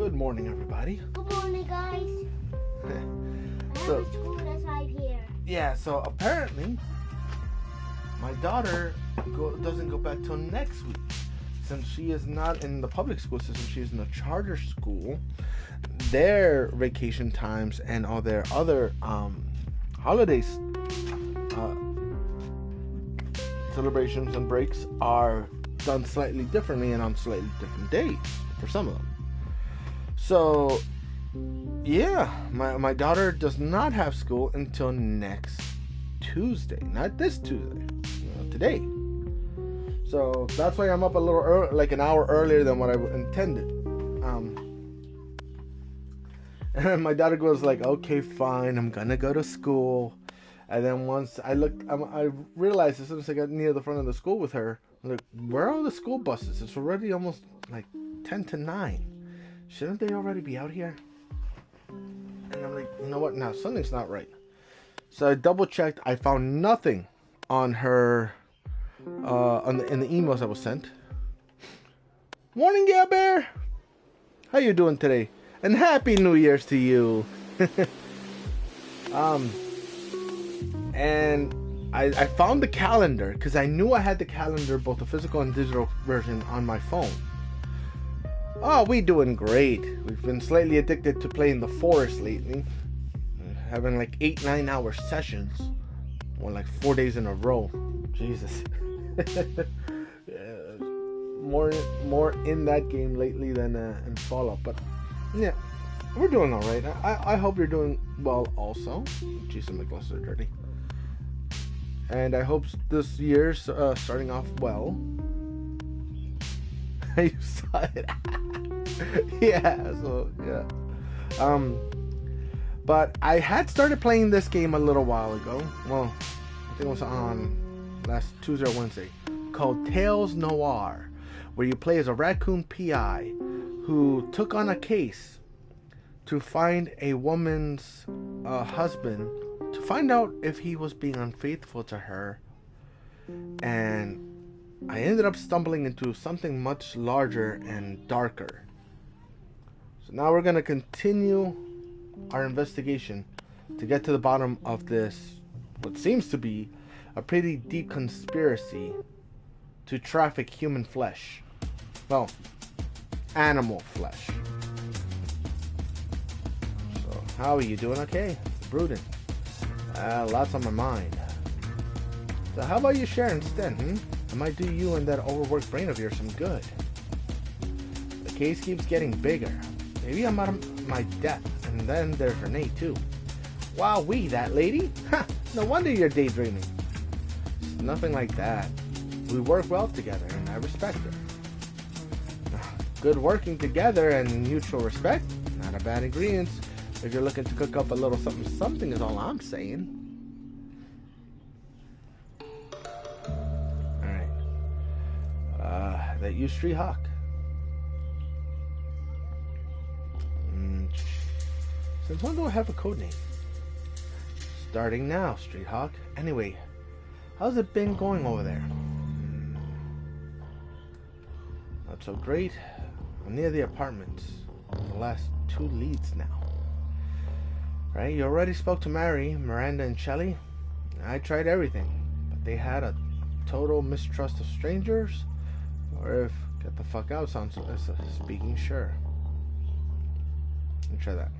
Good morning, everybody. Good morning, guys. I have school, that's why I'm here. Yeah, so apparently, my daughter doesn't go back till next week. Since she is not in the public school system, she's in a charter school. Their vacation times and all their other holidays, celebrations and breaks are done slightly differently and on slightly different days for some of them. So, yeah, my daughter does not have school until next Tuesday. Not this Tuesday, today. So that's why I'm up a little early, like an hour earlier than what I intended. And my daughter goes like, okay, fine, I'm gonna go to school. And then once I looked, I realized as soon as I got near the front of the school with her, I'm like, where are all the school buses? It's already almost like 10 to 9. Shouldn't they already be out here? And I'm like, you know what? Now something's not right. So I double checked. I found nothing on her, in the emails I was sent. Morning, Gail Bear. How you doing today? And Happy New Year's to you. And I found the calendar because I knew I had the calendar, both the physical and digital version, on my phone. Oh, we doing great. We've been slightly addicted to playing the forest lately. Having like 8-9 hour sessions. Or like 4 days in a row. Jesus. More in that game lately than in Fallout. But yeah, we're doing alright. I hope you're doing well also. Jesus, my glasses are dirty. And I hope this year's starting off well. You saw it. Yeah, so yeah. But I had started playing this game a little while ago. Well, I think it was on last Tuesday or Wednesday, called Tales Noir, where you play as a raccoon PI who took on a case to find a woman's husband, to find out if he was being unfaithful to her. And I ended up stumbling into something much larger and darker. So now we're going to continue our investigation to get to the bottom of this, what seems to be a pretty deep conspiracy to traffic human flesh. Well, animal flesh. So, how are you doing? Okay? Brooding. Lots on my mind. So how about you share instead, I might do you and that overworked brain of yours some good. The case keeps getting bigger. Maybe I'm out of my depth. And then there's Renee too. Wowee, that lady? Ha! No wonder you're daydreaming. It's nothing like that. We work well together and I respect her. Good working together and mutual respect. Not a bad ingredients if you're looking to cook up a little something is all I'm saying. That you, Street Hawk? Since when do I have a code name? Starting now, Street Hawk. Anyway, how's it been going over there? Not so great. I'm near the apartments. The last 2 leads now. Right? You already spoke to Mary, Miranda, and Shelly. I tried everything, but they had a total mistrust of strangers. Or if get the fuck out sounds speaking sure. Let me try that.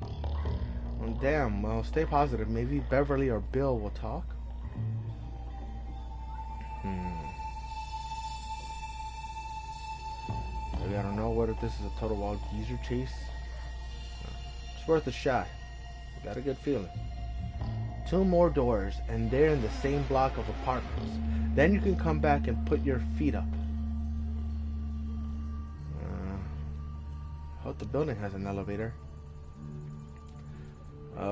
Well, damn, well, stay positive. Maybe Beverly or Bill will talk. Maybe I don't know what if this is a total wild geezer chase. It's worth a shot. Got a good feeling. 2 more doors, and they're in the same block of apartments. Then you can come back and put your feet up. Hope the building has an elevator.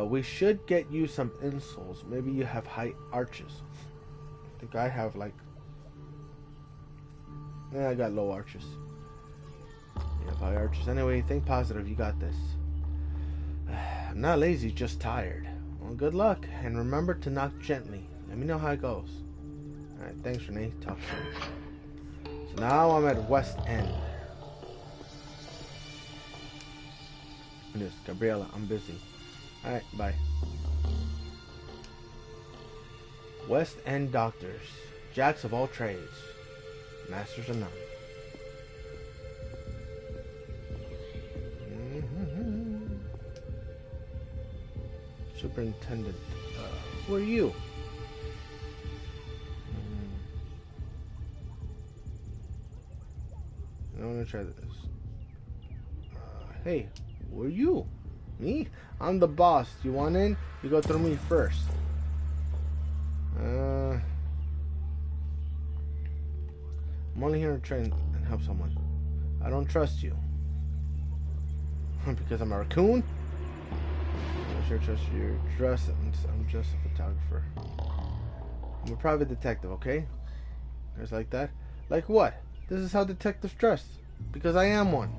We should get you some insoles. Maybe you have high arches. I think I have like... Yeah, I got low arches. You have high arches. Anyway, think positive. You got this. I'm not lazy, just tired. Well, good luck. And remember to knock gently. Let me know how it goes. Alright, thanks, Renee. Talk soon. So now I'm at West End. Yes, Gabriela, I'm busy. Alright, bye. West End Doctors. Jacks of all trades. Masters of none. Superintendent. Who are you? I want to try this. Hey, who are you? Me? I'm the boss. You want in? You go through me first. I'm only here to train and help someone. I don't trust you. Because I'm a raccoon? I'm sure trust your dress. I'm just a photographer. I'm a private detective, okay? There's like that. Like what? This is how detectives dress. Because I am one.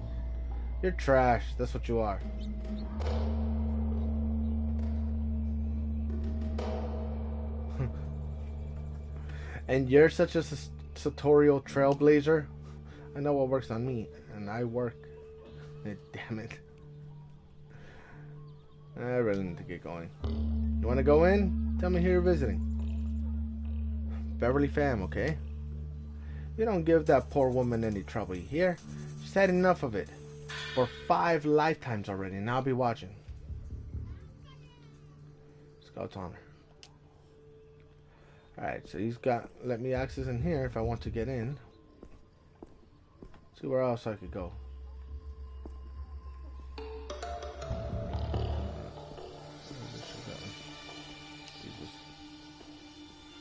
You're trash. That's what you are. And you're such a sartorial trailblazer. I know what works on me, and I work. Damn it. I really need to get going. You want to go in? Tell me who you're visiting. Beverly Fam, okay? You don't give that poor woman any trouble, you hear? She's had enough of it. For 5 lifetimes already, and I'll be watching. Scout's honor. Alright, so he's got let me access in here if I want to get in. See where else I could go.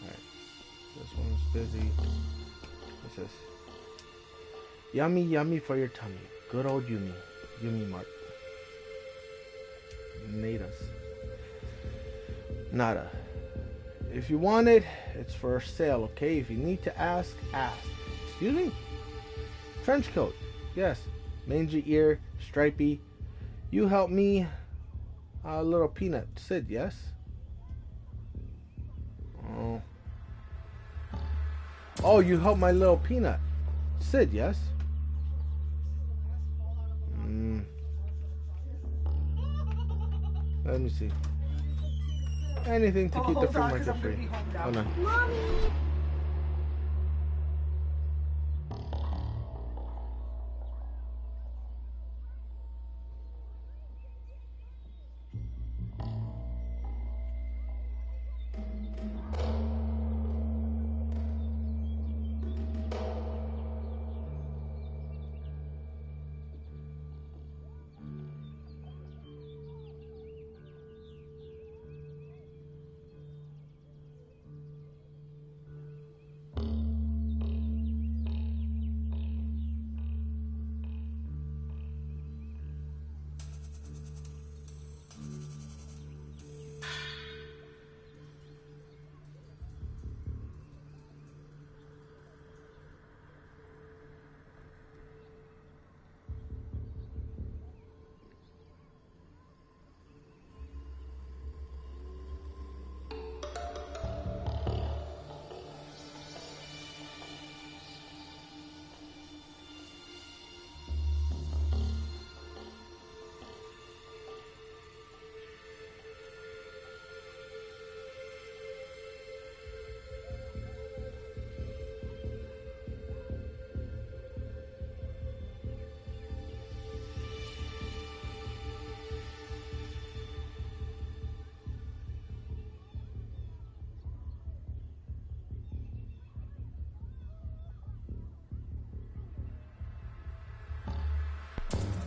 Alright. This one's busy. What's this? Yummy, yummy for your tummy. Good old Yumi. Yumi Mart. Nadas. Nada. If you want it, it's for sale, okay? If you need to ask, ask. Excuse me? Trench coat. Yes. Mangy ear, stripy. You help me. A little peanut. Sid, yes? Oh. Oh, you help my little peanut. Sid, yes? Let me see. Anything to keep the free market free. Hold on. Mommy!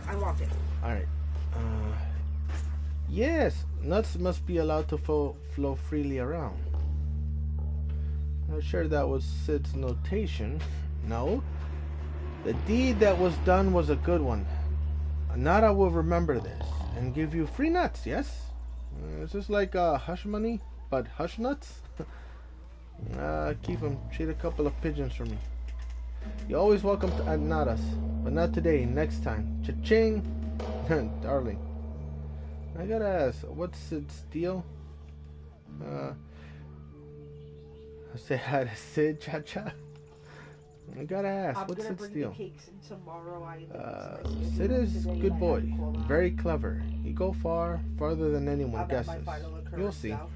I want it. Alright. Yes, nuts must be allowed to flow freely around. I'm sure that was Sid's notation. No. The deed that was done was a good one. Nara will remember this and give you free nuts, yes? Is this like hush money, but hush nuts? Keep them. Treat a couple of pigeons for me. You're always welcome to Nara's, but not today, next time. Cha-ching! Darling. I gotta ask, what's Sid's deal? Say hi to Sid, Cha-cha. I gotta ask, what's Sid's deal? Cakes and tomorrow Sid is good boy, very clever. You go far, farther than anyone I'll bet guesses. my final occurrence You'll see. now.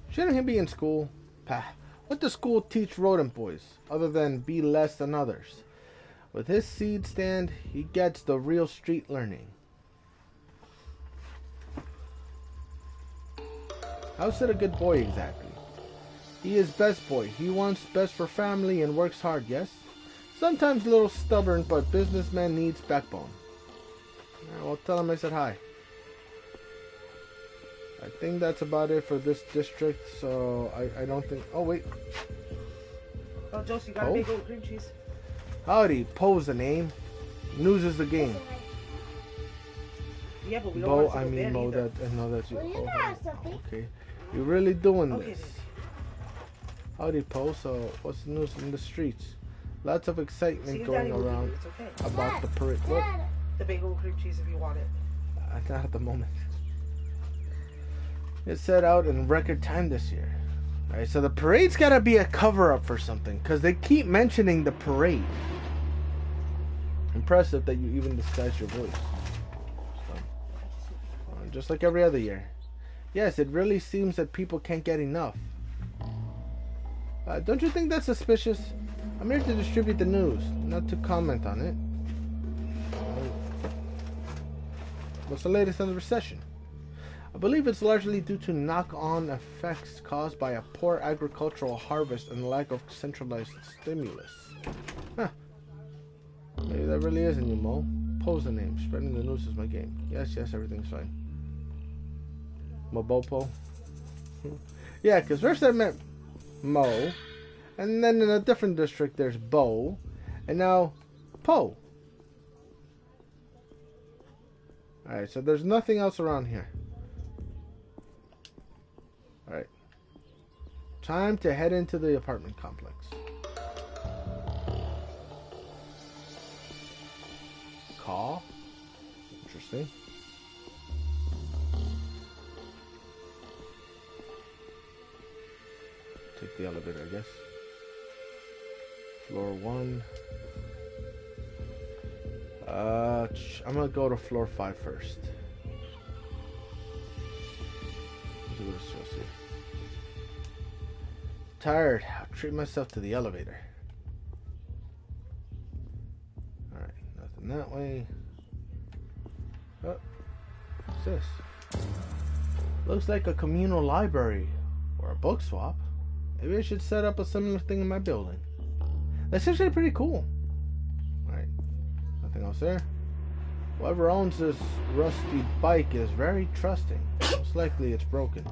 Shouldn't he be in school? Pah. What does school teach rodent boys, other than be less than others? With his seed stand, he gets the real street learning. How's it a good boy exactly? He is best boy. He wants best for family and works hard, yes? Sometimes a little stubborn, but businessman needs backbone. Well, tell him I said hi. I think that's about it for this district, so I don't think... Oh, wait. Oh, Josie, you got a big old cream cheese. Howdy, Poe's the name. News is the game. Yeah, but we don't Bo, want to I go mean bad Mo, either. that I know that's you. Well, you Oh, can have something. okay. You're really doing Okay, this. baby. Howdy, Poe. So, what's the news in the streets? Lots of See, excitement Daddy going will give around you, it's okay. about the parade. What? Dad, The big old cream cheese if you want it. Not at the moment. It set out in record time this year. Alright, so the parade's gotta be a cover-up for something, because they keep mentioning the parade. Impressive that you even disguised your voice. So, just like every other year. Yes, it really seems that people can't get enough. Don't you think that's suspicious? I'm here to distribute the news, not to comment on it. What's the latest on the recession? I believe it's largely due to knock-on effects caused by a poor agricultural harvest and lack of centralized stimulus. Huh. Maybe that really isn't you, Mo. Poe's the name. Spreading the news is my game. Yes, everything's fine. Mobopo. Yeah, because first I met Mo, and then in a different district there's Bo, and now Poe. Alright, so there's nothing else around here. Alright. Time to head into the apartment complex. Call. Interesting. Take the elevator, I guess. Floor 1. I'm gonna go to floor 5 first. Let's see what it shows here. Tired. I'll treat myself to the elevator. Alright, nothing that way. Oh, what's this? Looks like a communal library or a book swap. Maybe I should set up a similar thing in my building. That's actually pretty cool. Alright, nothing else there. Whoever owns this rusty bike is very trusting. Most likely it's broken.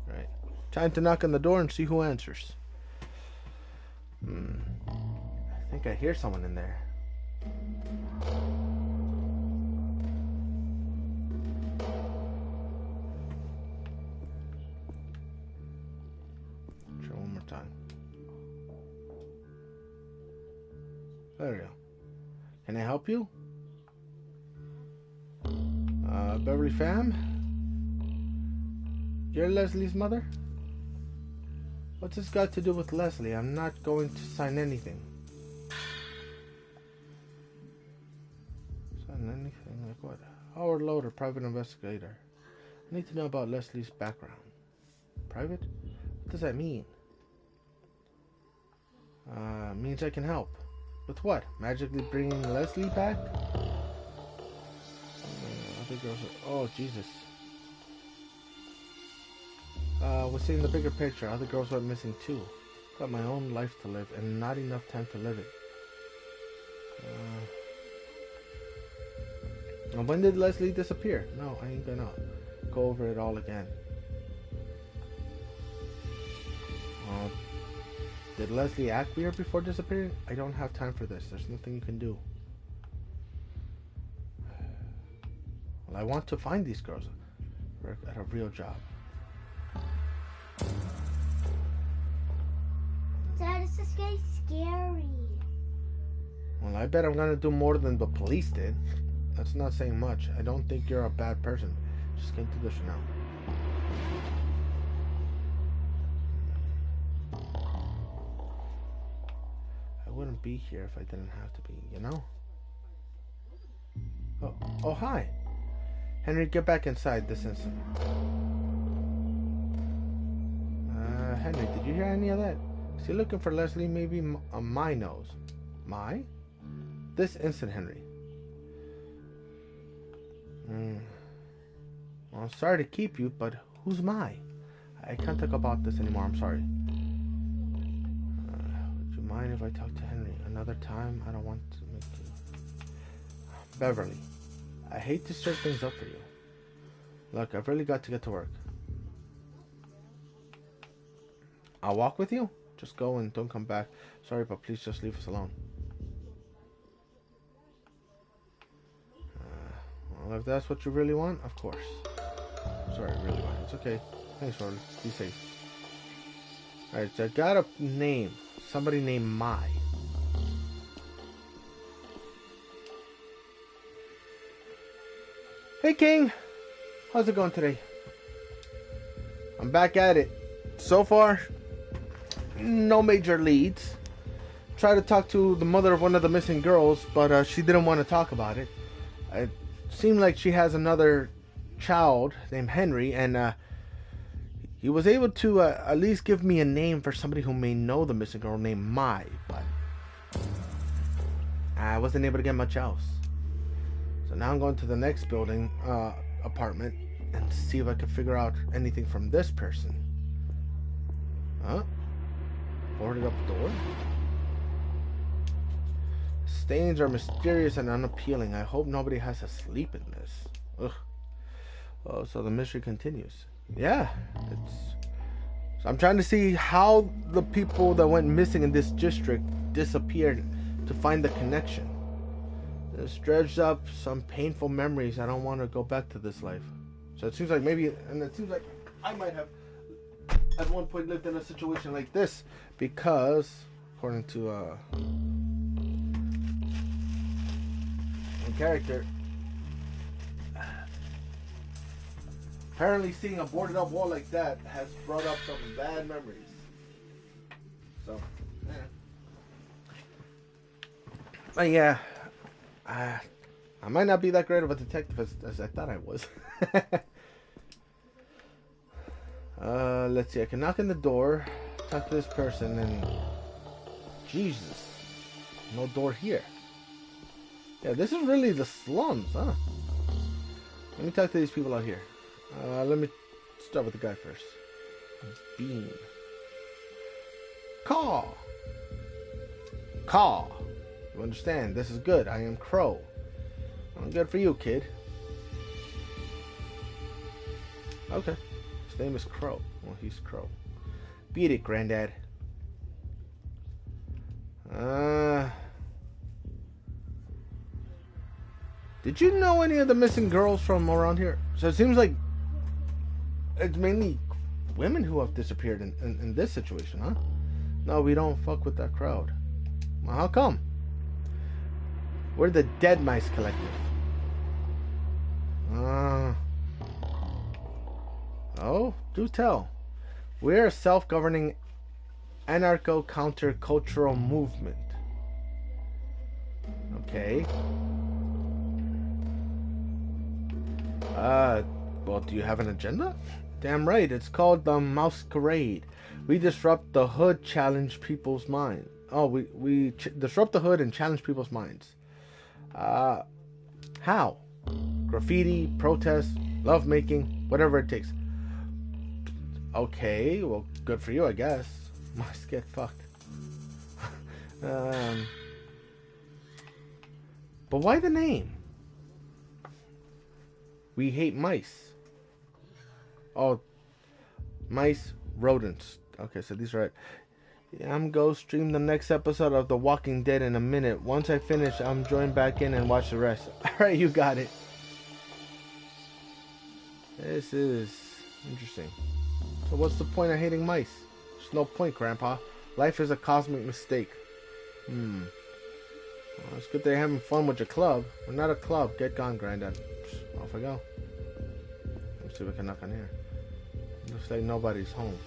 Alright, time to knock on the door and see who answers. I think I hear someone in there. Try one more time. There we go. Can I help you? Beverly Pham? You're Leslie's mother? What's this got to do with Leslie? I'm not going to sign anything. Sign anything? Like what? Howard Loader, private investigator. I need to know about Leslie's background. Private? What does that mean? Means I can help. With what? Magically bringing Leslie back? Other girls are... Oh, Jesus. We're seeing the bigger picture. Other girls went missing too. Got my own life to live and not enough time to live it. When did Leslie disappear? No, I ain't gonna go over it all again. Did Leslie act weird before disappearing? I don't have time for this. There's nothing you can do. Well, I want to find these girls. Work at a real job. Dad, this is getting scary. Well, I bet I'm gonna do more than the police did. That's not saying much. I don't think you're a bad person. Just can't do this for now. wouldn't be here if I didn't have to be, you know? Oh, hi. Henry, get back inside this instant. Henry, did you hear any of that? Is he looking for Leslie? Maybe on my nose. My? This instant, Henry. Well, I'm sorry to keep you, but who's my? I can't talk about this anymore, I'm sorry. Would you mind if I talk to Henry another time? I don't want to make you... Beverly, I hate to stir things up for you. Look, I've really got to get to work. I'll walk with you? Just go and don't come back. Sorry, but please just leave us alone. Well, if that's what you really want, of course. Sorry, really want. It's okay. Thanks, Rory. Be safe. Alright, so I got a name. Somebody named Mai. Hey, King. How's it going today? I'm back at it. So far, no major leads. Tried to talk to the mother of one of the missing girls, but she didn't want to talk about it. It seemed like she has another child named Henry, and he was able to at least give me a name for somebody who may know the missing girl named Mai, but I wasn't able to get much else. So now I'm going to the next building, apartment, and see if I can figure out anything from this person. Huh? Boarded up door? Stains are mysterious and unappealing. I hope nobody has to sleep in this. Ugh. Oh, so the mystery continues. Yeah, so I'm trying to see how the people that went missing in this district disappeared to find the connection. This dredged up some painful memories. I don't want to go back to this life. So it seems like maybe, and it seems like I might have at one point lived in a situation like this, because according to the character, apparently seeing a boarded up wall like that has brought up some bad memories. So, yeah. But yeah, I might not be that great of a detective as I thought I was. Let's see, I can knock on the door, talk to this person, and Jesus, no door here. Yeah, this is really the slums, huh? Let me talk to these people out here. Let me start with the guy first. Bean. Caw. Caw. You understand? This is good. I am Crow. Well, good for you, kid. Okay. His name is Crow. Well, he's Crow. Beat it, Granddad. Did you know any of the missing girls from around here? So it seems like it's mainly women who have disappeared in this situation, huh? No, we don't fuck with that crowd. Well, how come? We're the Dead Mice Collective. Oh, do tell. We're a self-governing anarcho-countercultural movement. Okay. Well, do you have an agenda? Damn right, it's called the Masquerade. We disrupt the hood, challenge people's minds. Oh, we disrupt the hood and challenge people's minds. How? Graffiti, protest, lovemaking, whatever it takes. Okay, well, good for you, I guess. Must get fucked. But why the name? We hate mice. Oh, mice, rodents. Okay, so these are it. Yeah, I'm go stream the next episode of The Walking Dead in a minute. Once I finish, I'm join back in and watch the rest. Alright, you got it. This is interesting. So what's the point of hating mice? There's no point, Grandpa. Life is a cosmic mistake. Well, it's good they're having fun with your club. We're not a club. Get gone, Granddad. Off I go. Let's see if we can knock on here. Looks like nobody's home.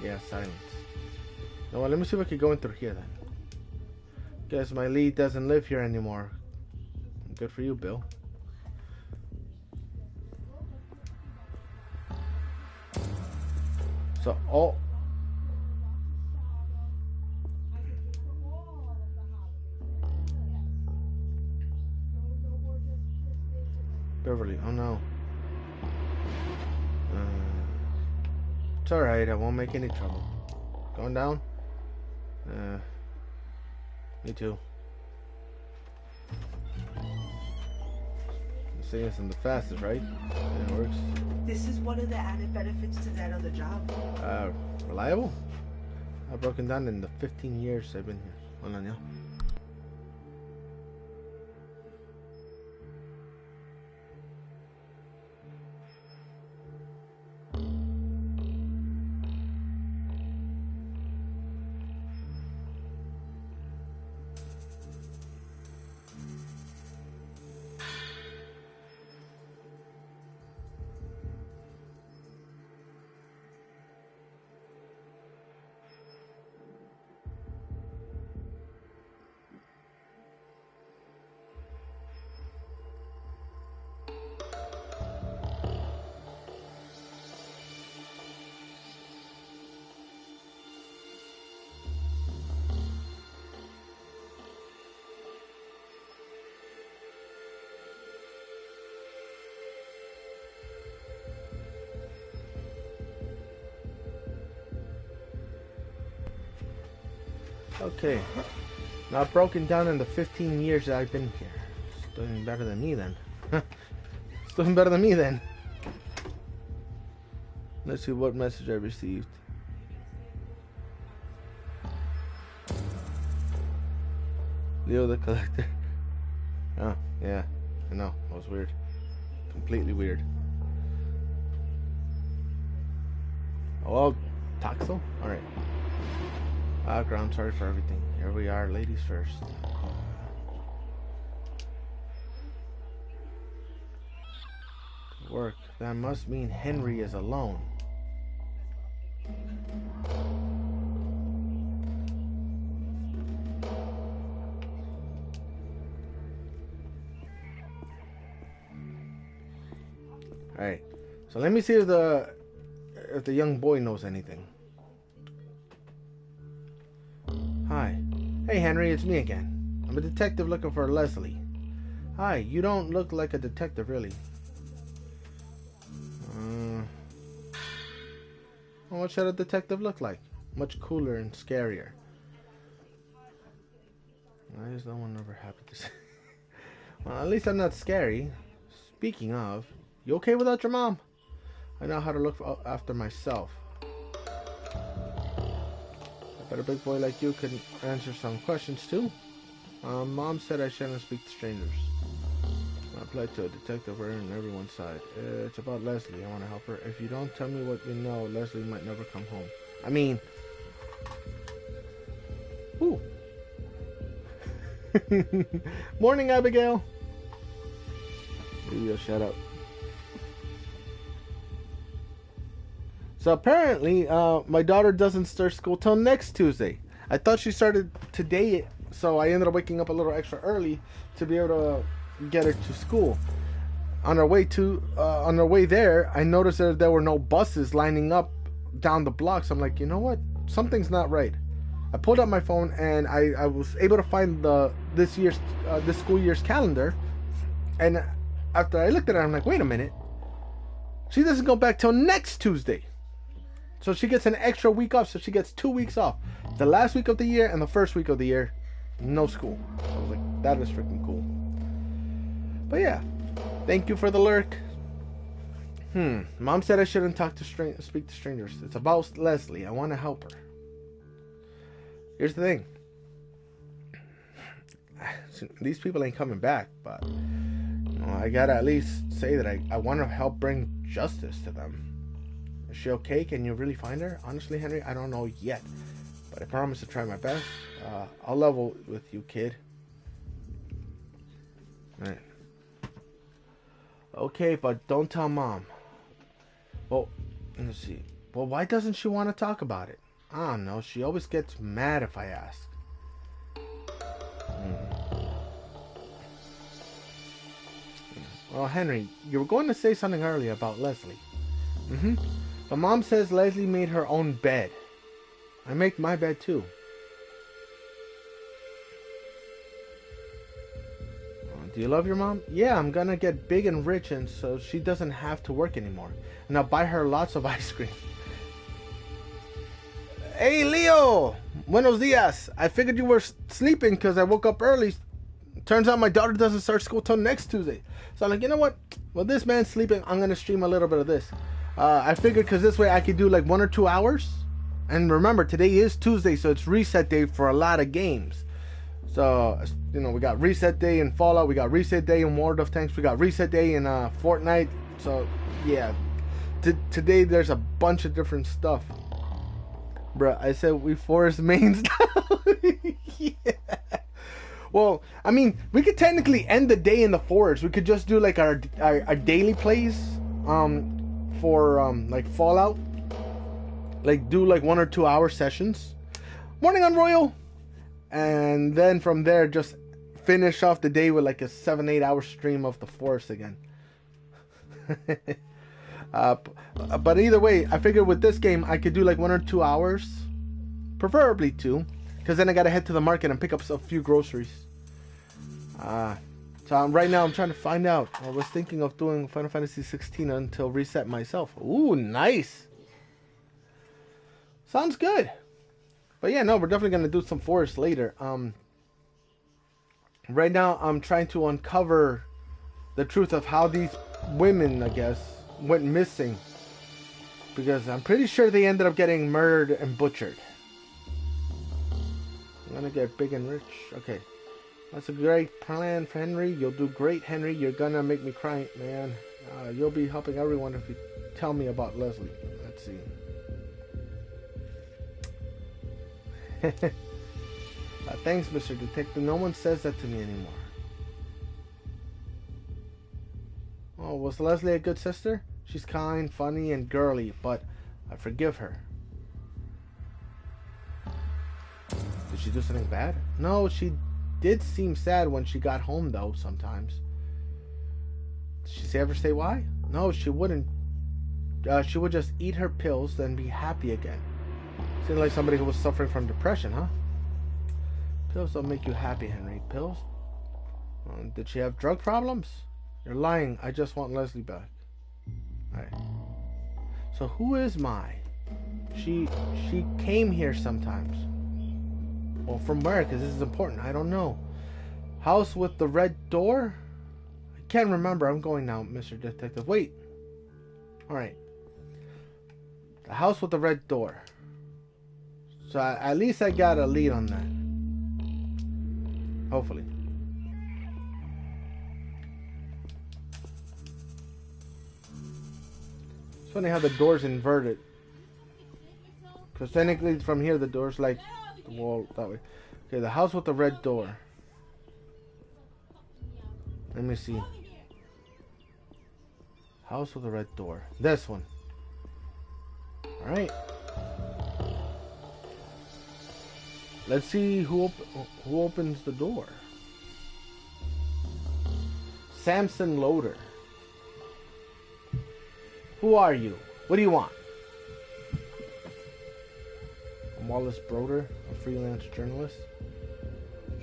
Yeah, silence. No, well, let me see if I can go in through here then. Guess my lead doesn't live here anymore. Good for you, Bill. So, oh. Beverly, oh no. It's alright, I won't make any trouble. Going down? Me too. This thing isn't the fastest, right? It works. This is one of the added benefits to that other job. Reliable? I've broken down in the 15 years I've been here. Hold on, yeah. Okay. Not broken down in the 15 years that I've been here. It's doing better than me then. It's doing better than me then. Let's see what message I received. Leo the Collector. Oh, yeah. I know. That was weird. Completely weird. Oh, well, Taxo? Alright. Ground, sorry for everything. Here we are, ladies first. Work. That must mean Henry is alone. Alright. So let me see if the young boy knows anything. Hi. Hey, Henry, it's me again. I'm a detective looking for Leslie. Hi, you don't look like a detective, really. Well, what should a detective look like? Much cooler and scarier. Why is no one ever happy to say? Well, at least I'm not scary. Speaking of, you okay without your mom? I know how to look after myself. But a big boy like you can answer some questions too. Mom said I shouldn't speak to strangers. I applied to a detective. We're on everyone's side. It's about Leslie. I want to help her. If you don't tell me what you know, Leslie might never come home. I mean... Ooh. Morning, Abigail. Maybe you'll shut up. So apparently, my daughter doesn't start school till next Tuesday. I thought she started today, so I ended up waking up a little extra early to be able to get her to school. On our way there, I noticed that there were no buses lining up down the block. So I'm like, you know what? Something's not right. I pulled up my phone and I was able to find this school year's calendar. And after I looked at it, I'm like, wait a minute. She doesn't go back till next Tuesday. So she gets an extra week off. So she gets 2 weeks off. The last week of the year and the first week of the year, no school. So I was like, that is freaking cool. But yeah, thank you for the lurk. Mom said I shouldn't speak to strangers. It's about Leslie. I want to help her. Here's the thing. These people ain't coming back, but I gotta at least say that I want to help bring justice to them. Is she okay? Can you really find her? Honestly, Henry, I don't know yet, but I promise to try my best. I'll level with you, kid. All right. Okay, but don't tell Mom. Well, let's see. Well, why doesn't she want to talk about it? I don't know. She always gets mad if I ask. Well, Henry, you were going to say something earlier about Leslie. My mom says Leslie made her own bed. I make my bed too. Do you love your mom? Yeah, I'm gonna get big and rich and so she doesn't have to work anymore. And I'll buy her lots of ice cream. Hey, Leo! Buenos dias. I figured you were sleeping because I woke up early. Turns out my daughter doesn't start school till next Tuesday. So I'm like, you know what? Well, this man's sleeping. I'm going to stream a little bit of this. I figured because this way I could do like 1 or 2 hours. And remember, today is Tuesday, so it's reset day for a lot of games. So, you know, we got reset day in Fallout. We got reset day in World of Tanks. We got reset day in Fortnite. So, yeah. Today there's a bunch of different stuff. Bruh, I said we forest mains now. Yeah. Well, I mean, we could technically end the day in the forest. We could just do like our daily plays for like Fallout. Like do like 1 or 2 hour sessions. Morning on Royal. And then from there just finish off the day with like a 7-8 hour stream of the forest again. But either way, I figured with this game I could do like 1 or 2 hours, preferably 2, because then I gotta head to the market and pick up a few groceries. So right now I'm trying to find out. I was thinking of doing Final Fantasy 16 until reset myself. Ooh, nice. Sounds good. But yeah, no, we're definitely gonna do some forest later. Right now I'm trying to uncover the truth of how these women, I guess, went missing, because I'm pretty sure they ended up getting murdered and butchered. I'm gonna get big and rich. Okay, that's a great plan for Henry. You'll do great, Henry. You're gonna make me cry, man. You'll be helping everyone if you tell me about Leslie. Let's see. Thanks, Mr. Detective. No one says that to me anymore. Oh, was Leslie a good sister? She's kind, funny, and girly, but I forgive her. Did she do something bad? No, she did seem sad when she got home, though, sometimes. Did she ever say why? No, she wouldn't. She would just eat her pills, then be happy again. Seemed like somebody who was suffering from depression, huh? Pills don't make you happy, Henry. Pills? Did she have drug problems? You're lying. I just want Leslie back. Alright. So who is Mai? She came here sometimes. Well, from where? Because this is important. I don't know. House with the red door? I can't remember. I'm going now, Mr. Detective. Wait. Alright. The house with the red door. So at least I got a lead on that. Hopefully. It's funny how the door's inverted. Because technically from here the door's like the wall that way. Okay, the house with the red door. Let me see. House with the red door. This one. Alright. Let's see who opens the door. Samson Loader. Who are you? What do you want? I'm Wallace Broder, a freelance journalist.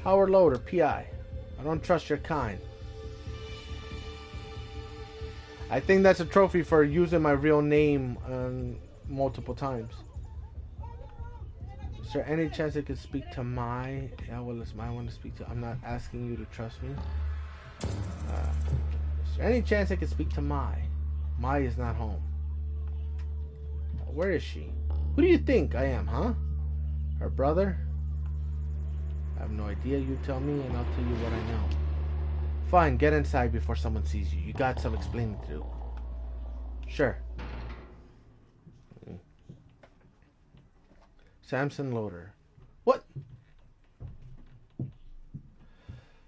Howard Loader, PI. I don't trust your kind. I think that's a trophy for using my real name multiple times. Is there any chance I could speak to Mai? Yeah, well, it's Mai I want to speak to. I'm not asking you to trust me. Is there any chance I could speak to Mai? Mai is not home. Where is she? Who do you think I am, huh? Her brother? I have no idea. You tell me and I'll tell you what I know. Fine, get inside before someone sees you. You got some explaining to do. Sure. Samson Loader. What?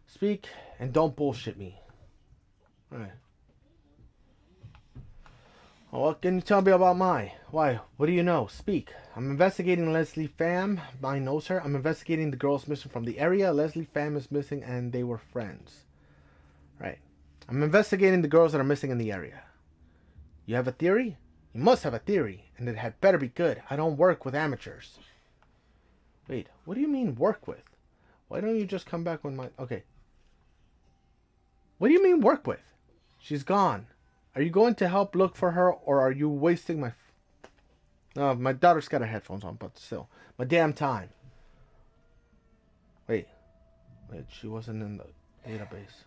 Speak and don't bullshit me. Alright. Oh, what can you tell me about Mai? Why? What do you know? Speak. I'm investigating Leslie Pham. Mai knows her. I'm investigating the girls missing from the area. Leslie Pham is missing and they were friends. Right. I'm investigating the girls that are missing in the area. You have a theory? You must have a theory, and it had better be good. I don't work with amateurs. Wait, what do you mean work with? Why don't you just come back when my... Okay. What do you mean work with? She's gone. Are you going to help look for her, or are you wasting my... No, my daughter's got her headphones on, but still. My damn time. Wait, she wasn't in the database.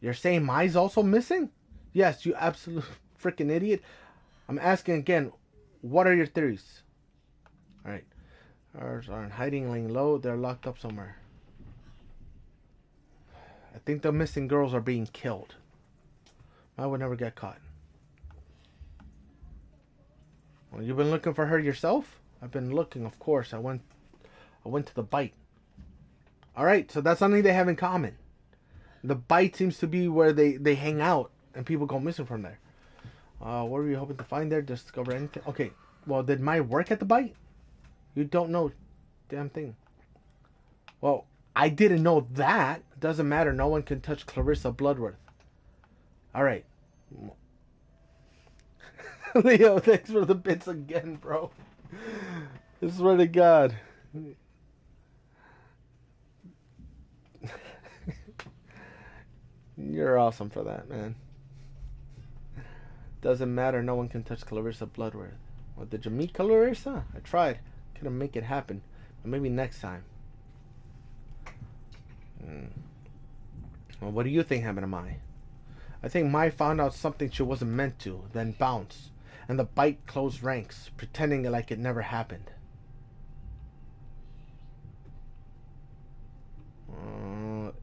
You're saying Mai's also missing? Yes, you absolute freaking idiot. I'm asking again, what are your theories? Alright. Ours are in hiding, laying low. They're locked up somewhere. I think the missing girls are being killed. I would never get caught. Well, you've been looking for her yourself? I've been looking, of course. I went to the bite. Alright, so that's something they have in common. The bite seems to be where they hang out and people go missing from there. What were you hoping to find there? Discover anything? Okay, well, did Mai work at the bite? You don't know damn thing. Well, I didn't know that. Doesn't matter. No one can touch Clarissa Bloodworth. Alright. Leo, thanks for the bits again, bro. I swear to God. You're awesome for that, man. Doesn't matter. No one can touch Clarissa Bloodworth. What, did you meet Clarissa? I tried. Couldn't make it happen. But maybe next time. Well, what do you think happened to Mai? I think Mai found out something she wasn't meant to, then bounced. And the bite closed ranks, pretending like it never happened.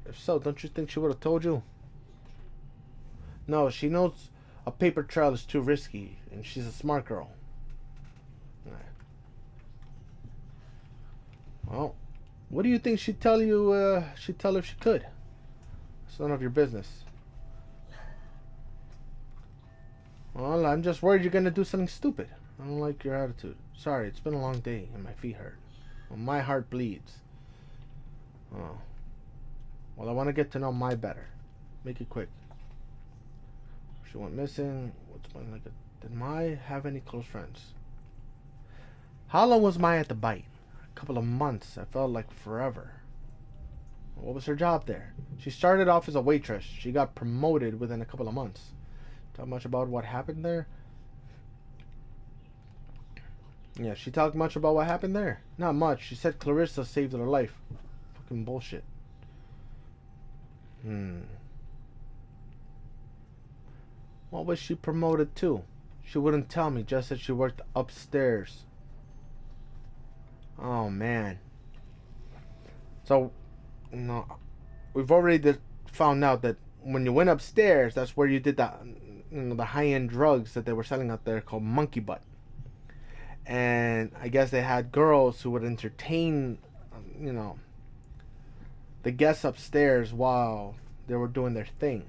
If so, don't you think she would have told you? No, she knows a paper trail is too risky, and she's a smart girl. Well, what do you think she'd tell you? She'd tell if she could. It's none of your business. Well, I'm just worried you're gonna do something stupid. I don't like your attitude. Sorry, it's been a long day and my feet hurt. Well, my heart bleeds. Oh. Well, I want to get to know Mai better. Make it quick. She went missing. What's my like? Did Mai have any close friends? How long was Mai at the bite? A couple of months. I felt like forever. What was her job there? She started off as a waitress. She got promoted within a couple of months. Talk much about what happened there? Yeah, she talked much about what happened there? Not much. She said Clarissa saved her life. Fucking bullshit. What was she promoted to? She wouldn't tell me, just that she worked upstairs. Oh, man. So, no, we've already found out that when you went upstairs, that's where you did that, the high-end drugs that they were selling out there called monkey butt. And I guess they had girls who would entertain, the guests upstairs while they were doing their thing.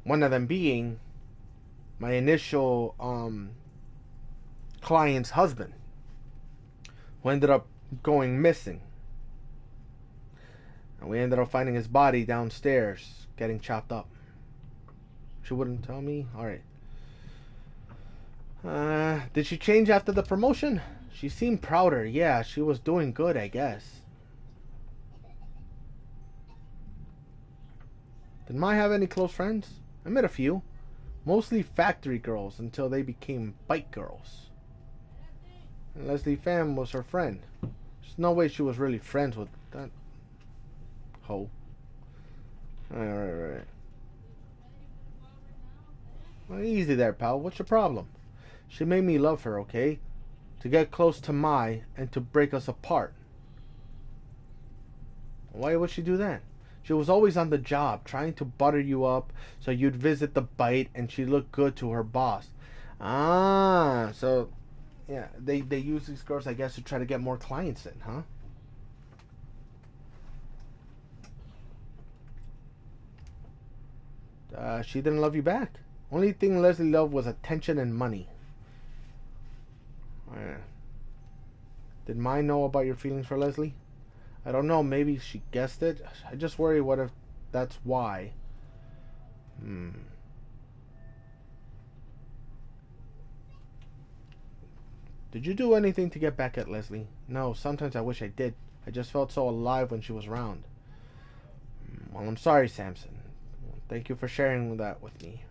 One of them being my initial client's husband, who ended up going missing. And we ended up finding his body downstairs, getting chopped up. She wouldn't tell me? Alright. Did she change after the promotion? She seemed prouder. Yeah, she was doing good, I guess. Did Mai have any close friends? I met a few. Mostly factory girls until they became bike girls. And Leslie Pham was her friend. There's no way she was really friends with that hoe. Alright. Well, easy there, pal. What's your problem? She made me love her, okay? To get close to Mai and to break us apart. Why would she do that? She was always on the job, trying to butter you up so you'd visit the bite and she looked good to her boss. Ah, so yeah, they use these girls, I guess, to try to get more clients in, huh? She didn't love you back. Only thing Leslie loved was attention and money. Did Mai know about your feelings for Leslie? I don't know. Maybe she guessed it. I just worry what if that's why. Did you do anything to get back at Leslie? No, sometimes I wish I did. I just felt so alive when she was around. Well, I'm sorry, Samson. Thank you for sharing that with me.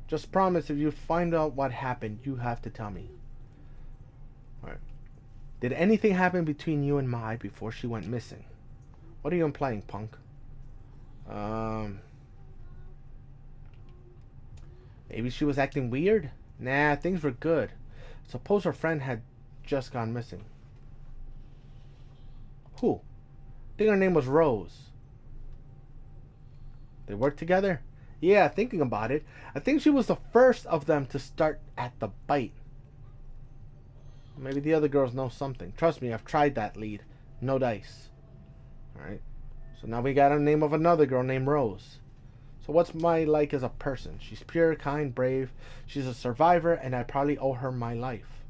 Just promise if you find out what happened, you have to tell me. Alright. Did anything happen between you and Mai before she went missing? What are you implying, punk? Maybe she was acting weird? Nah, things were good. Suppose her friend had just gone missing. Who? I think her name was Rose. They worked together? Yeah, thinking about it, I think she was the first of them to start at the bite. Maybe the other girls know something. Trust me, I've tried that lead. No dice. Alright. So now we got a name of another girl named Rose. So what's Mai like as a person? She's pure, kind, brave. She's a survivor, and I probably owe her my life.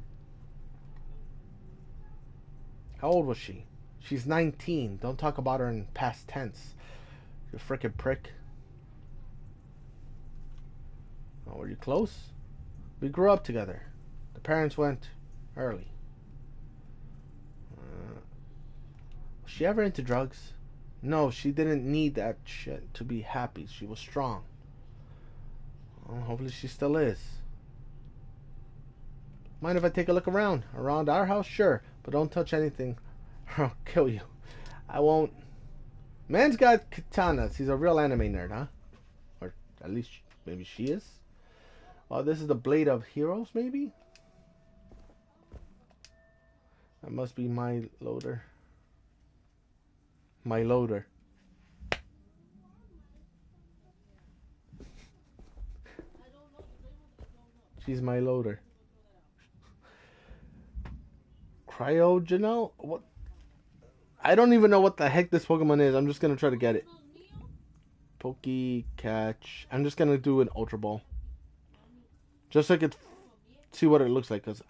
How old was she? She's 19. Don't talk about her in past tense. You frickin' prick. Oh, were you close? We grew up together. The parents went early. Was she ever into drugs? No, she didn't need that shit to be happy. She was strong. Well, hopefully she still is. Mind if I take a look around? Around our house? Sure. But don't touch anything or I'll kill you. I won't. Man's got katanas. He's a real anime nerd, huh? Or at least maybe she is. Oh, this is the Blade of Heroes, maybe? That must be my loader. My loader. She's my loader. Cryogenal? What? I don't even know what the heck this Pokemon is. I'm just gonna try to get it. Poke catch. I'm just gonna do an Ultra Ball. Just so I could see what it looks like. Cause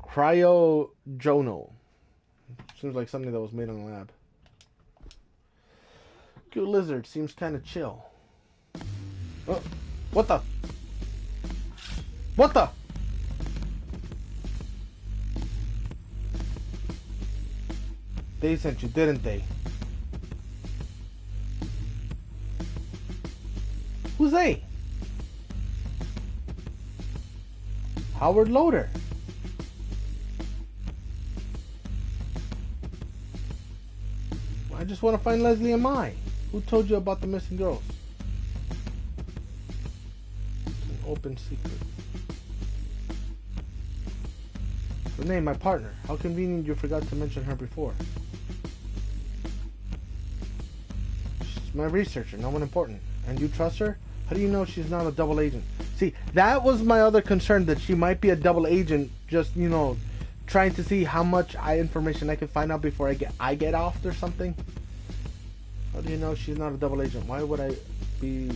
Cryogenal. Seems like something that was made in a lab. Cute lizard. Seems kind of chill. Oh, what the? What the? They sent you, didn't they? Who's they? Howard Loader. I just want to find Leslie and Mai. Who told you about the missing girls? It's an open secret. Renee, my partner. How convenient you forgot to mention her before. She's my researcher, no one important. And you trust her? How do you know she's not a double agent? See, that was my other concern, that she might be a double agent, just, you know, trying to see how much information I can find out before I get off or something. How do you know she's not a double agent? Why would I be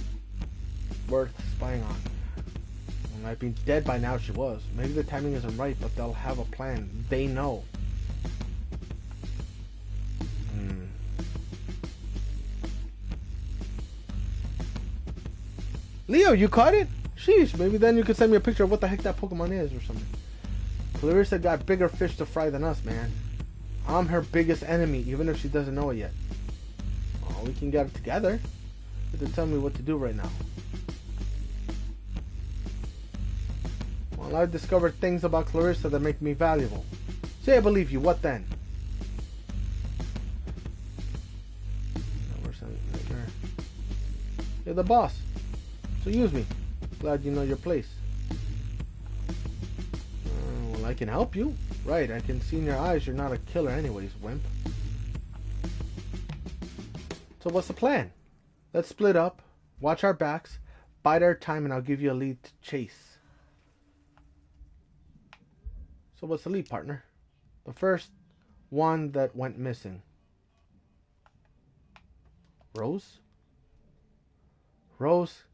worth spying on? Well, I'd be dead by now if she was. Maybe the timing isn't right, but they'll have a plan. They know. Leo, you caught it? Sheesh, maybe then you could send me a picture of what the heck that Pokemon is or something. Clarissa got bigger fish to fry than us, man. I'm her biggest enemy, even if she doesn't know it yet. Oh, we can get it together. You have to tell me what to do right now. Well, I've discovered things about Clarissa that make me valuable. Say I believe you, what then? You're the boss. So use me. Glad you know your place. Well, I can help you. Right, I can see in your eyes you're not a killer anyways, wimp. So what's the plan? Let's split up, watch our backs, bide our time, and I'll give you a lead to chase. So what's the lead, partner? The first one that went missing. Rose? Rose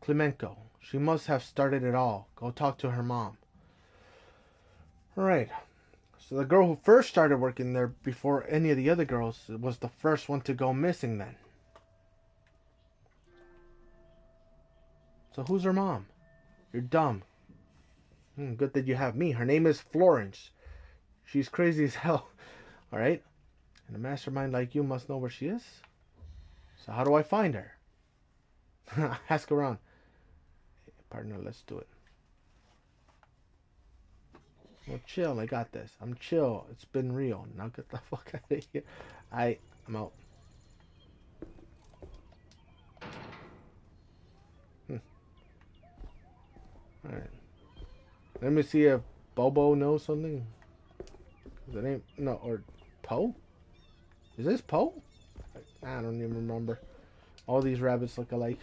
Klemenko. She must have started it all. Go talk to her mom. Alright. So the girl who first started working there before any of the other girls was the first one to go missing then. So who's her mom? You're dumb. Good that you have me. Her name is Florence. She's crazy as hell. Alright? And a mastermind like you must know where she is. So how do I find her? Ask around. Hey, partner, let's do it. Well, chill. I got this. I'm chill. It's been real. Now get the fuck out of here. I'm out. Alright. Let me see if Bobo knows something. Is it ain't no or Poe? Is this Poe? I don't even remember. All these rabbits look alike.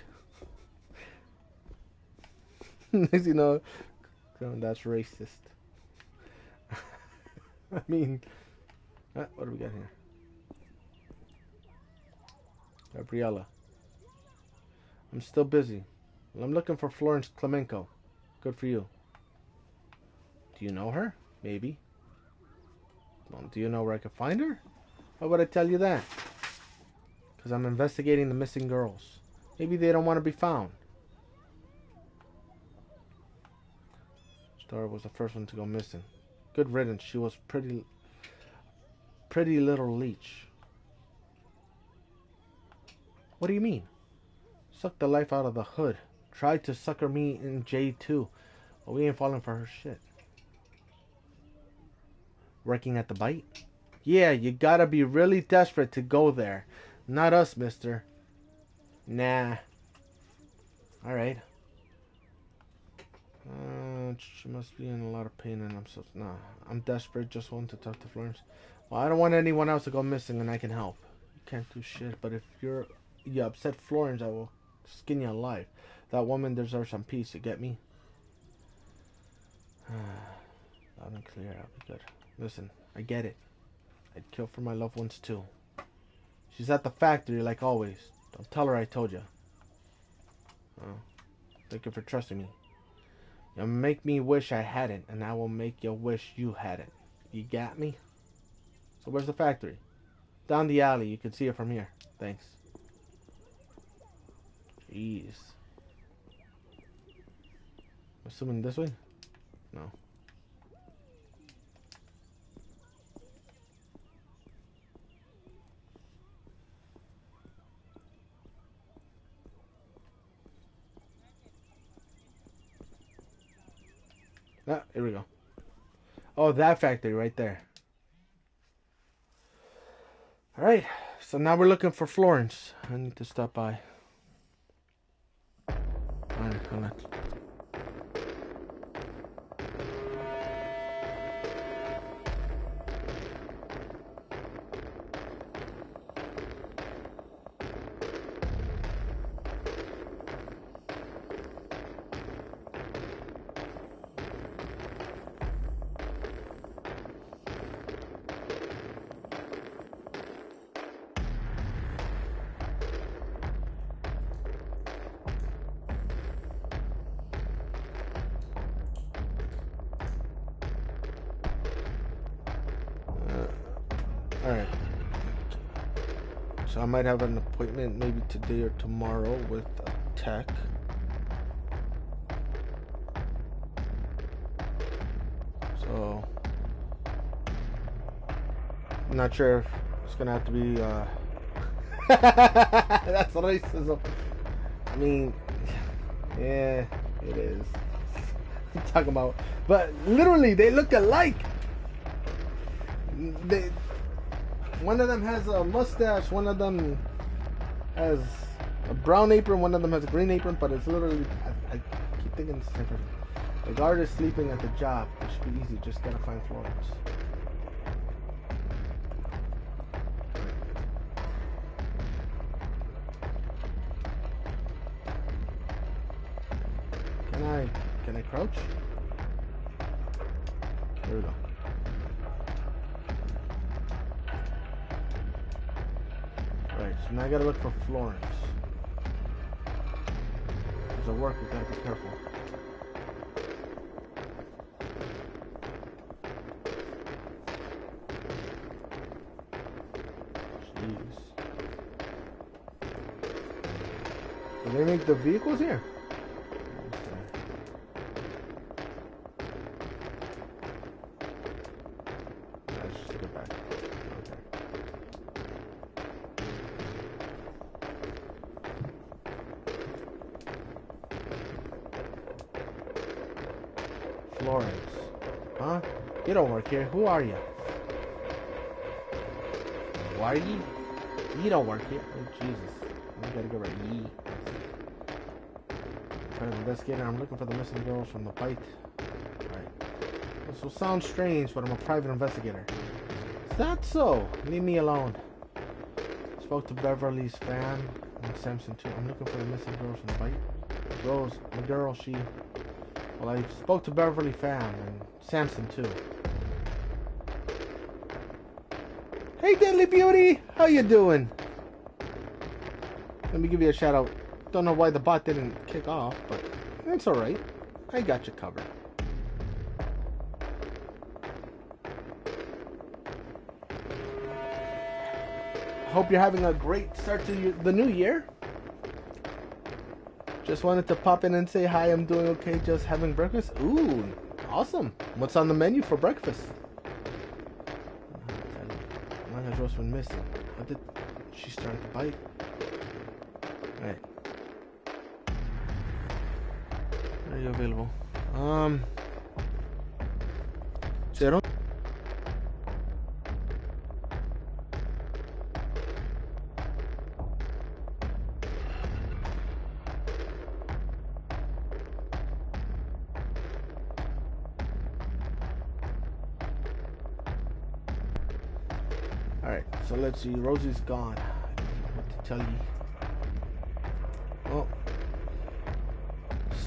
You know, that's racist. I mean, what do we got here? Gabriella. I'm still busy. Well, I'm looking for Florence Klemenko. Good for you. Do you know her? Maybe. Well, do you know where I can find her? Why would I tell you that? Because I'm investigating the missing girls. Maybe they don't want to be found. Star was the first one to go missing. Good riddance. She was pretty little leech. What do you mean? Sucked the life out of the hood. Tried to sucker me in J2. But we ain't falling for her shit. Working at the bite? Yeah, you gotta be really desperate to go there. Not us, mister. Nah. Alright. She must be in a lot of pain and nah. I'm desperate, just want to talk to Florence. Well, I don't want anyone else to go missing and I can help. You can't do shit, but if you upset Florence, I will skin you alive. That woman deserves some peace, you get me? Loud and clear, I'll be good. Listen, I get it. I'd kill for my loved ones too. She's at the factory like always. Don't tell her I told you. Oh, thank you for trusting me. You'll make me wish I hadn't, and I will make you wish you hadn't. You got me? So where's the factory? Down the alley. You can see it from here. Thanks. Jeez. I'm assuming this way? No. Ah, here we go. Oh, that factory right there. Alright, so now we're looking for Florence. I need to stop by. Alright, hold on. Alright. So I might have an appointment maybe today or tomorrow with a tech. So I'm not sure if it's gonna have to be that's racism. I mean, yeah, it is. I'm talking about, but literally they look alike. One of them has a mustache, one of them has a brown apron, one of them has a green apron, but it's literally, I keep thinking it's the same person. The guard is sleeping at the job. It should be easy, just gotta find Florence. Can I crouch? There we go. Right, so now I gotta look for Florence. at work, we gotta be careful. Jeez. Do they make the vehicles here? Let's just get back. Okay. Florence. Huh? You don't work here. Who are you? Why are you? You don't work here. Oh, Jesus. I gotta go right. Yee. Private investigator. I'm looking for the missing girls from the fight. Alright. This will sound strange, but I'm a private investigator. Is that so? Leave me alone. Spoke to Beverly's fan and Samson too. I'm looking for the missing girls from the fight. Rose, the girl, she... Well, I spoke to Beverly Fan and Samson too. Hey, Deadly Beauty! How you doing? Let me give you a shout out. Don't know why the bot didn't kick off, but it's alright. I got you covered. Hope you're having a great start to the new year. Just wanted to pop in and say hi. I'm doing okay. Just having breakfast. Ooh, awesome. What's on the menu for breakfast? Mine has been missing. How did she start to bite? Right. Are you available? Zero. Alright, so let's see. Rosie's gone. I don't know what to tell you. Oh.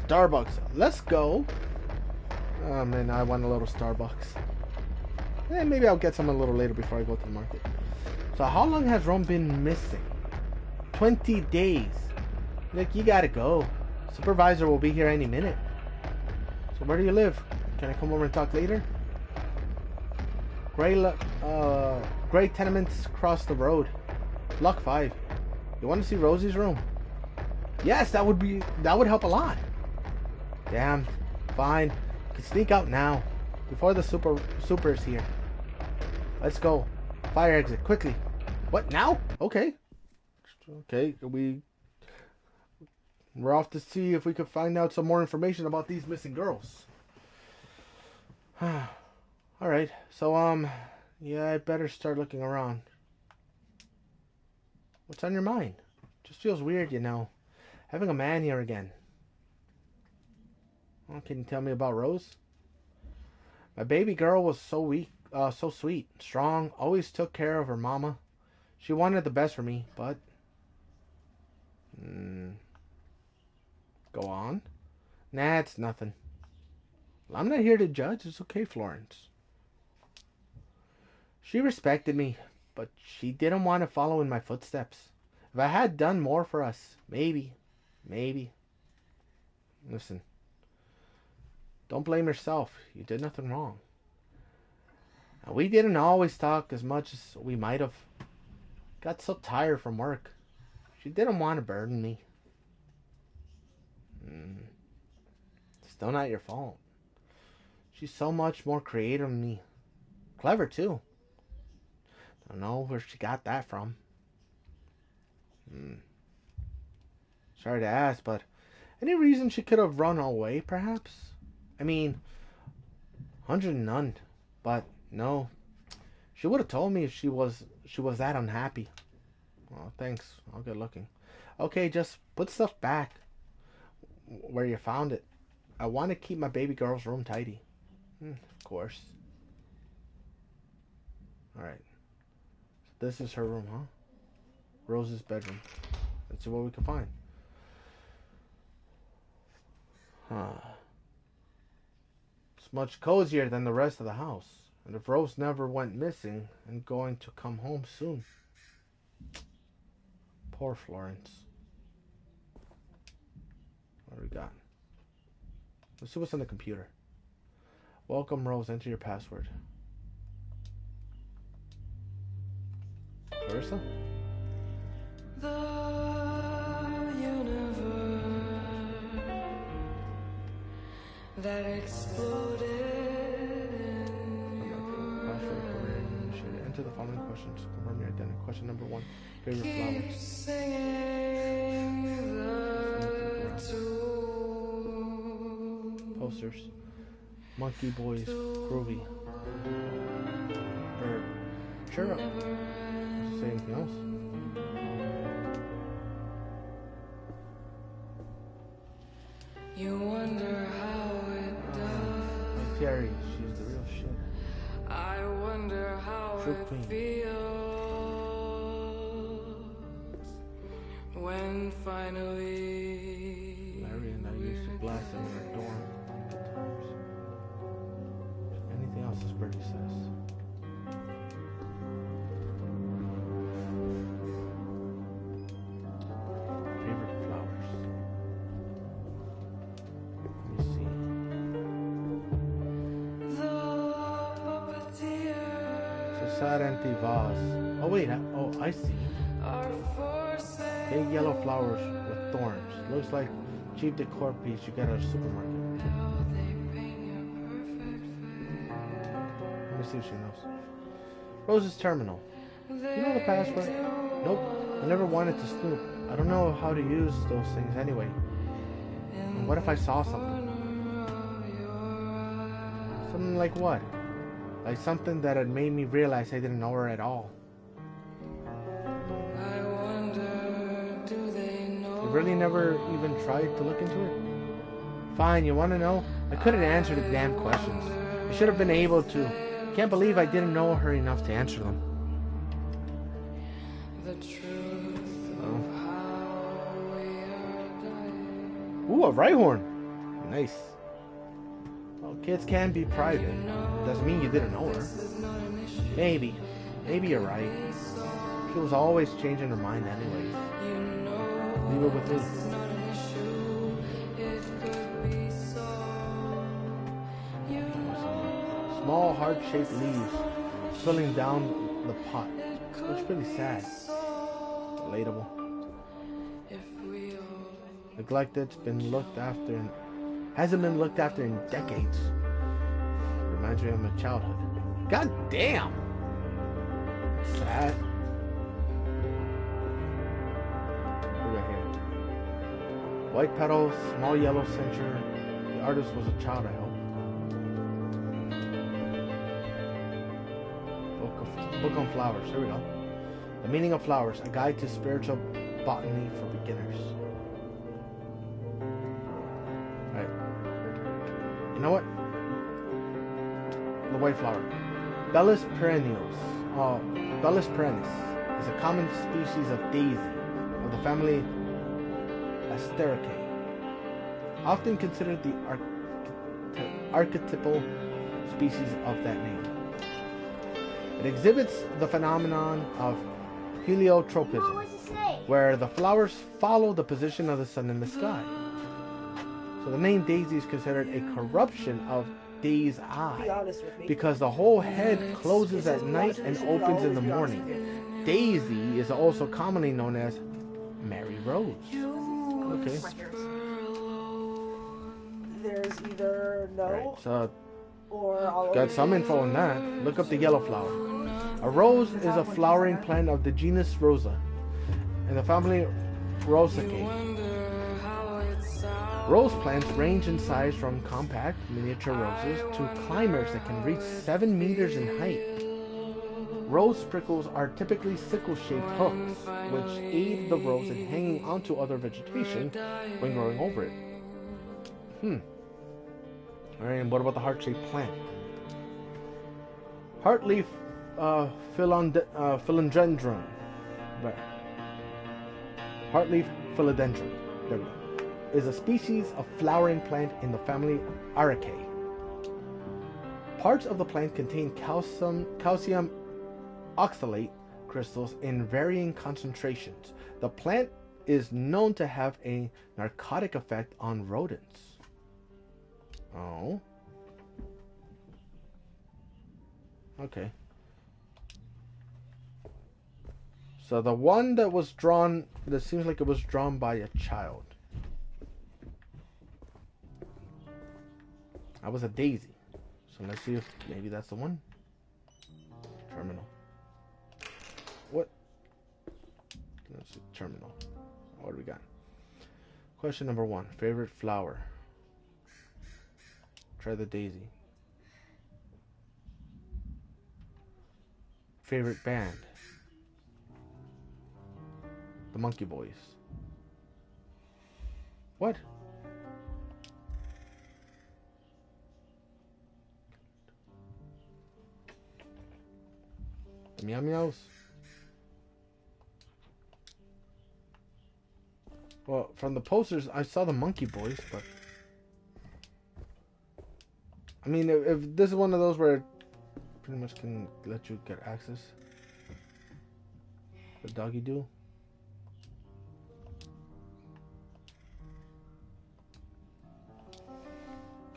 Starbucks. Let's go. Oh man, I want a little Starbucks. Maybe I'll get some a little later before I go to the market. So how long has Rome been missing? 20 days. Nick, you gotta go. Supervisor will be here any minute. So where do you live? Can I come over and talk later? Gray tenements across the road. Block 5. You want to see Rosie's room? Yes, that would help a lot. Damn. Fine. Can sneak out now. Before the super is here. Let's go. Fire exit. Quickly. What, now? Okay. Okay. We're off to see if we could find out some more information about these missing girls. Alright. So, yeah, I better start looking around. What's on your mind? Just feels weird, you know. Having a man here again. Well, can you tell me about Rose? My baby girl was so weak, so sweet, strong, always took care of her mama. She wanted the best for me, but... Go on. Nah, it's nothing. Well, I'm not here to judge. It's okay, Florence. She respected me, but she didn't want to follow in my footsteps. If I had done more for us, maybe. Listen. Don't blame yourself. You did nothing wrong. And we didn't always talk as much as we might have. Got so tired from work. She didn't want to burden me. Still not your fault. She's so much more creative than me. Clever, too. Don't know where she got that from. Sorry to ask, but any reason she could have run away, perhaps? I mean, 100 and none. But no, she would have told me if she was that unhappy. Well, thanks. I'll get looking. Okay, just put stuff back where you found it. I want to keep my baby girl's room tidy. Of course. Alright. This is her room, huh? Rose's bedroom. Let's see what we can find. It's much cozier than the rest of the house. And if Rose never went missing and going to come home soon. Poor Florence. What do we got? Let's see what's on the computer. Welcome, Rose. Enter your password. Clarissa? The universe that exploded in your Password. Enter the following questions. Confirm your identity. Question number 1. Favorite keep flowers. singing the tune. Posters. Monkey Boys. Groovy. Bird. Chirrup. Say anything else? You wonder how it does. Terry. She's the real shit. I wonder how True it queen. feels when finally Larry and I used to blast them in our dorm at times. Anything else, as Birdie says. Favorite flowers. Let me see. the puppeteers So sad empty vase. Oh wait, I see. are for sale. Big yellow flowers with thorns. Looks like cheap decor piece you get at a supermarket. How they paint your perfect Let me see if she knows. Rose's terminal. You know the password? Nope. I never wanted to snoop. I don't know how to use those things anyway. And what if I saw something? Something like what? Like something that had made me realize I didn't know her at all. I wonder, do they know? You really never even tried to look into it? Fine, you want to know? I couldn't answer the damn questions. I should have been able to. Can't believe I didn't know her enough to answer them. The truth of how we are dying. Ooh, a Rhyhorn. Nice. Well, kids can be private. Doesn't mean you didn't know her. Maybe. Maybe you're right. She was always changing her mind anyways. Leave it with me. Small heart-shaped leaves filling down the pot. Looks pretty sad. Relatable. Neglected, been looked after, and hasn't been looked after in decades. Reminds me of my childhood. God damn! Sad. What do we got here? White petals, small yellow center. The artist was a child, I hope. Book on flowers. Here we go. The meaning of flowers: a guide to spiritual botany for beginners. Alright. You know what? The white flower. Bellis perennials. Bellis perennis is a common species of daisy of the family Asteraceae. Often considered the archetypal species of that name. It exhibits the phenomenon of heliotropism, What does it say? where the flowers follow the position of the sun in the sky. So the name daisy is considered a corruption of day's Be eye, honest with me. because the whole head closes at night and opens in the morning. Daisy is also commonly known as Mary Rose. Okay. There's either no Alright, so or all got some info on that. Look up the yellow flower. A rose is a flowering plant of the genus Rosa and the family Rosaceae. Rose plants range in size from compact miniature roses to climbers that can reach 7 meters in height. Rose prickles are typically sickle-shaped hooks, which aid the rose in hanging onto other vegetation when growing over it. Alright, and what about the heart-shaped plant? Heartleaf philodendron. Right. Heartleaf philodendron. There we go. Is a species of flowering plant in the family Araceae. Parts of the plant contain calcium oxalate crystals in varying concentrations. The plant is known to have a narcotic effect on rodents. Oh. Okay. So the one that was drawn, that seems like it was drawn by a child. That was a daisy. So let's see if maybe that's the one. Terminal. What? Let's see. Terminal. What do we got? Question number 1. Favorite flower? Try the daisy. Favorite band? The Monkey Boys. What? The Meow Meows? Well, from the posters, I saw the Monkey Boys, but... I mean, if this is one of those where it pretty much can let you get access. The doggy do.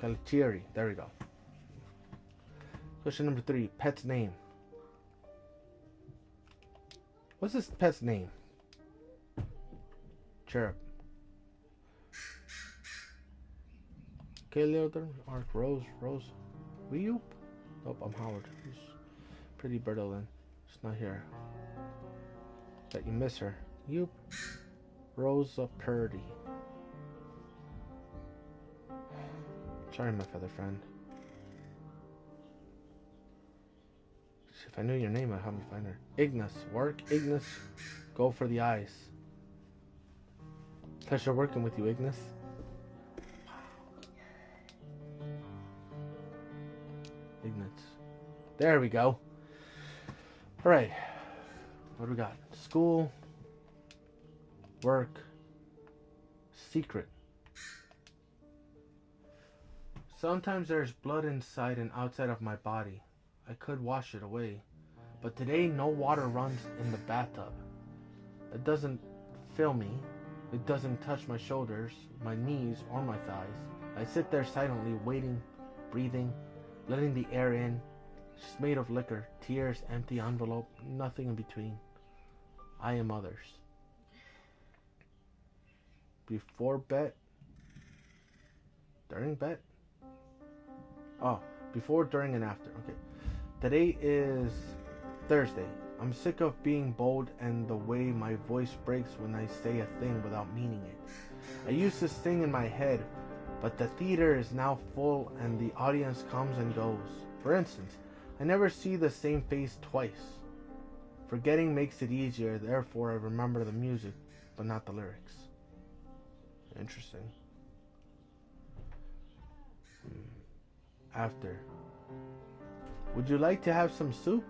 Calitieri. There we go. Question number 3. Pet's name. What's this pet's name? Cherub. Okay, Leother. Arc. Rose. Weep? Nope, I'm Howard. Who's pretty Bertolin. She's not here. Bet you miss her. Yoop. Rosa Purdy. Sorry, my feather friend. If I knew your name, I'd help me find her. Ignis. Work, Ignis. Go for the eyes. Pleasure working with you, Ignis. Ignis. There we go. Alright. What do we got? School. Work. Secret. Sometimes there's blood inside and outside of my body. I could wash it away. But today no water runs in the bathtub. It doesn't fill me. It doesn't touch my shoulders, my knees, or my thighs. I sit there silently waiting, breathing, letting the air in. It's made of liquor, tears, empty envelope, nothing in between. I am others. Before bet? During bet? Oh, before, during, and after. Okay. Today is Thursday. I'm sick of being bold and the way my voice breaks when I say a thing without meaning it. I used to sing in my head, but the theater is now full and the audience comes and goes. For instance, I never see the same face twice. Forgetting makes it easier, therefore I remember the music, but not the lyrics. Interesting. After. Would you like to have some soup?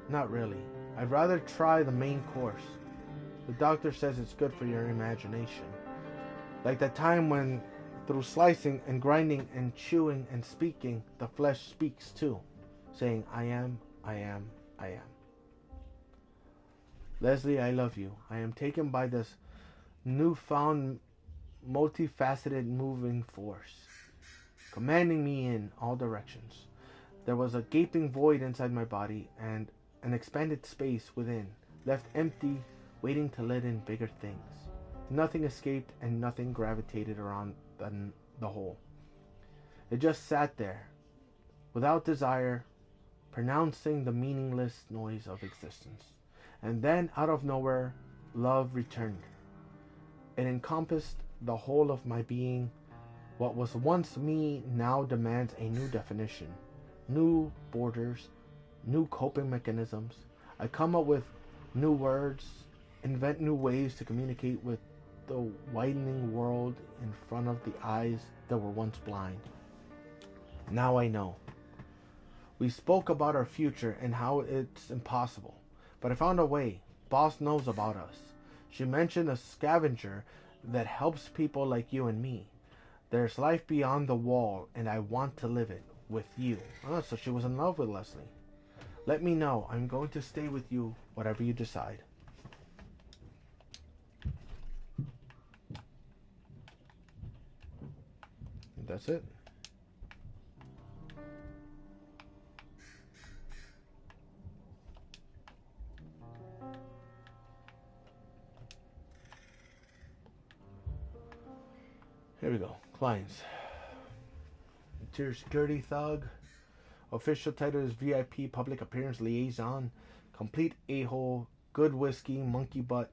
Not really. I'd rather try the main course. The doctor says it's good for your imagination. Like that time when, through slicing and grinding and chewing and speaking, the flesh speaks too, saying, I am, I am, I am. Leslie, I love you. I am taken by this newfound, multifaceted moving force, commanding me in all directions. There was a gaping void inside my body and an expanded space within, left empty, waiting to let in bigger things. Nothing escaped and nothing gravitated around the hole. It just sat there, without desire, pronouncing the meaningless noise of existence. And then, out of nowhere, love returned. It encompassed the whole of my being. What was once me now demands a new definition, new borders, new coping mechanisms. I come up with new words, invent new ways to communicate with the widening world in front of the eyes that were once blind. Now I know. We spoke about our future and how it's impossible, but I found a way. Boss knows about us. She mentioned a scavenger that helps people like you and me. There's life beyond the wall, and I want to live it with you. Oh, so she was in love with Leslie. Let me know. I'm going to stay with you, whatever you decide. that's it. Here we go. Clients. Interior security thug. Official title is VIP public appearance liaison. Complete a-hole. Good whiskey. Monkey butt.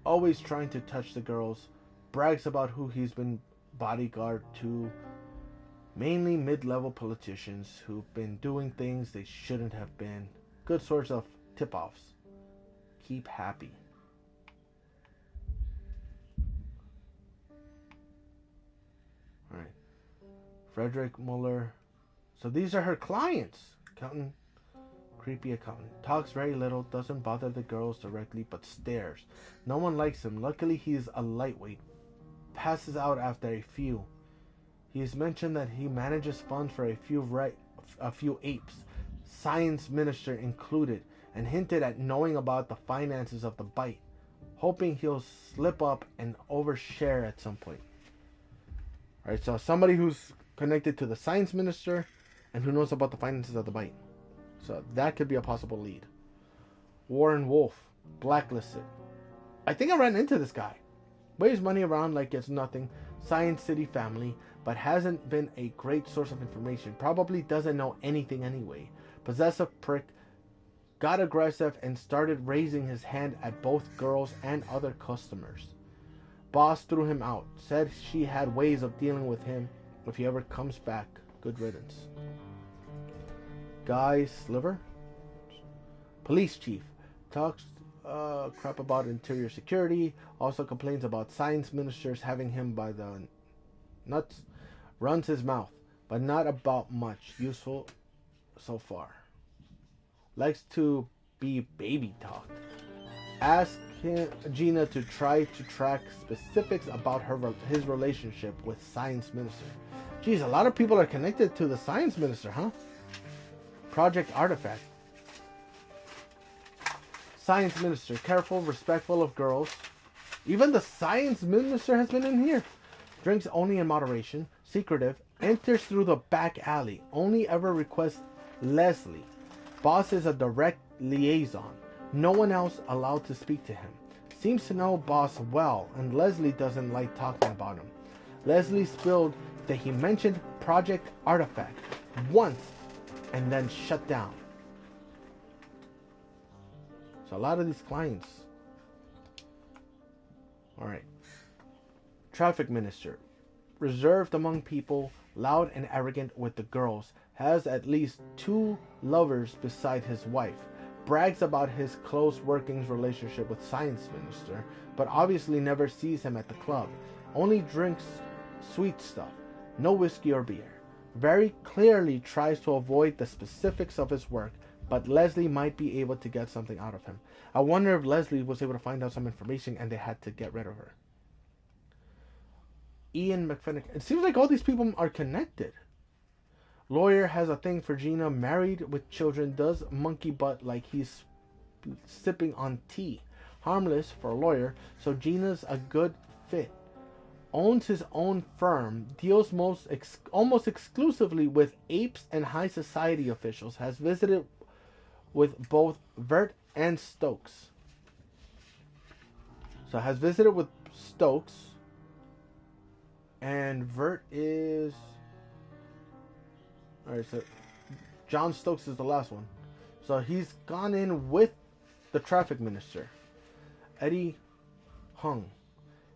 Always trying to touch the girls. Brags about who he's been bodyguard to. Mainly mid-level politicians who've been doing things they shouldn't have been. Good source of tip-offs. Keep happy. Alright. Frederick Muller. So these are her clients. Accountant. Creepy accountant. Talks very little. Doesn't bother the girls directly but stares. No one likes him. Luckily he's a lightweight. Passes out after a few. He has mentioned that he manages funds for a few apes. Science minister included. And hinted at knowing about the finances of the bite. Hoping he'll slip up and overshare at some point. Alright, so somebody who's connected to the science minister and who knows about the finances of the bite. So that could be a possible lead. Warren Wolf, blacklisted. I think I ran into this guy. Waves money around like it's nothing. Science City family, but hasn't been a great source of information. Probably doesn't know anything anyway. Possessive prick, got aggressive and started raising his hand at both girls and other customers. Boss threw him out. Said she had ways of dealing with him if he ever comes back. Good riddance. Guy Sliver. Police chief. Talks crap about interior security. Also complains about science ministers having him by the nuts. Runs his mouth. But not about much useful so far. Likes to be baby talked. Ask Gina to try to track specifics about his relationship with science minister. Geez, a lot of people are connected to the science minister, huh? Project Artifact. Science minister, careful, respectful of girls. Even the science minister has been in here. Drinks only in moderation, secretive, enters through the back alley. Only ever requests Leslie. Boss is a direct liaison. No one else allowed to speak to him. Seems to know boss well, and Leslie doesn't like talking about him. Leslie spilled that he mentioned Project Artifact once and then shut down. So a lot of these clients. Alright. Traffic minister. Reserved among people, loud and arrogant with the girls. Has at least 2 lovers beside his wife. Brags about his close workings relationship with science minister, but obviously never sees him at the club. Only drinks sweet stuff, no whiskey or beer. Very clearly tries to avoid the specifics of his work, but Leslie might be able to get something out of him. I wonder if Leslie was able to find out some information and they had to get rid of her. Ian McFennick. It seems like all these people are connected. Lawyer has a thing for Gina, married with children, does monkey butt like he's sipping on tea. Harmless for a lawyer, so Gina's a good fit. Owns his own firm, deals almost exclusively with apes and high society officials. Has visited with both Vert and Stokes. So has visited with Stokes, and Vert is... Alright, so John Stokes is the last one. So he's gone in with the traffic minister. Eddie Hung.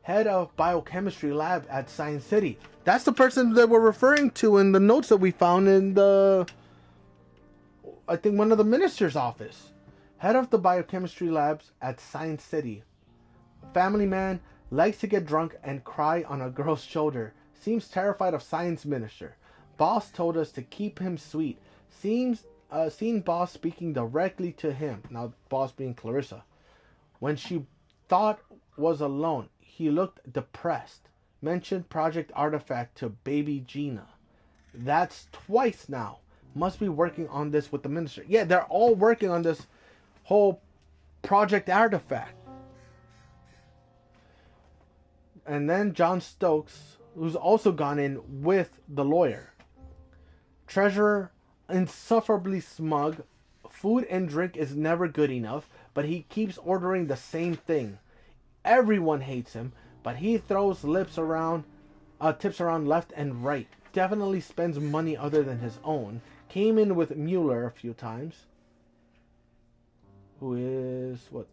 Head of biochemistry lab at Science City. That's the person that we're referring to in the notes that we found in the... I think one of the minister's office. Head of the biochemistry labs at Science City. Family man. Likes to get drunk and cry on a girl's shoulder. Seems terrified of science minister. Boss told us to keep him sweet. Seen boss speaking directly to him. Now, boss being Clarissa. When she thought was alone, he looked depressed. Mentioned Project Artifact to baby Gina. That's twice now. Must be working on this with the minister. Yeah, they're all working on this whole Project Artifact. And then John Stokes who's also gone in with the lawyer. Treasurer, insufferably smug. Food and drink is never good enough, but he keeps ordering the same thing. Everyone hates him, but he throws tips around left and right. Definitely spends money other than his own. Came in with Mueller a few times. Who is what?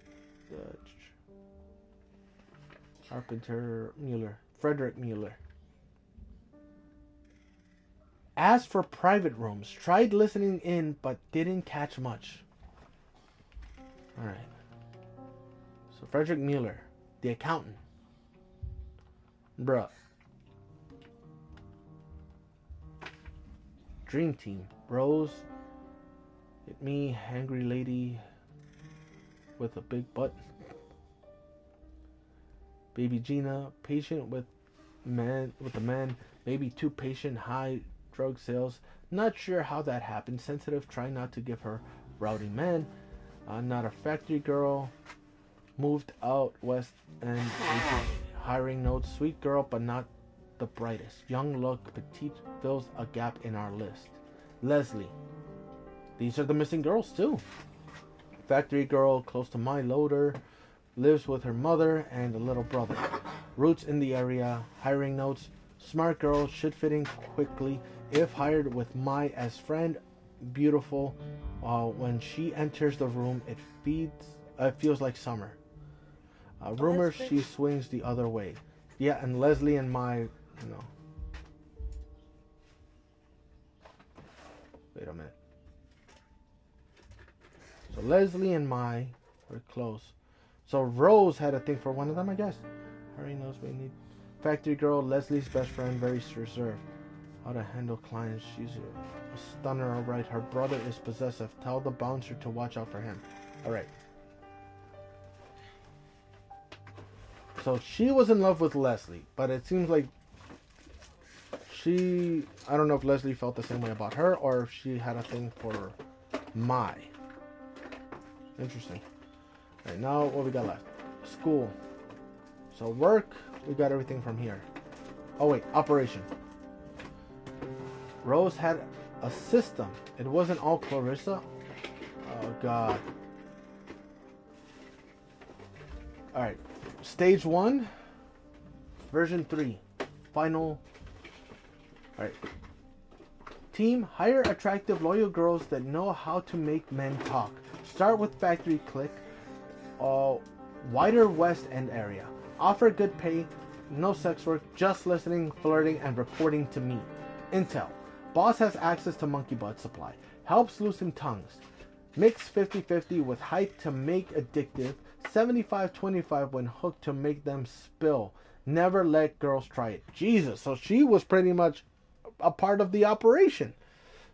Carpenter Mueller. Frederick Mueller. Asked for private rooms. Tried listening in, but didn't catch much. Alright. So Frederick Mueller, the accountant. Bruh. Dream Team. Rose. Hit me, hangry lady with a big butt. Baby Gina, patient with the man, maybe too patient, high drug sales. Not sure how that happened. Sensitive, try not to give her rowdy man. Not a factory girl. Moved out west and hiring notes. Sweet girl, but not the brightest. Young look, petite, fills a gap in our list. Leslie. These are the missing girls too. Factory girl, close to my loader. Lives with her mother and a little brother. Roots in the area. Hiring notes. Smart girl, should fit in quickly. If hired with my as friend. Beautiful. When she enters the room, it feels like summer. Rumors she swings the other way. Yeah, and Leslie and my, Wait a minute. So Leslie and my were close. So Rose had a thing for one of them, I guess. Harry knows we need. Factory girl, Leslie's best friend, very reserved. How to handle clients. She's a stunner, alright. Her brother is possessive. Tell the bouncer to watch out for him. Alright. So she was in love with Leslie, but it seems like I don't know if Leslie felt the same way about her or if she had a thing for Mai. Interesting. Alright, now what we got left? School. So work, we got everything from here. Oh wait, operation. Rose had a system. It wasn't all Clarissa. Oh god. Alright. Stage 1. Version 3. Final. Alright. Team, hire attractive, loyal girls that know how to make men talk. Start with factory clique. Wider West End area. Offer good pay. No sex work. Just listening, flirting, and reporting to me. Intel. Boss has access to monkey butt supply. Helps loosen tongues. Mix 50-50 with height to make addictive. 75-25 when hooked to make them spill. Never let girls try it. Jesus, so she was pretty much a part of the operation.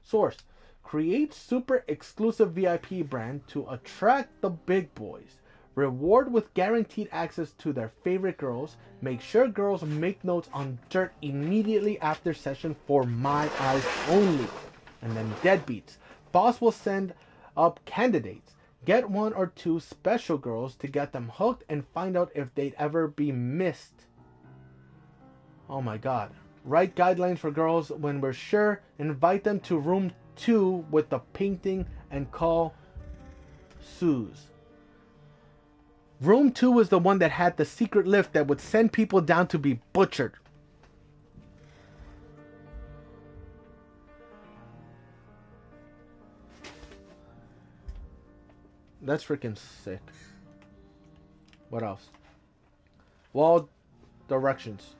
Source. Create super exclusive VIP brand to attract the big boys. Reward with guaranteed access to their favorite girls. Make sure girls make notes on dirt immediately after session for my eyes only. And then deadbeats. Boss will send up candidates. Get 1 or 2 special girls to get them hooked and find out if they'd ever be missed. Oh my god. Write guidelines for girls when we're sure. Invite them to room 2 with the painting and call Suze. Room 2 was the one that had the secret lift that would send people down to be butchered. That's freaking sick. What else? Wall directions.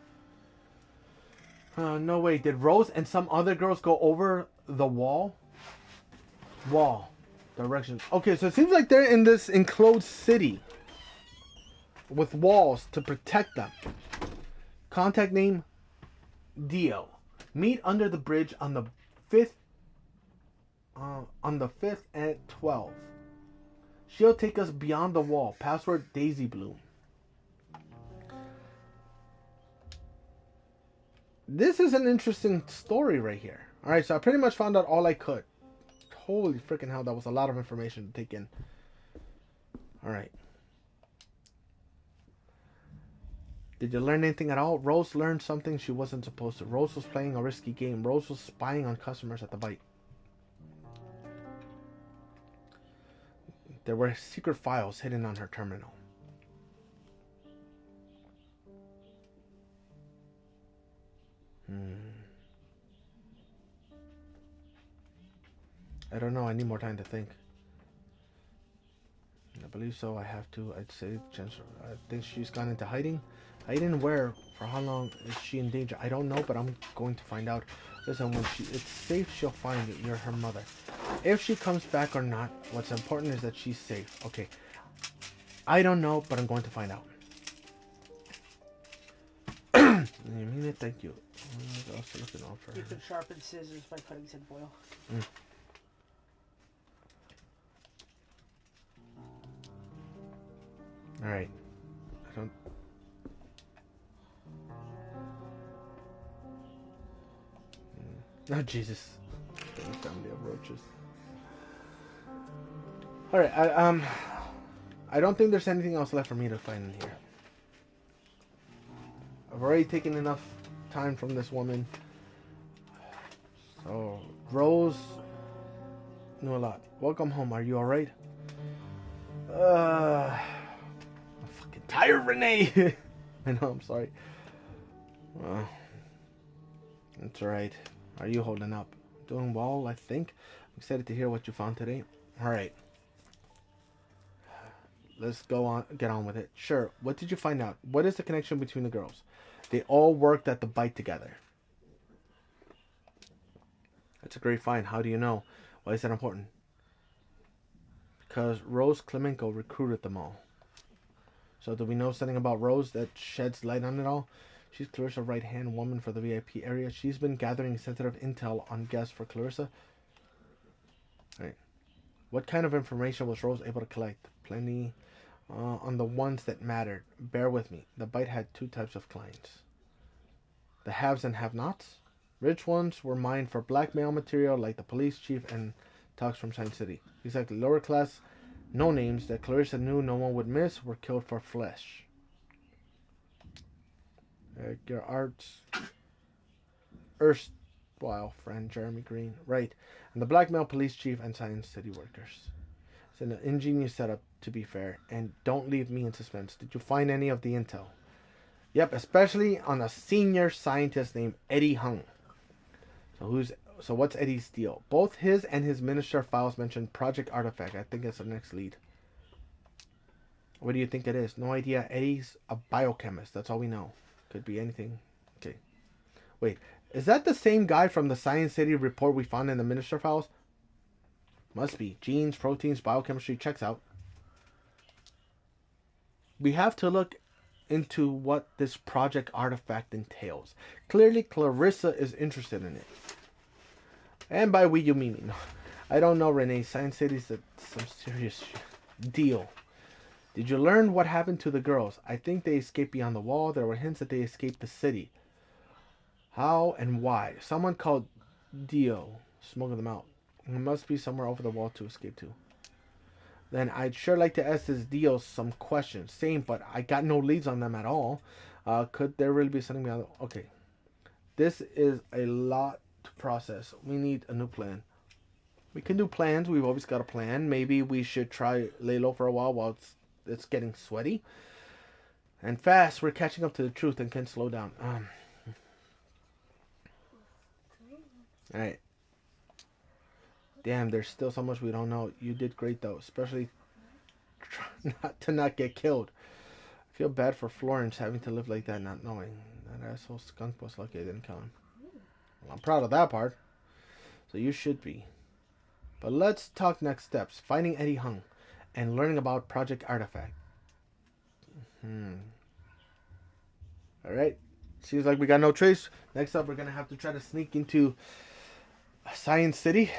No way. Did Rose and some other girls go over the wall? Wall directions. Okay, so it seems like they're in this enclosed city with walls to protect them. Contact name Dio. Meet under the bridge on the 5th at 12. She'll take us beyond the wall. Password Daisy Bloom. This is an interesting story right here. Alright, so I pretty much found out all I could. Holy freaking hell, that was a lot of information to take in. Alright. Did you learn anything at all? Rose learned something she wasn't supposed to. Rose was playing a risky game. Rose was spying on customers at the bite. There were secret files hidden on her terminal. I don't know. I need more time to think. I believe so. I have to. I'd say I think she's gone into hiding. Hiding where? For how long is she in danger? I don't know, but I'm going to find out. Listen, when it's safe, she'll find it. You're her mother. If she comes back or not, what's important is that she's safe. Okay. I don't know, but I'm going to find out. You mean it? Thank you. What else are looking out for? You can sharpen scissors by cutting tinfoil. Alright. I don't... Oh, Jesus. Family of roaches. Alright, I don't think there's anything else left for me to find in here. I've already taken enough time from this woman. So, Rose knew a lot. Welcome home. Are you alright? I'm fucking tired, Renee. I know, I'm sorry. Well, that's alright. Are you holding up? Doing well, I think. I'm excited to hear what you found today. Alright. Let's go on, get on with it. Sure, what did you find out? What is the connection between the girls? They all worked at the bite together. That's a great find. How do you know? Why is that important? Because Rose Klemenko recruited them all. So do we know something about Rose that sheds light on it all? She's Clarissa's right-hand woman for the VIP area. She's been gathering sensitive intel on guests for Clarissa. Right. What kind of information was Rose able to collect? Plenty. On the ones that mattered. Bear with me. The bite had two types of clients. The haves and have-nots. Rich ones were mined for blackmail material like the police chief and talks from Science City. Exactly. Lower class no names that Clarissa knew no one would miss were killed for flesh. Your arts erstwhile friend Jeremy Green. Right. And the blackmail police chief and Science City workers. It's an ingenious setup, to be fair. And don't leave me in suspense. Did you find any of the intel? Yep, especially on a senior scientist named Eddie Hung. So what's Eddie's deal? Both his and his minister files mention Project Artifact. I think it's the next lead. What do you think it is? No idea. Eddie's a biochemist. That's all we know. Could be anything. Okay. Wait, is that the same guy from the Science City report we found in the minister files? Must be. Genes, proteins, biochemistry. Checks out. We have to look into what this Project Artifact entails. Clearly, Clarissa is interested in it. And by we, you mean me. No, I don't know, Renee. Science City's some serious deal. Did you learn what happened to the girls? I think they escaped beyond the wall. There were hints that they escaped the city. How and why? Someone called Dio smuggled them out. It must be somewhere over the wall to escape to. Then I'd sure like to ask this Dio some questions. Same, but I got no leads on them at all. Could there really be something beyond? Okay. This is a lot to process. We need a new plan. We can do plans. We've always got a plan. Maybe we should try lay low for a while it's getting sweaty. And fast. We're catching up to the truth and can slow down. Alright. Damn, there's still so much we don't know. You did great though, especially not get killed. I feel bad for Florence having to live like that, not knowing. That asshole skunk was lucky I didn't kill him. Well, I'm proud of that part. So you should be. But let's talk next steps. Finding Eddie Hung and learning about Project Artifact. Alright. Seems like we got no trace. Next up, we're going to have to try to sneak into Science City.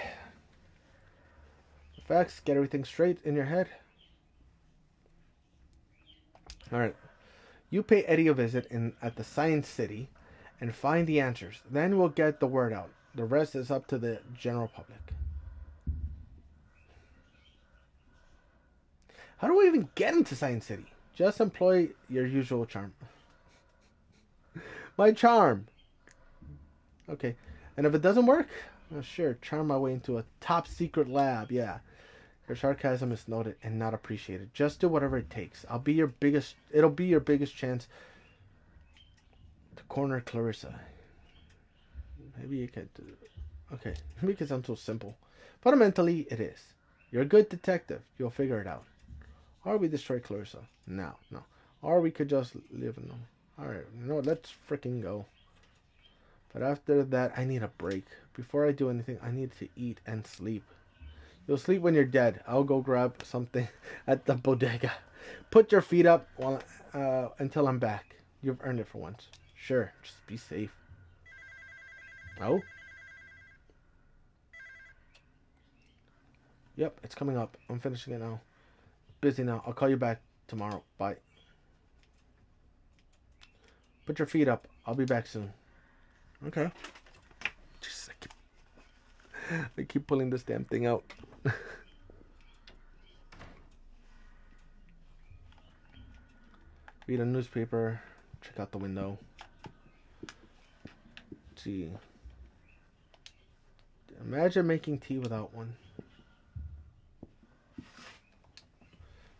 Facts, get everything straight in your head. Alright. You pay Eddie a visit at the Science City and find the answers. Then we'll get the word out. The rest is up to the general public. How do we even get into Science City? Just employ your usual charm. My charm. Okay. And if it doesn't work, sure, charm my way into a top secret lab. Yeah. Your sarcasm is noted and not appreciated. Just do whatever it takes. It'll be your biggest chance to corner Clarissa. Maybe you could... Okay, make it sound so simple. Fundamentally, it is. You're a good detective. You'll figure it out. Or we destroy Clarissa. No. Or we could just live in them. Alright, let's freaking go. But after that, I need a break. Before I do anything, I need to eat and sleep. You'll sleep when you're dead. I'll go grab something at the bodega. Put your feet up until I'm back. You've earned it for once. Sure, just be safe. Oh? Yep, it's coming up. I'm finishing it now. Busy now. I'll call you back tomorrow. Bye. Put your feet up. I'll be back soon. Okay. Just I keep pulling this damn thing out. Read a newspaper. Check out the window. Let's see. Imagine making tea without one.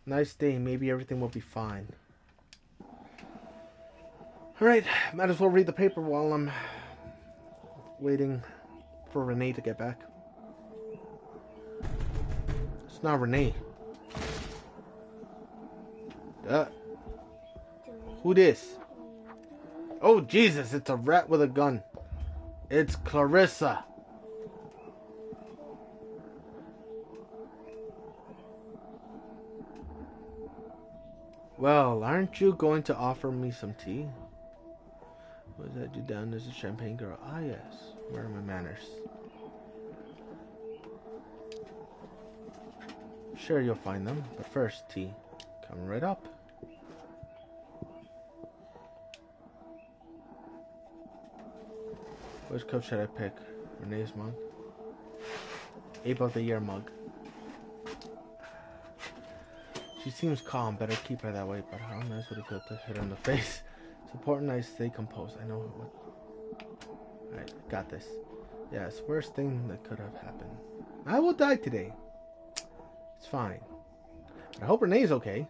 Nice day. Maybe everything will be fine. Alright, might as well read the paper while I'm waiting for Renee to get back. It's not Renee. Who this? Oh, Jesus, it's a rat with a gun. It's Clarissa. Well, aren't you going to offer me some tea? Was that you down as a champagne girl? Ah, yes. Where are my manners? Sure, you'll find them. But first, tea. Coming right up. Which cup should I pick? Renee's mug? Ape of the Year mug. She seems calm. Better keep her that way. But how nice would it feel to hit her in the face? It's important I stay composed. I know what... Alright, got this. Yeah, it's the worst thing that could have happened. I will die today. It's fine. But I hope Renee's okay.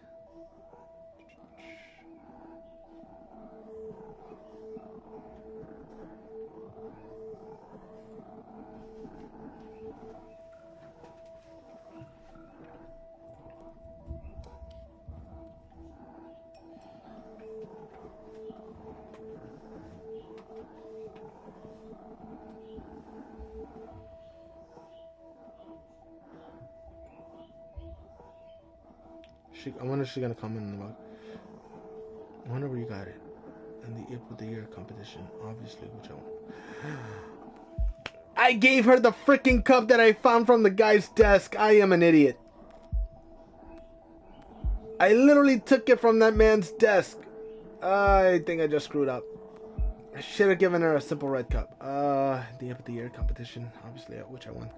I wonder if she's gonna comment in the mug. I wonder where you got it. In the Ape of the Year competition, obviously, which I want. I gave her the freaking cup that I found from the guy's desk. I am an idiot. I literally took it from that man's desk. I think I just screwed up. I should have given her a simple red cup. The Ape of the Year competition, obviously, which I won.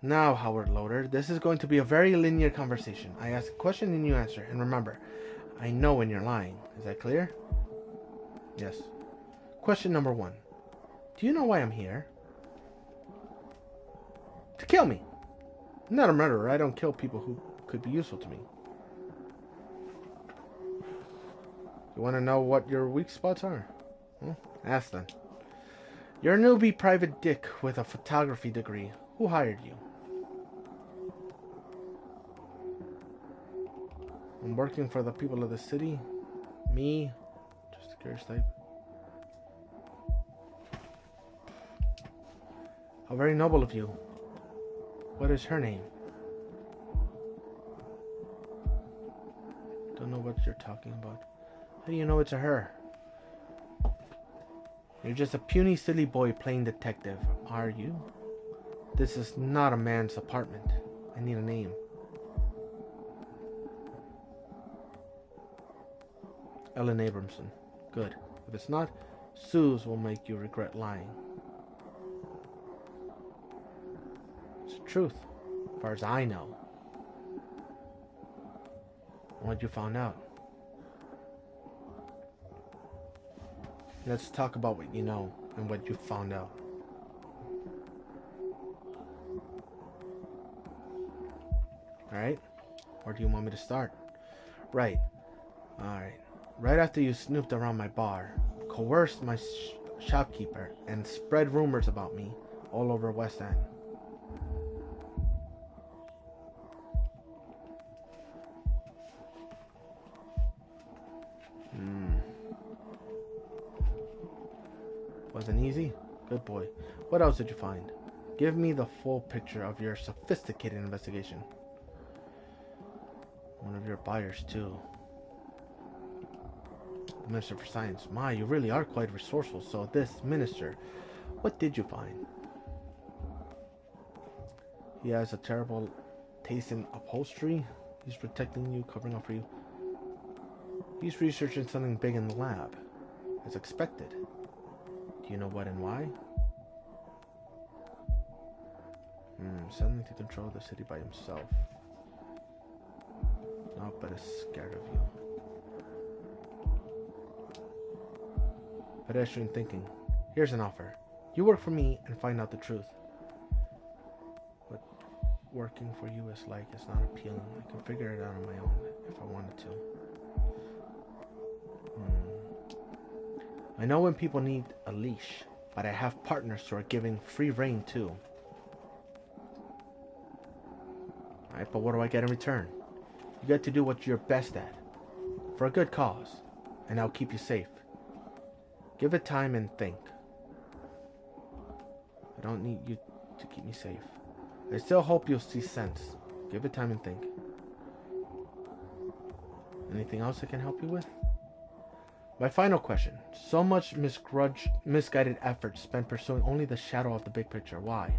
Now, Howard Loader, this is going to be a very linear conversation. I ask a question and you answer. And remember, I know when you're lying. Is that clear? Yes. Question number 1. Do you know why I'm here? To kill me. I'm not a murderer. I don't kill people who could be useful to me. You want to know what your weak spots are? Well, ask then. You're a newbie private dick with a photography degree. Who hired you? I'm working for the people of the city. Me. Just a curious type. How very noble of you. What is her name? Don't know what you're talking about. How do you know it's a her? You're just a puny silly boy playing detective, are you? This is not a man's apartment. I need a name. Ellen Abramson. Good. If it's not, Sue's will make you regret lying. It's the truth, as far as I know. What you found out? Let's talk about what you know and what you found out. Alright? Where do you want me to start? Right. Alright. Right after you snooped around my bar, coerced my shopkeeper, and spread rumors about me all over West End. Wasn't easy? Good boy. What else did you find? Give me the full picture of your sophisticated investigation. One of your buyers, too. The Minister for Science. My, you really are quite resourceful. So this minister, what did you find? He has a terrible taste in upholstery. He's protecting you, covering up for you. He's researching something big in the lab, as expected. Do you know what and why? Suddenly to control the city by himself. Not but is scared of you. Pedestrian thinking. Here's an offer. You work for me and find out the truth. What working for you is like is not appealing. I can figure it out on my own if I wanted to. I know when people need a leash, but I have partners who are giving free rein too. Alright, but what do I get in return? You get to do what you're best at. For a good cause. And I'll keep you safe. Give it time and think. I don't need you to keep me safe. I still hope you'll see sense. Give it time and think. Anything else I can help you with? My final question. So much misguided effort spent pursuing only the shadow of the big picture. Why?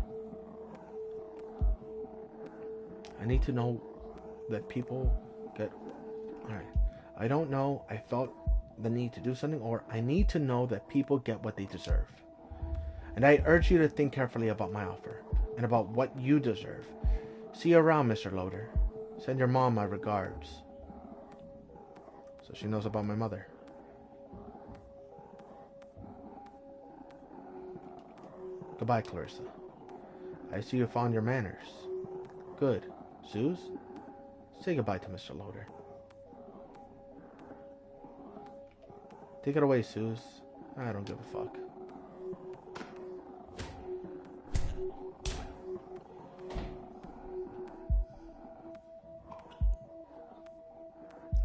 I need to know that people get... Alright. I don't know. I felt the need to do something, or I need to know that people get what they deserve. And I urge you to think carefully about my offer and about what you deserve. See you around, Mr. Loader. Send your mom my regards. So she knows about my mother. Goodbye, Clarissa. I see you found your manners. Good. Suze? Say goodbye to Mr. Loader. Take it away, Suze. I don't give a fuck.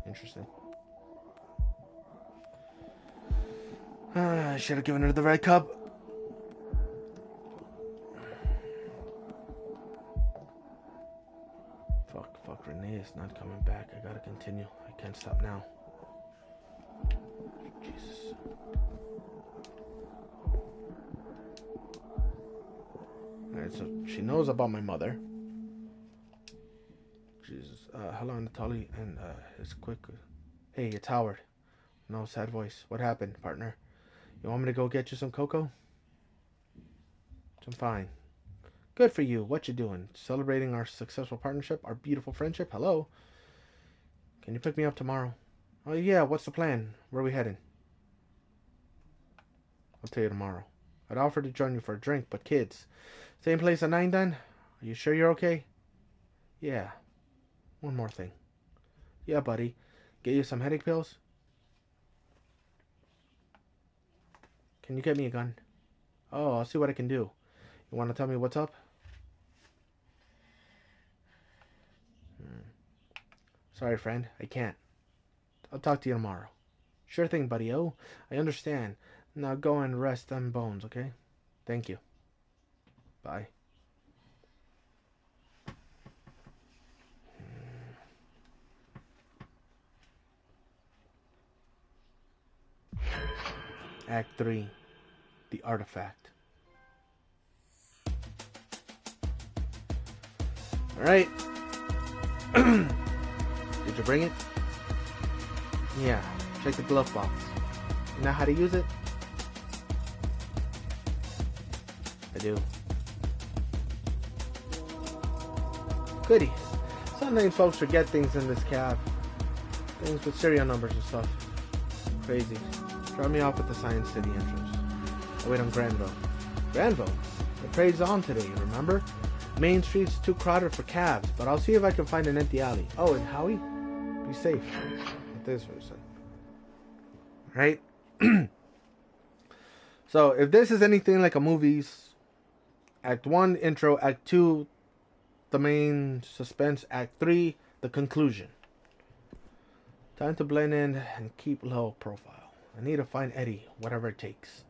Interesting. I should have given her the red cup. Fuck, Renee is not coming back. I gotta continue. I can't stop now. Jesus. Alright, so she knows about my mother. Jesus. Hello, Natalie, and it's quick. Hey, it's Howard. No, sad voice. What happened, partner? You want me to go get you some cocoa? I'm fine. Good for you. What you doing? Celebrating our successful partnership, our beautiful friendship? Hello? Can you pick me up tomorrow? Oh, yeah. What's the plan? Where are we heading? I'll tell you tomorrow. I'd offer to join you for a drink, but kids. Same place at 9 then? Are you sure you're okay? Yeah. One more thing. Yeah, buddy. Get you some headache pills? Can you get me a gun? Oh, I'll see what I can do. You want to tell me what's up? Sorry, friend. I can't. I'll talk to you tomorrow. Sure thing, buddy. Oh, I understand. Now go and rest them bones, okay? Thank you. Bye. Act 3. The Artifact. Alright. Did you bring it? Yeah. Check the glove box. You know how to use it? I do. Goody. Sometimes folks forget things in this cab. Things with serial numbers and stuff. Crazy. Drop me off at the Science City entrance. Oh, wait, on Granville. Granville? The parade's on today, remember? Main Street's too crowded for cabs, but I'll see if I can find an empty alley. Oh, and Howie? Be safe. This person. Right? So, if this is anything like a movie's Act 1, intro, Act 2, the main suspense, Act 3, the conclusion. Time to blend in and keep low profile. I need to find Eddie, whatever it takes.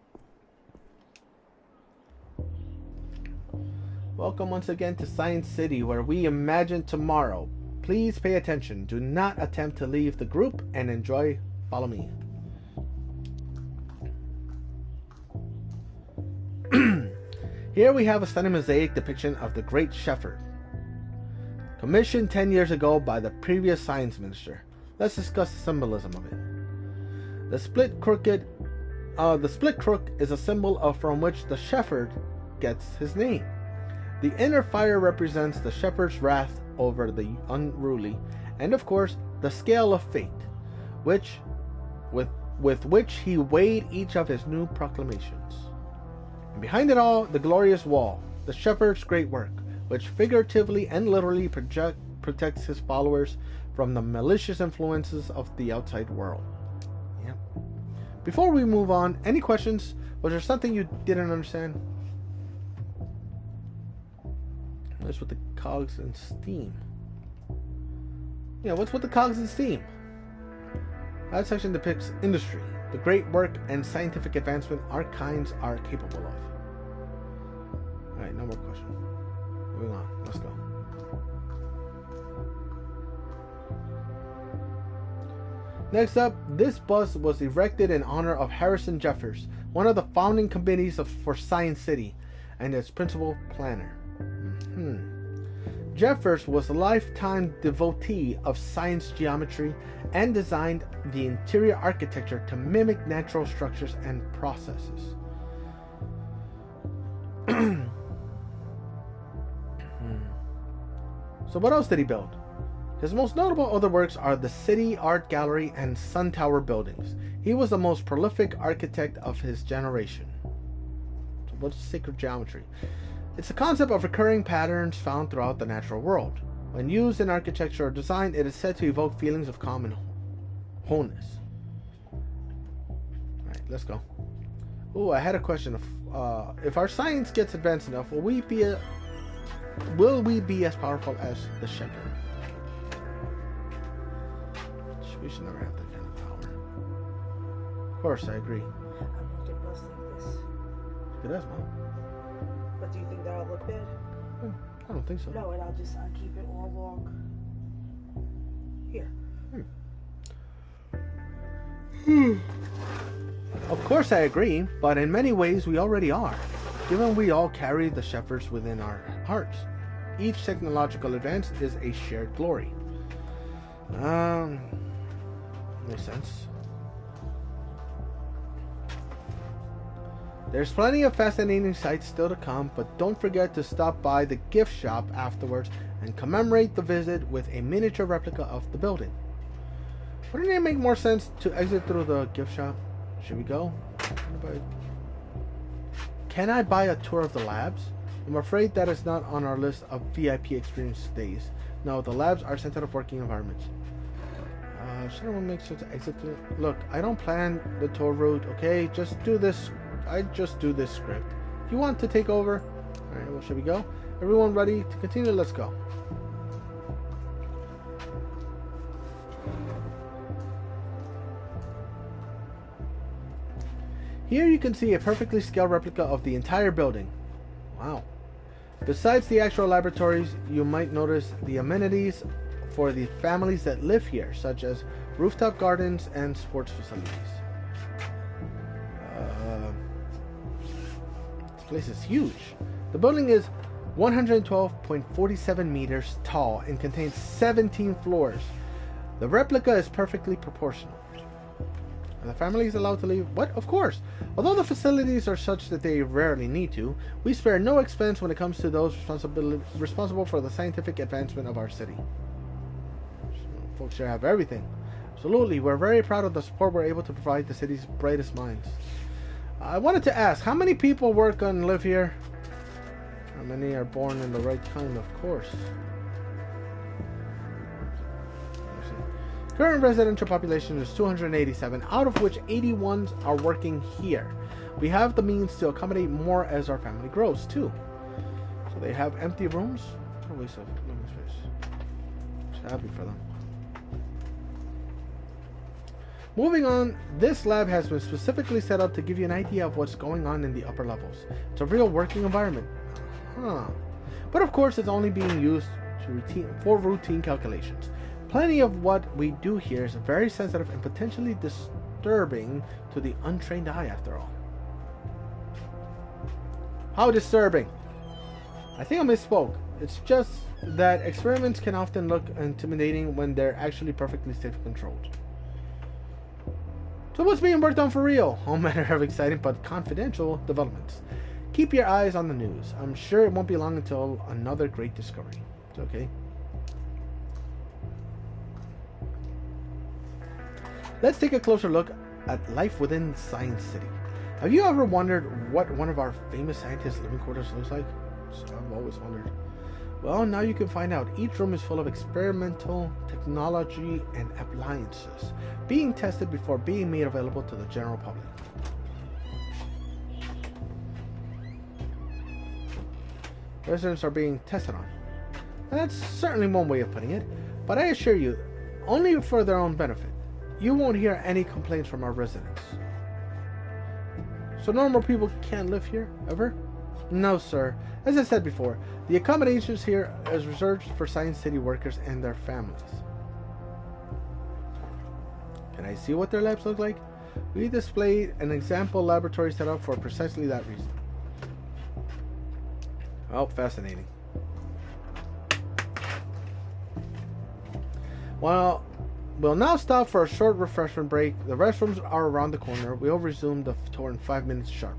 Welcome once again to Science City, where we imagine tomorrow. Please pay attention. Do not attempt to leave the group and enjoy. Follow me. Here we have a stunning mosaic depiction of the Great Shepherd, commissioned 10 years ago by the previous science minister. Let's discuss the symbolism of it. The split crook is a symbol from which the shepherd gets his name. The inner fire represents the shepherd's wrath over the unruly, and of course, the scale of fate, with which he weighed each of his new proclamations. And behind it all, the glorious wall, the shepherd's great work, which figuratively and literally protects his followers from the malicious influences of the outside world. Yep. Before we move on, any questions? Was there something you didn't understand? What's with the cogs and steam? Yeah, what's with the cogs and steam? That section depicts industry, the great work and scientific advancement our kinds are capable of. Alright, no more questions. Moving on, let's go. Next up, this bus was erected in honor of Harrison Jeffers, one of the founding committees for Science City, and its principal planner. Jeffers was a lifetime devotee of science geometry and designed the interior architecture to mimic natural structures and processes. So what else did he build? His most notable other works are the City Art Gallery and Sun Tower buildings. He was the most prolific architect of his generation. So what's sacred geometry? It's a concept of recurring patterns found throughout the natural world. When used in architecture or design, it is said to evoke feelings of calm and wholeness. Alright, let's go. Ooh, I had a question. If our science gets advanced enough, will we be as powerful as the shepherd? We should never have that kind of power. Of course, I agree. I'm not get bust like this. It is, man. But do you think that'll look bad? I don't think so. No, and I'll keep it all along here. Of course, I agree, but in many ways we already are, given we all carry the shepherds within our hearts. Each technological advance is a shared glory. Makes sense. There's plenty of fascinating sights still to come, but don't forget to stop by the gift shop afterwards and commemorate the visit with a miniature replica of the building. Wouldn't it make more sense to exit through the gift shop? Should we go? Can I buy a tour of the labs? I'm afraid that is not on our list of VIP experience days. No, the labs are sensitive working environments. Should I make sure to exit through? Look, I don't plan the tour route, okay? Just do this. I just do this script. If you want to take over, alright, well, should we go? Everyone ready to continue? Let's go. Here you can see a perfectly scaled replica of the entire building. Wow. Besides the actual laboratories, you might notice the amenities for the families that live here, such as rooftop gardens and sports facilities. This place is huge. The building is 112.47 meters tall and contains 17 floors. The replica is perfectly proportional. Are the families allowed to leave? What? Of course. Although the facilities are such that they rarely need to, we spare no expense when it comes to those responsible for the scientific advancement of our city. So, folks here have everything. Absolutely, we're very proud of the support we're able to provide the city's brightest minds. I wanted to ask, how many people work and live here? How many are born in the right kind, of course? Current residential population is 287, out of which 81 are working here. We have the means to accommodate more as our family grows, too. So they have empty rooms? What a waste of living space. Just happy for them. Moving on, this lab has been specifically set up to give you an idea of what's going on in the upper levels. It's a real working environment. Huh. But of course, it's only being used for routine calculations. Plenty of what we do here is very sensitive and potentially disturbing to the untrained eye, after all. How disturbing? I think I misspoke. It's just that experiments can often look intimidating when they're actually perfectly safe and controlled. So what's being worked on for real? All manner of exciting but confidential developments. Keep your eyes on the news. I'm sure it won't be long until another great discovery. It's okay. Let's take a closer look at life within Science City. Have you ever wondered what one of our famous scientists' living quarters looks like? I've always wondered. Well, now you can find out. Each room is full of experimental technology and appliances being tested before being made available to the general public. Residents are being tested on. And that's certainly one way of putting it, but I assure you, only for their own benefit. You won't hear any complaints from our residents. So normal people can't live here, ever? No, sir. As I said before, the accommodations here is reserved for Science City workers and their families. Can I see what their labs look like? We displayed an example laboratory set up for precisely that reason. Oh, fascinating. Well, we'll now stop for a short refreshment break. The restrooms are around the corner. We'll resume the tour in 5 minutes sharp.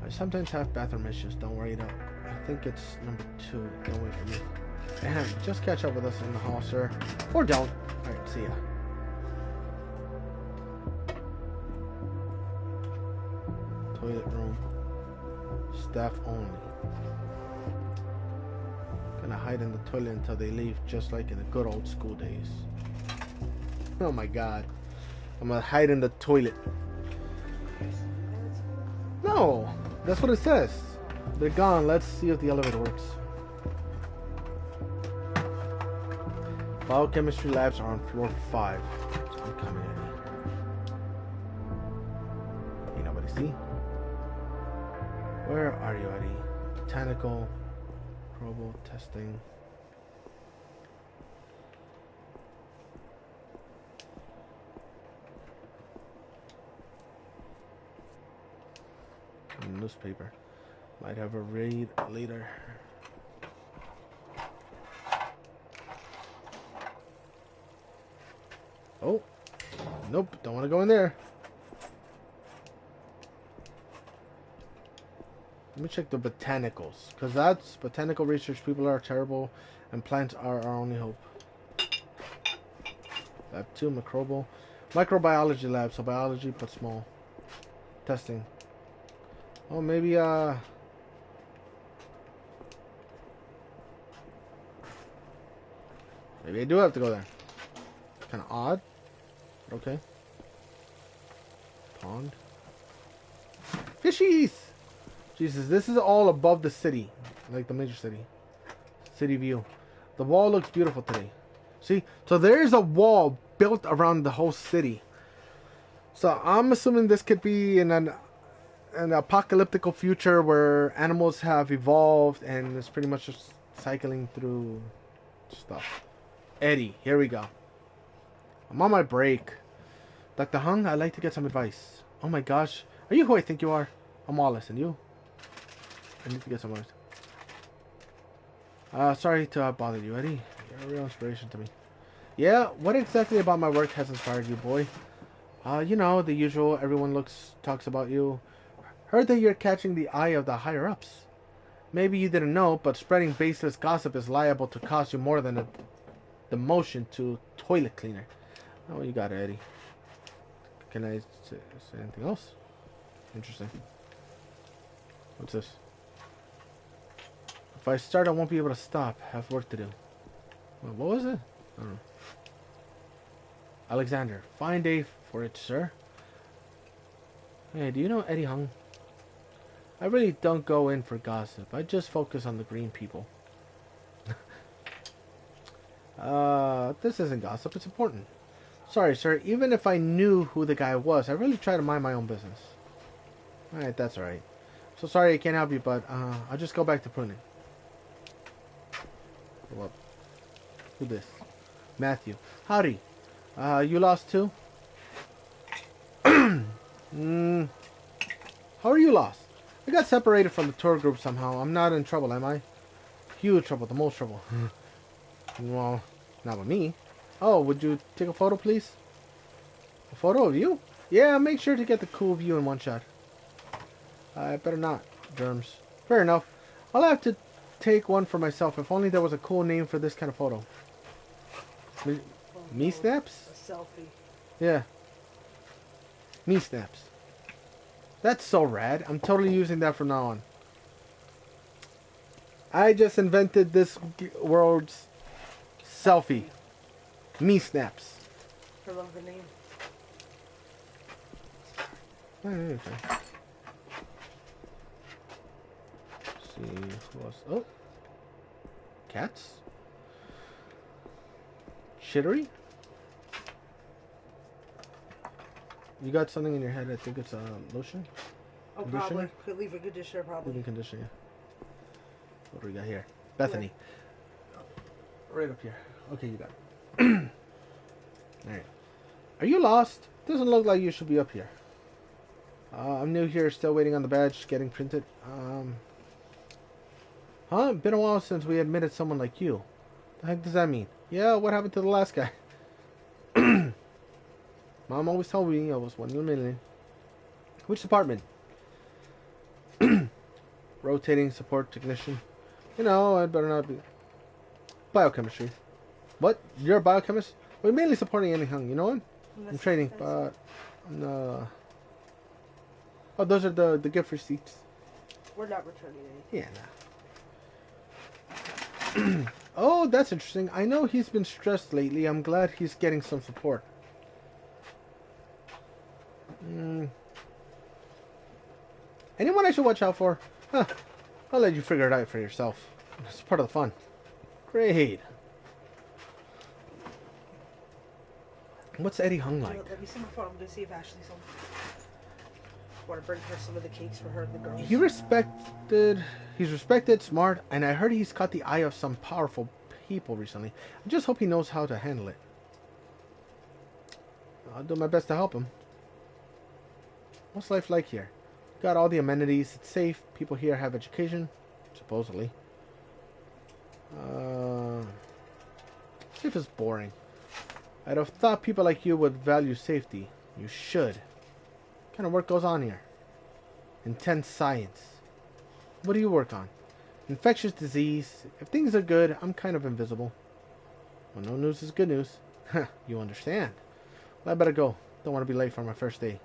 I sometimes have bathroom issues. Don't worry though. I think it's number 2. Don't wait for me. And just catch up with us in the hall, sir. Or don't. Alright, see ya. Toilet room. Staff only. Gonna hide in the toilet until they leave, just like in the good old school days. Oh my god. I'm gonna hide in the toilet. No! That's what it says. They're gone. Let's see if the elevator works. Biochemistry labs are on floor 5. So I'm coming in. Ain't nobody see? Where are you, Eddie? Botanical. Probo testing. Newspaper. Might have a read later. Oh. Nope. Don't want to go in there. Let me check the botanicals. Because that's botanical research. People are terrible. And plants are our only hope. Lab 2. Microbial. Microbiology lab. So biology but small. Testing. Oh, maybe, maybe I do have to go there. Kind of odd. Okay. Pond. Fishies! Jesus, this is all above the city. Like the major city. City view. The wall looks beautiful today. See? So there's a wall built around the whole city. So I'm assuming this could be in an apocalyptic future where animals have evolved and it's pretty much just cycling through stuff. Eddie, here we go. I'm on my break. Dr. Hung, I'd like to get some advice. Oh my gosh. Are you who I think you are? I'm Wallace, and you? I need to get some advice. Sorry to bother you, Eddie. You're a real inspiration to me. Yeah, what exactly about my work has inspired you, boy? You know, the usual. Everyone talks about you. Heard that you're catching the eye of the higher-ups. Maybe you didn't know, but spreading baseless gossip is liable to cost you more than a demotion to toilet cleaner. Oh, you got it, Eddie. Can I say anything else? Interesting. What's this? If I start, I won't be able to stop. I have work to do. What was it? I don't know. Alexander, fine day for it, sir. Hey, do you know Eddie Hung? I really don't go in for gossip. I just focus on the green people. This isn't gossip. It's important. Sorry, sir. Even if I knew who the guy was, I really try to mind my own business. Alright, that's alright. So sorry I can't help you, but I'll just go back to pruning. Go up. Who this? Matthew. Howdy. You lost too? How are you lost? I got separated from the tour group somehow. I'm not in trouble, am I? Huge trouble, the most trouble. Well, not with me. Oh, would you take a photo, please? A photo of you? Yeah, make sure to get the cool view in one shot. I better not, germs. Fair enough. I'll have to take one for myself. If only there was a cool name for this kind of photo. Me snaps? A selfie. Yeah. Me snaps. That's so rad. I'm totally using that from now on. I just invented this world's selfie. Me snaps. I love the name. Okay. See who else. Oh. Cats. Chittery. You got something in your head. I think it's lotion. Oh, Conditioner? probably. Could leave a conditioner, probably. Leave-in conditioner. What do we got here? Bethany. Right up here. Okay, you got it. Alright. Are you lost? Doesn't look like you should be up here. I'm new here, still waiting on the badge getting printed. Huh? Been a while since we admitted someone like you. The heck does that mean? Yeah, what happened to the last guy? Mom always told me I was one in a million. Which department? Rotating support technician. You know, I'd better not be. Biochemistry. What? You're a biochemist? We're mainly supporting anything, you know what? I'm trading, but no. Oh, those are the gift receipts. We're not returning anything. Yeah, nah. Oh, that's interesting. I know he's been stressed lately. I'm glad he's getting some support. Anyone I should watch out for? Huh. I'll let you figure it out for yourself. It's part of the fun. Great. What's Eddie Hung like? Let me see my phone. I'm going to see if Ashley's home. Want to bring her some of the cakes for her and the girls. He's respected, smart, and I heard he's caught the eye of some powerful people recently. I just hope he knows how to handle it. I'll do my best to help him. What's life like here? Got all the amenities, it's safe, people here have education, supposedly. Safe is boring. I'd have thought people like you would value safety. You should. What kind of work goes on here? Intense science. What do you work on? Infectious disease. If things are good, I'm kind of invisible. Well, no news is good news. You understand. Well, I better go. Don't want to be late for my first day.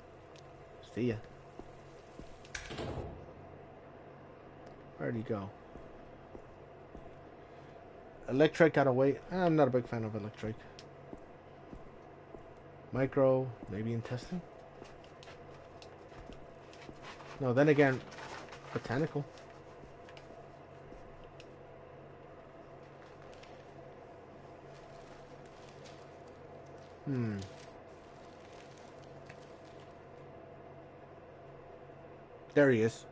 See ya. Where'd he go? Electric, gotta wait. I'm not a big fan of electric. Micro, maybe in testing? No, then again, botanical. There he is.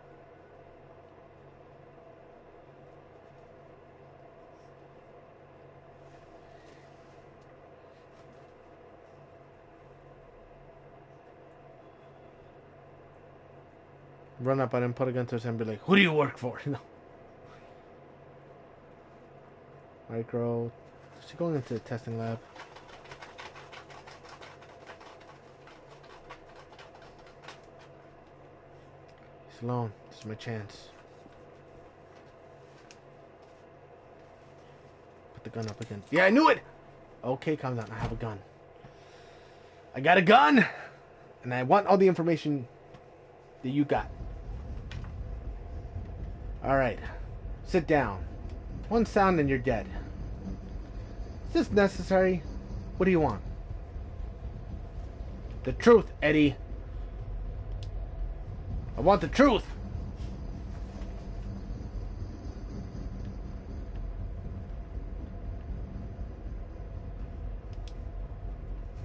Run up on him, put a gun to his head and be like, who do you work for? You know. Micro. Is she going into the testing lab? He's alone. This is my chance. Put the gun up again. Yeah, I knew it! Okay, calm down. I have a gun. I got a gun, and I want all the information that you got. Alright. Sit down. One sound and you're dead. Is this necessary? What do you want? The truth, Eddie. I want the truth.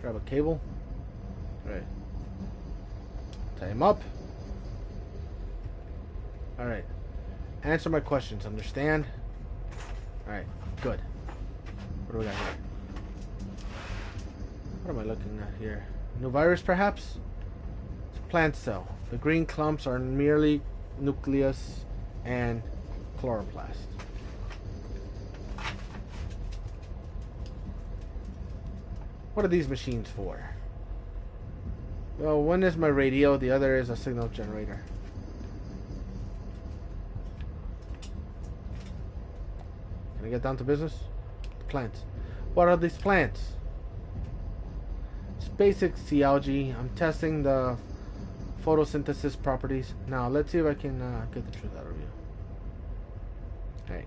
Grab a cable. Alright. Tie him up. Alright. Answer my questions, understand? Alright, good. What do we got here? What am I looking at here? New virus, perhaps? It's a plant cell. The green clumps are merely nucleus and chloroplast. What are these machines for? Well, one is my radio, the other is a signal generator. Can I get down to business? The plants. What are these plants? It's basic sea algae. I'm testing the photosynthesis properties. Now, let's see if I can get the truth out of you. Hey.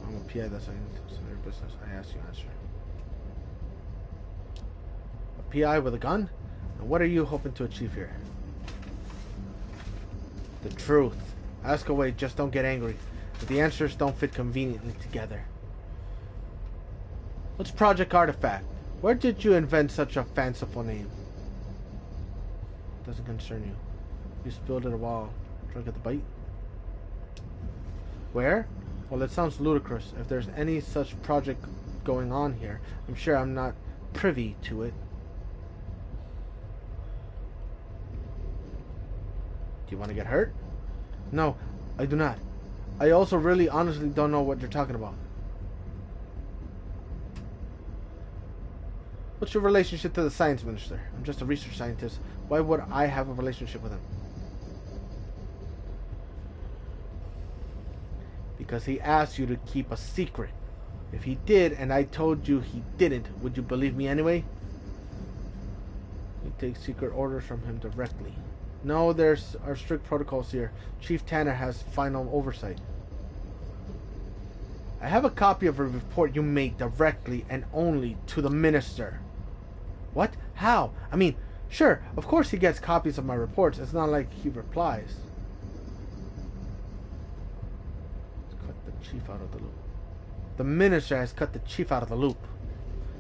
I'm a PI, that's your business. I asked you answer. A PI with a gun? And what are you hoping to achieve here? The truth. Ask away, just don't get angry. If the answers don't fit conveniently together. What's Project Artifact? Where did you invent such a fanciful name? Doesn't concern you. You spilled it a while. Trying to get the bite? Where? Well, it sounds ludicrous. If there's any such project going on here, I'm sure I'm not privy to it. Do you want to get hurt? No, I do not. I also really honestly don't know what you're talking about. What's your relationship to the science minister? I'm just a research scientist. Why would I have a relationship with him? Because he asked you to keep a secret. If he did and I told you he didn't, would you believe me anyway? You take secret orders from him directly. No, there's our strict protocols here. Chief Tanner has final oversight. I have a copy of a report you made directly and only to the minister. What? How? I mean, sure, of course he gets copies of my reports. It's not like he replies. Let's cut the chief out of the loop. The minister has cut the chief out of the loop.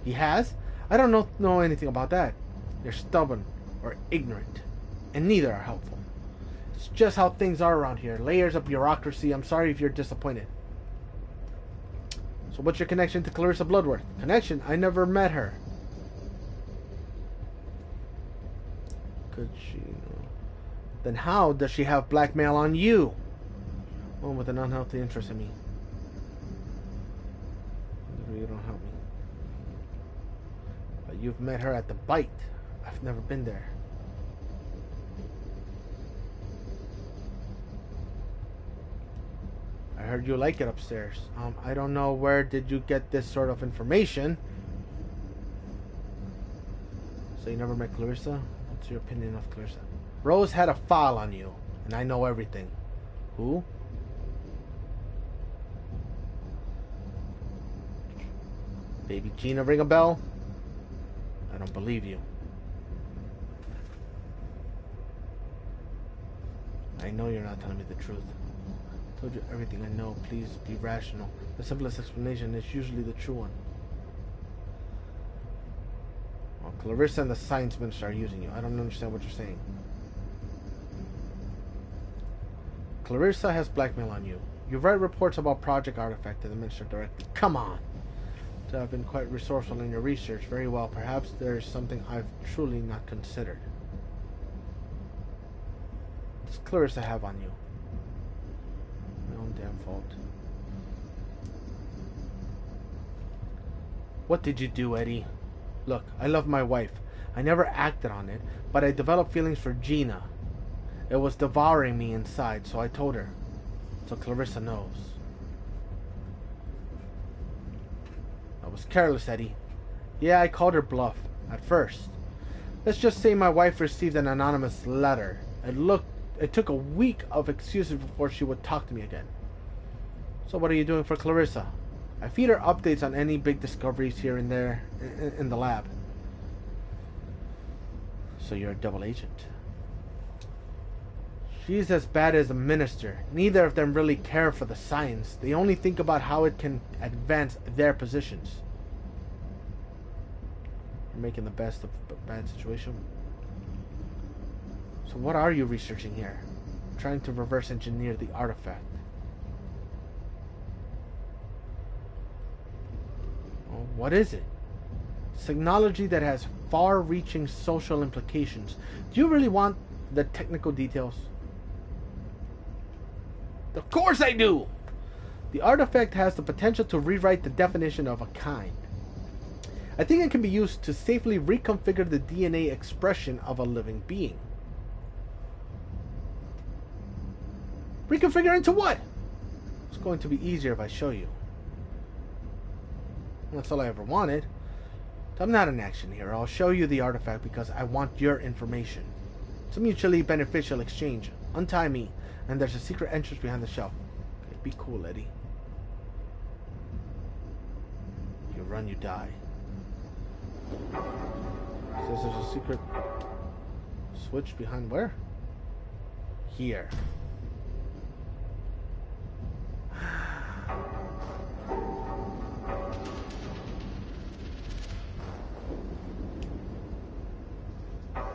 He has? I don't know anything about that. You're stubborn or ignorant. And neither are helpful. It's just how things are around here. Layers of bureaucracy. I'm sorry if you're disappointed. So what's your connection to Clarissa Bloodworth? Connection? I never met her. Could she? Then how does she have blackmail on you? One with an unhealthy interest in me. You don't help me. But you've met her at the bite. I've never been there. I heard you like it upstairs. I don't know, where did you get this sort of information? So you never met Clarissa? What's your opinion of Clarissa? Rose had a file on you, and I know everything. Who? Baby Gina ring a bell? I don't believe you. I know you're not telling me the truth. I told you everything I know. Please be rational. The simplest explanation is usually the true one. Well, Clarissa and the science minister are using you. I don't understand what you're saying. Clarissa has blackmail on you. You write reports about Project Artifact to the minister directly. Come on! To have been quite resourceful in your research. Very well. Perhaps there is something I've truly not considered. What does Clarissa have on you? My own damn fault. What did you do, Eddie? Look, I love my wife. I never acted on it, but I developed feelings for Gina. It was devouring me inside, so I told her. So Clarissa knows. I was careless, Eddie. Yeah, I called her bluff. At first. Let's just say my wife received an anonymous letter. It took a week of excuses before she would talk to me again. So what are you doing for Clarissa? I feed her updates on any big discoveries here and there in the lab. So you're a double agent. She's as bad as a minister. Neither of them really care for the science. They only think about how it can advance their positions. You're making the best of a bad situation. So what are you researching here? Trying to reverse engineer the artifact. Well, what is it? Technology that has far-reaching social implications. Do you really want the technical details? Of course I do! The artifact has the potential to rewrite the definition of a kind. I think it can be used to safely reconfigure the DNA expression of a living being. Reconfigure into what? It's going to be easier if I show you. That's all I ever wanted. I'm not an action hero. I'll show you the artifact because I want your information. It's a mutually beneficial exchange. Untie me, and there's a secret entrance behind the shelf. Okay, be cool, Eddie. You run, you die. Says there's a secret switch behind where? Here.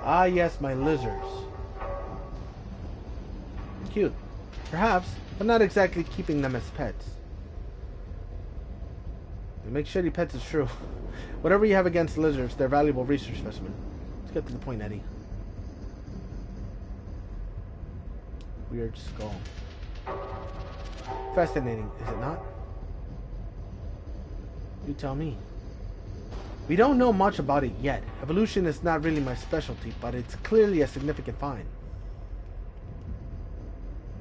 Ah, yes, my lizards. Cute. Perhaps, but not exactly keeping them as pets. They make shitty pets, it's true. Whatever you have against lizards, they're valuable research specimen. Let's get to the point, Eddie. Weird skull. Fascinating, is it not? You tell me. We don't know much about it yet. Evolution is not really my specialty, but it's clearly a significant find.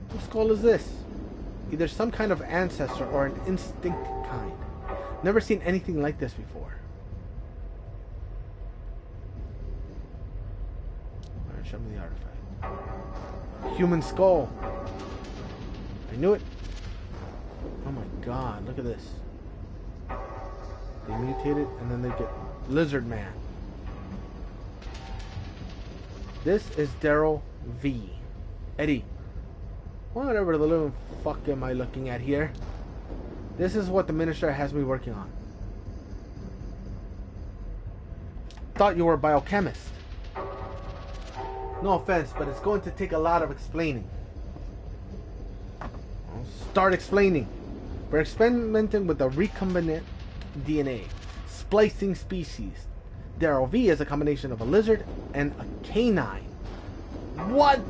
What skull is this? Either some kind of ancestor or an instinct kind. Never seen anything like this before. Alright, show me the artifact. Human skull. I knew it. Oh my god, look at this. They mutated and then they get Lizard Man. This is Daryl V. Eddie. Whatever the living fuck am I looking at here? This is what the minister has me working on. Thought you were a biochemist. No offense, but it's going to take a lot of explaining. I'll start explaining. We're experimenting with the recombinant DNA, splicing species. Daryl V is a combination of a lizard and a canine. What?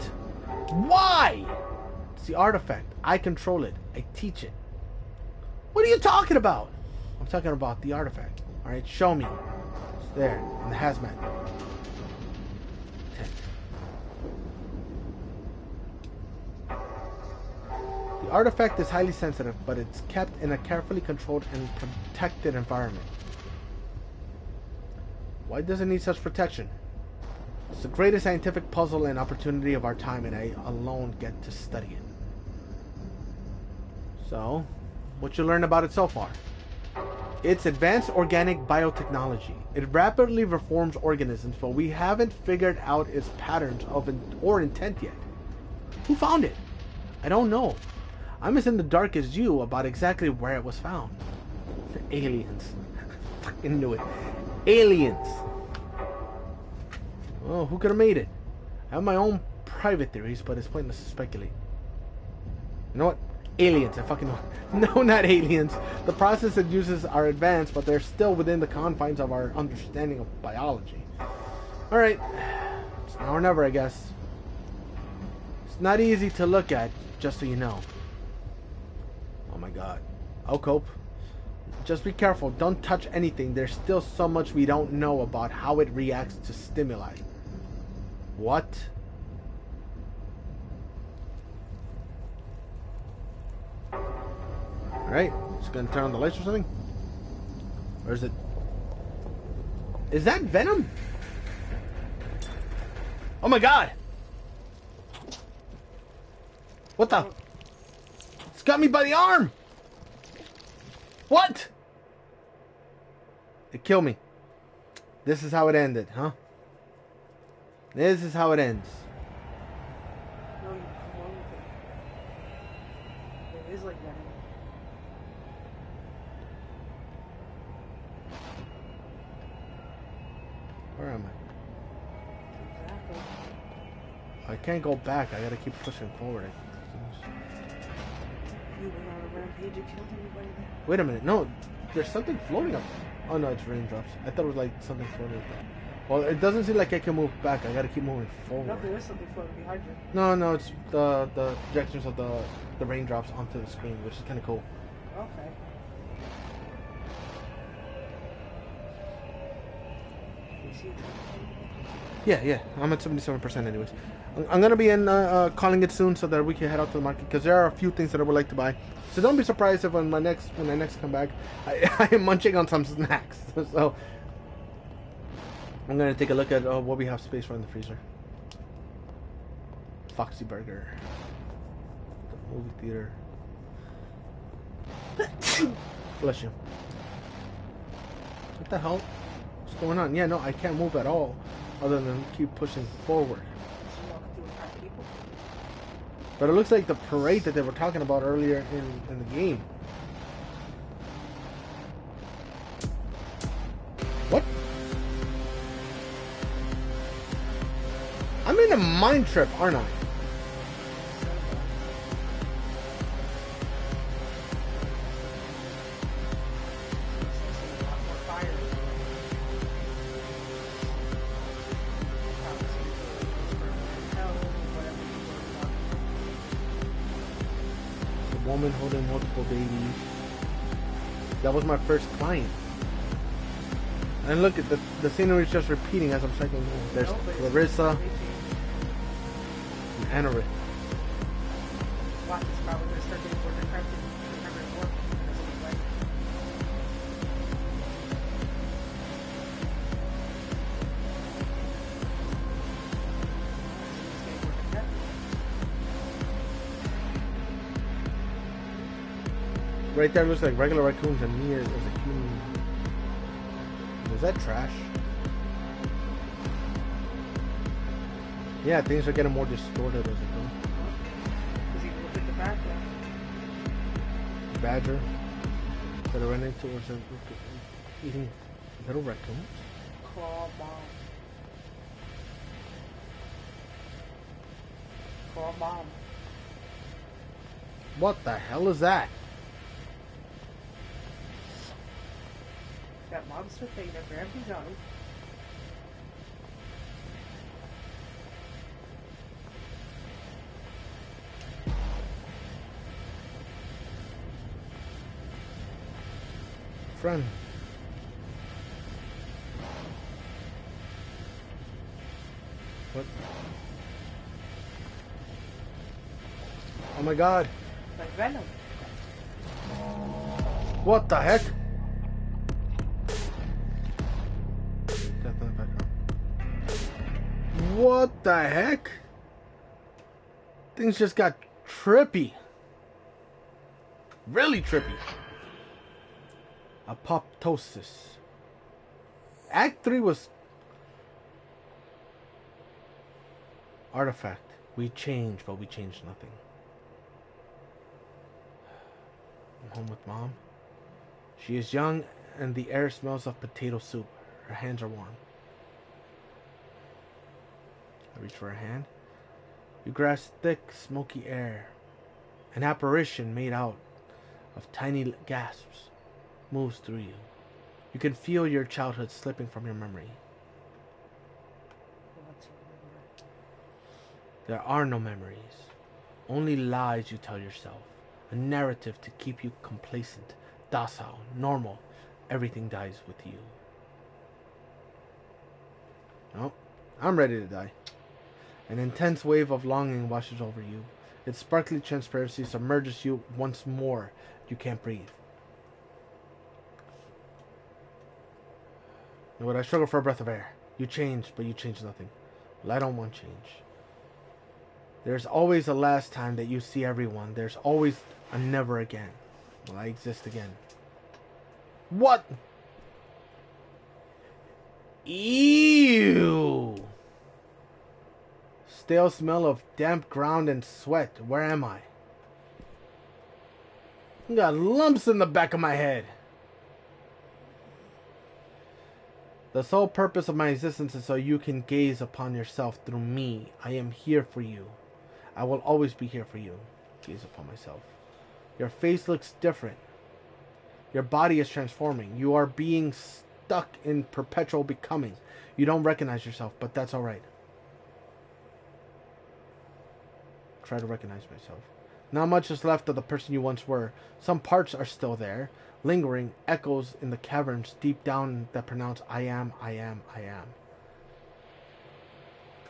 Why? It's the artifact. I control it. I teach it. What are you talking about? I'm talking about the artifact. Alright, show me. It's there, in the hazmat. The artifact is highly sensitive, but it's kept in a carefully controlled and protected environment. Why does it need such protection? It's the greatest scientific puzzle and opportunity of our time, and I alone get to study it. So, what you learned about it so far? It's advanced organic biotechnology. It rapidly reforms organisms, but we haven't figured out its patterns or intent yet. Who found it? I don't know. I'm as in the dark as you about exactly where it was found. Aliens. Fucking knew it. Aliens. Oh, who could have made it? I have my own private theories, but it's pointless to speculate. You know what? Aliens. I fucking know. No, not aliens. The process it uses are advanced, but they're still within the confines of our understanding of biology. Alright. It's now or never, I guess. It's not easy to look at, just so you know. Oh my god. I'll cope. Just be careful. Don't touch anything. There's still so much we don't know about how it reacts to stimuli. What? Alright. Just gonna turn on the lights or something? Or is it? Is that Venom? Oh my god! What the? It's got me by the arm! What? It killed me. This is how it ended, huh? This is how it ends. No, you come on with it. It is like that. Where am I? Exactly. I can't go back. I gotta keep pushing forward. You went on a rampage and killed everybody there. Wait a minute. No, there's something floating up. Oh no, it's raindrops. I thought it was like something floating up. Well, it doesn't seem like I can move back. I gotta keep moving forward. No, there is something floating behind you. No, it's the projections of the raindrops onto the screen, which is kind of cool. Okay. You see it? Yeah. I'm at 77% anyways. I'm gonna be in calling it soon so that we can head out to the market because there are a few things that I would like to buy. So don't be surprised if when I next come back, I am munching on some snacks. So I'm gonna take a look at what we have space for in the freezer. Foxy Burger, the movie theater. Bless you. What the hell? What's going on? Yeah, no, I can't move at all, other than keep pushing forward. So you walk through and find people. But it looks like the parade that they were talking about earlier in the game. What? I'm in a mind trip, aren't I? A lot more fire. A woman holding multiple babies. That was my first client. And look at the scenery is just repeating as I'm cycling. There's Clarissa and Anarith. Watch, it's probably going to start getting more decrepit. Remember it worked because it was like it's getting more decrepit. Right there looks like regular raccoons and me as a human. Is that trash? Yeah, things are getting more distorted as it goes. Because even look at the background. Badger that are running towards them, eating little raccoons. Claw bomb. Claw bomb. What the hell is that? That monster thing that grabbed his eye. Friend. What? Oh my god. Like Venom. What the heck? Death in the background. What the heck? Things just got trippy. Really trippy. Apoptosis. Act 3 was artifact. We changed, but we changed nothing. I'm home with Mom. She is young and the air smells of potato soup. Her hands are warm. I reach for her hand. You grasp thick, smoky air. An apparition made out of tiny gasps moves through you. You can feel your childhood slipping from your memory. What's your number? There are no memories. Only lies you tell yourself. A narrative to keep you complacent, docile, normal. Everything dies with you. No, I'm ready to die. An intense wave of longing washes over you. Its sparkly transparency submerges you once more. You can't breathe. And when I struggle for a breath of air, you change, but you change nothing. Well, I don't want change. There's always a last time that you see everyone. There's always a never again. Will I exist again? What? Ew! Stale smell of damp ground and sweat. Where am I? I got lumps in the back of my head. The sole purpose of my existence is so you can gaze upon yourself through me. I am here for you. I will always be here for you. Gaze upon myself. Your face looks different. Your body is transforming. You are being stuck in perpetual becoming. You don't recognize yourself, but that's alright. Try to recognize myself. Not much is left of the person you once were. Some parts are still there, lingering echoes in the caverns deep down that pronounce I am, I am, I am.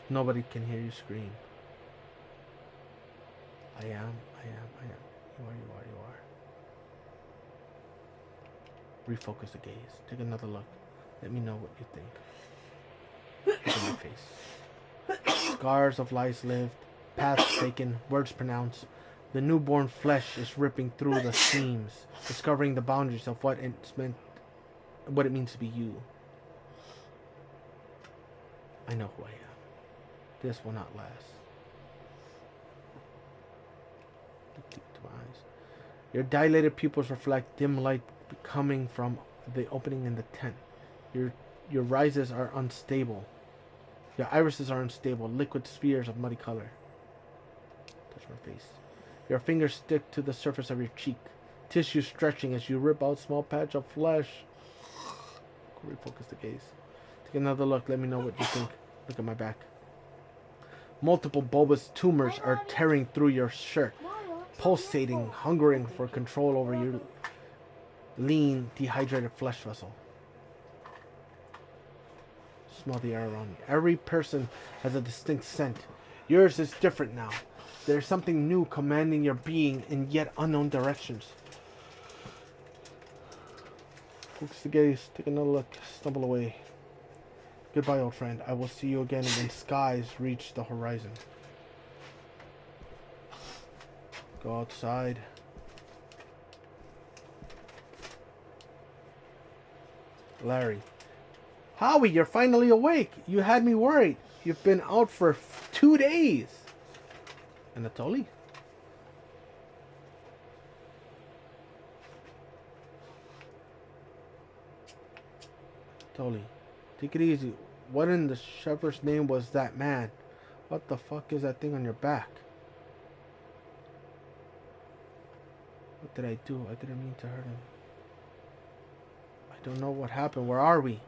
Nobody can hear you scream. I am, I am, I am. You are, you are, you are. Refocus the gaze. Take another look. Let me know what you think. Look at my face. Scars of lives lived, paths taken, words pronounced. The newborn flesh is ripping through the seams, discovering the boundaries of what it means to be you. I know who I am. This will not last. Look deep into my eyes. Your dilated pupils reflect dim light coming from the opening in the tent. Your rises are unstable. Your irises are unstable, liquid spheres of muddy color. Touch my face. Your fingers stick to the surface of your cheek, tissue stretching as you rip out small patch of flesh. Refocus the gaze. Take another look. Let me know what you think. Look at my back. Multiple bulbous tumors are tearing through your shirt, pulsating, hungering for control over your lean, dehydrated flesh vessel. Smell the air around you. Every person has a distinct scent. Yours is different now. There's something new commanding your being in yet unknown directions. Focus the gaze. Take another look. Stumble away. Goodbye, old friend. I will see you again when skies reach the horizon. Go outside. Larry. Howie, you're finally awake. You had me worried. You've been out for 2 days. Anatoly? Anatoly, take it easy. What in the shepherd's name was that man? What the fuck is that thing on your back? What did I do? I didn't mean to hurt him. I don't know what happened. Where are we?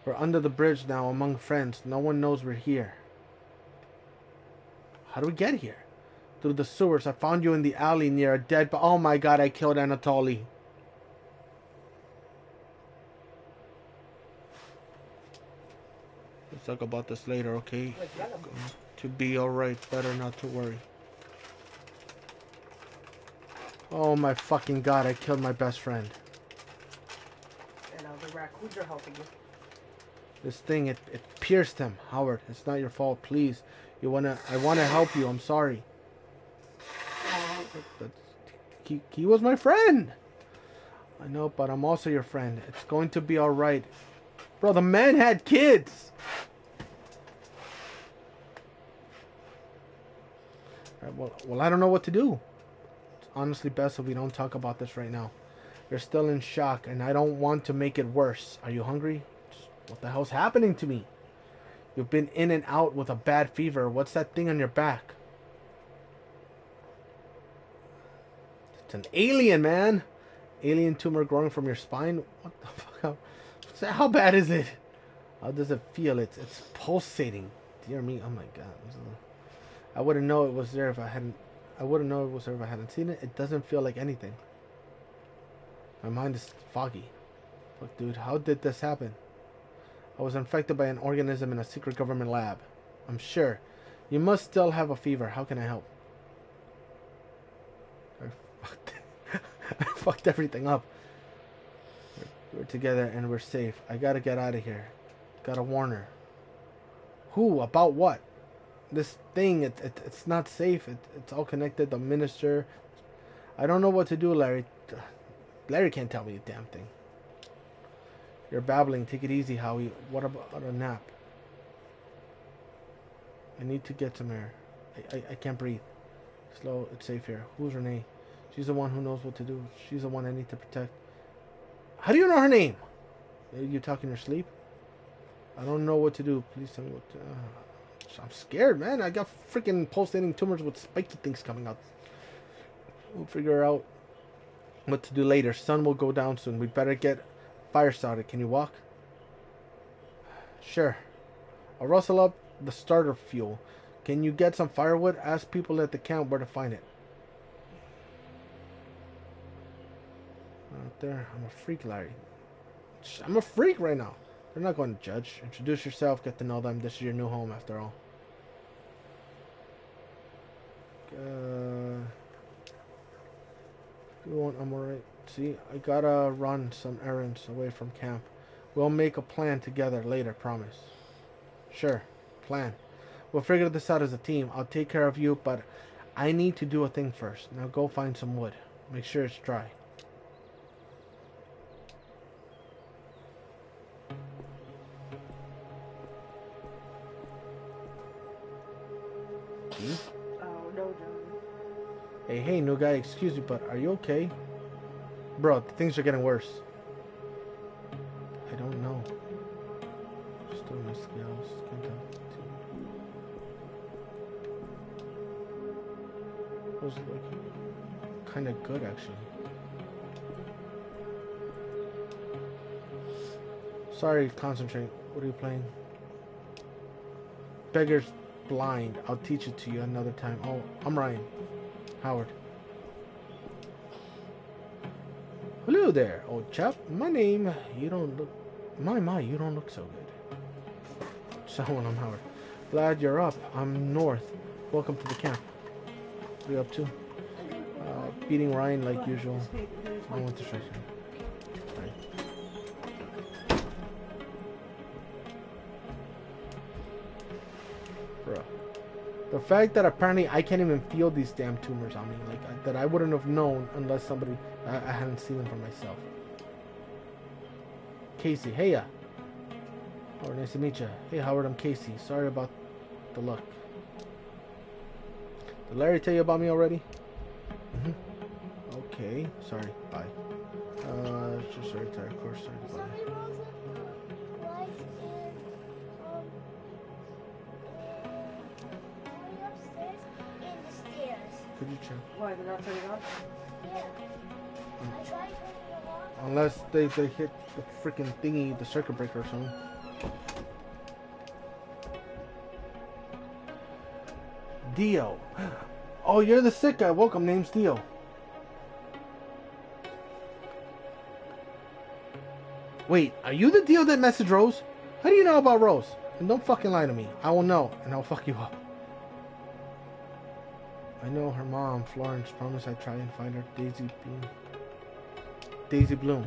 We're under the bridge now among friends. No one knows we're here. How do we get here? Through the sewers. I found you in the alley near a dead... Oh my god, I killed Anatoly. Let's talk about this later, okay? To be alright. Better not to worry. Oh my fucking god, I killed my best friend. And the raccoons are helping you. This thing, it pierced him. Howard, it's not your fault, please. I wanna help you, I'm sorry. He was my friend. I know, but I'm also your friend. It's going to be alright. Bro, the man had kids. Alright, well, I don't know what to do. It's honestly best if we don't talk about this right now. You're still in shock, and I don't want to make it worse. Are you hungry? What the hell's happening to me? You've been in and out with a bad fever. What's that thing on your back? It's an alien, man. Alien tumor growing from your spine. What the fuck? How bad is it? How does it feel? It's pulsating. Dear me. Oh my god. I wouldn't know it was there if I hadn't. I wouldn't know it was there if I hadn't seen it. It doesn't feel like anything. My mind is foggy. Look, dude. How did this happen? I was infected by an organism in a secret government lab. I'm sure. You must still have a fever. How can I help? I fucked everything up. We're together and we're safe. I gotta get out of here. Gotta warn her. Who? About what? This thing, it's not safe. It's all connected. The minister. I don't know what to do, Larry. Larry can't tell me a damn thing. You're babbling. Take it easy, Howie. What about a nap? I need to get some air. I can't breathe. Slow. It's safe here. Who's Renee? She's the one who knows what to do. She's the one I need to protect. How do you know her name? You talk in your sleep? I don't know what to do. Please tell me what to... I'm scared, man. I got freaking pulsating tumors with spiky things coming out. We'll figure out what to do later. Sun will go down soon. We better get fire started. Can you walk? Sure. I'll rustle up the starter fuel. Can you get some firewood? Ask people at the camp where to find it. Out there. I'm a freak, Larry. I'm a freak right now. They're not going to judge. Introduce yourself. Get to know them. This is your new home, after all. I'm alright. See, I gotta run some errands away from camp. We'll make a plan together later, promise. Sure, plan. We'll figure this out as a team. I'll take care of you, but I need to do a thing first. Now go find some wood. Make sure it's dry. Oh, no, John. Hey, new guy, excuse me, but are you okay? Bro, things are getting worse. I don't know. Still my scales. It was like kind of good, actually. Sorry, concentrate. What are you playing? Beggar's Blind. I'll teach it to you another time. Oh, I'm Ryan. Howard. Hello there, old chap. My name, you don't look... My, you don't look so good. So, I'm Howard. Glad you're up. I'm North. Welcome to the camp. What are you up to? Beating Ryan like usual. I want to show you. Bro. The fact that apparently I can't even feel these damn tumors on me, like that I wouldn't have known unless somebody I hadn't seen them for myself. Casey, hey ya. Howard, nice to meet you. Hey Howard, I'm Casey. Sorry about the luck. Did Larry tell you about me already? Okay. Sorry. Bye. Just sorry, tired. Of course, sorry. Bye. Could you check? Why, they're not turning on? Yeah. I tried turning it on. Unless they hit the freaking thingy, the circuit breaker or something. Dio. Oh, you're the sick guy. Welcome. Name's Dio. Wait, are you the Dio that messaged Rose? How do you know about Rose? And don't fucking lie to me. I will know, and I'll fuck you up. I know her mom, Florence, promised I'd try and find her. Daisy Bloom.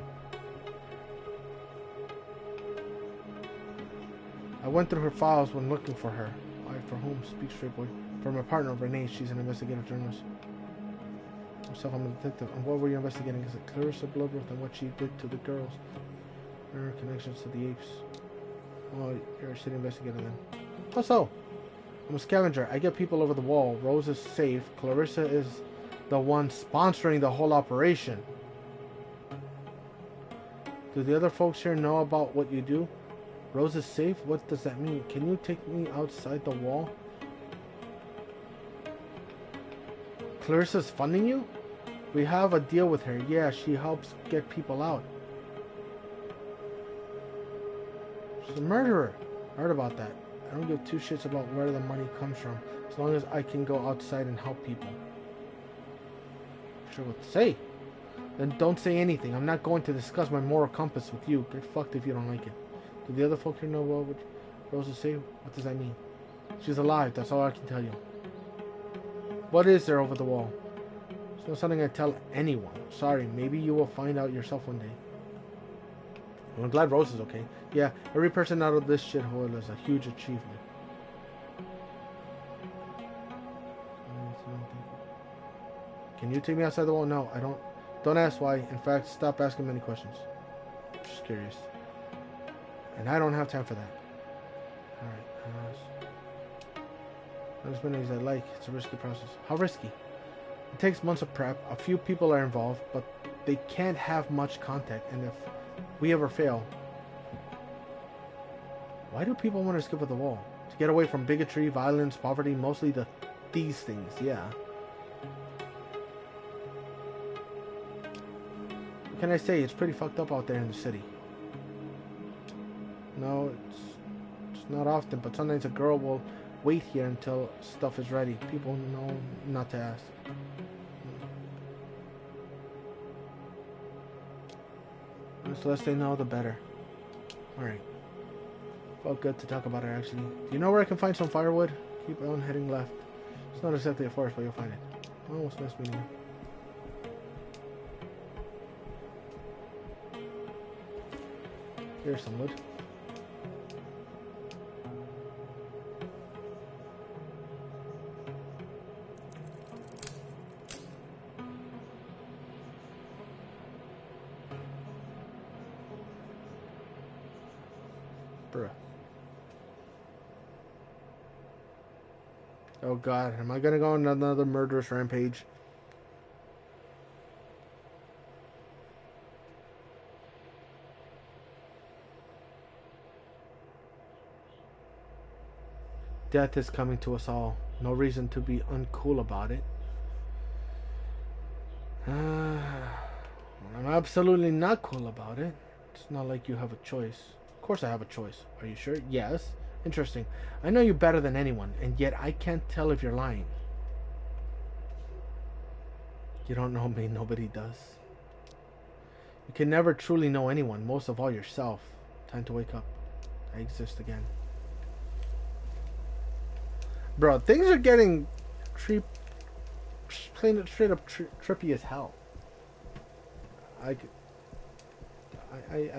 I went through her files when looking for her. I, for whom? Speak straight, boy. For my partner, Renee. She's an investigative journalist. Myself, I'm a detective. And what were you investigating? Is it Clarissa Bloodworth and what she did to the girls? Her connections to the apes. Oh, you're a city investigator then. How so? I'm a scavenger. I get people over the wall. Rose is safe. Clarissa is the one sponsoring the whole operation. Do the other folks here know about what you do? Rose is safe? What does that mean? Can you take me outside the wall? Clarissa's funding you? We have a deal with her. Yeah, she helps get people out. She's a murderer. Heard about that. I don't give two shits about where the money comes from, as long as I can go outside and help people. Sure what to say. Then don't say anything. I'm not going to discuss my moral compass with you. Get fucked if you don't like it. Do the other folk here know what Rose is saying? What does that mean? She's alive. That's all I can tell you. What is there over the wall? It's not something I tell anyone. Sorry. Maybe you will find out yourself one day. I'm glad Rose is okay. Yeah, every person out of this shithole is a huge achievement. Can you take me outside the wall? No, I don't. Don't ask why. In fact, stop asking many questions. Just curious. And I don't have time for that. Alright. Not as many as I'd like. It's a risky process. How risky? It takes months of prep. A few people are involved, but they can't have much contact. And if we ever fail... Why do people want to skip at the wall? To get away from bigotry, violence, poverty, mostly these things, yeah. What can I say? It's pretty fucked up out there in the city. No, it's not often, but sometimes a girl will wait here until stuff is ready. People know not to ask. The less they know, the better. Alright. Felt good to talk about it, actually. Do you know where I can find some firewood? Keep on heading left. It's not exactly a forest, but you'll find it. I almost missed meeting you. Here's some wood. Bruh. Oh god, am I gonna go on another murderous rampage? Death is coming to us all. No reason to be uncool about it. I'm absolutely not cool about it. It's not like you have a choice. Of course I have a choice. Are you sure? Yes. Interesting. I know you better than anyone, and yet I can't tell if you're lying. You don't know me. Nobody does. You can never truly know anyone, most of all yourself. Time to wake up. I exist again. Bro, things are getting straight up trippy as hell. I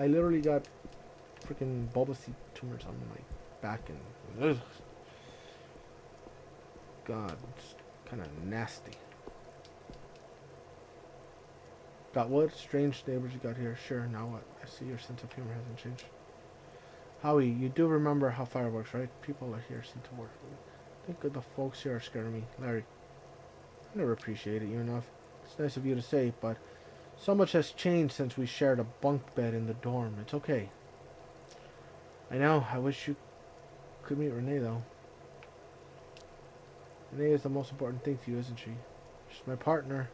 literally got freaking bulbous tumors on my back and ugh. God, it's kind of nasty. Got what? Strange neighbors you got here. Sure, now what? I see your sense of humor hasn't changed. Howie, you do remember how fire works, right? People are here seem to work. I think the folks here are scaring me. Larry, I never appreciated you enough. It's nice of you to say, but so much has changed since we shared a bunk bed in the dorm. It's okay. I know. I wish you could meet Renee, though. Renee is the most important thing to you, isn't she? She's my partner.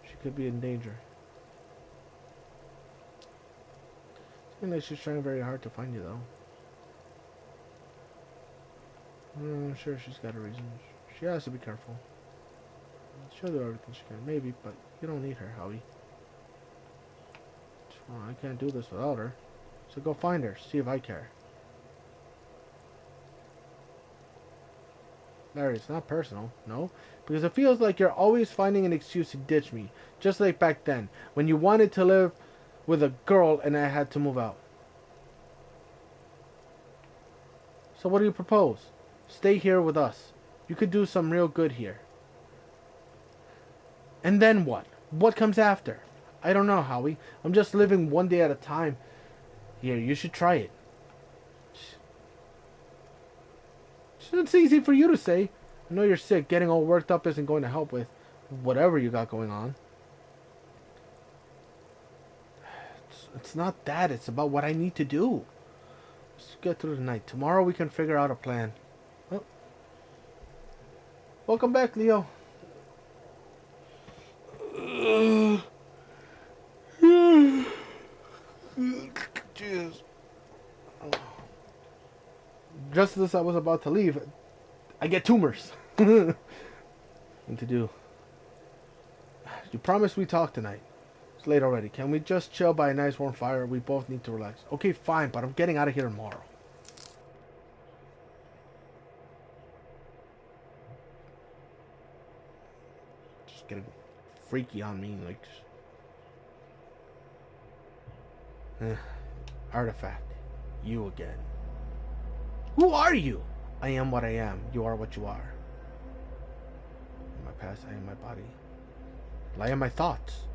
She could be in danger. Seems like she's trying very hard to find you, though. I'm sure she's got a reason. She has to be careful. She'll do everything she can, maybe, but you don't need her, Howie. Well, I can't do this without her. So go find her, see if I care. Larry, it's not personal, no? Because it feels like you're always finding an excuse to ditch me. Just like back then, when you wanted to live with a girl and I had to move out. So what do you propose? Stay here with us. You could do some real good here. And then what? What comes after? I don't know, Howie. I'm just living one day at a time. Here, you should try it. It's easy for you to say. I know you're sick. Getting all worked up isn't going to help with whatever you got going on. It's not that. It's about what I need to do. Let's get through the night. Tomorrow we can figure out a plan. Oh. Welcome back, Leo. Jeez. Just as I was about to leave, I get tumors. What to do? You promised we talk tonight. It's late already. Can we just chill by a nice warm fire? We both need to relax. Okay, fine, but I'm getting out of here tomorrow. Just getting freaky on me, like. Artifact. You again. Who are you? I am what I am. You are what you are. In my past, I am my body. I am my thoughts.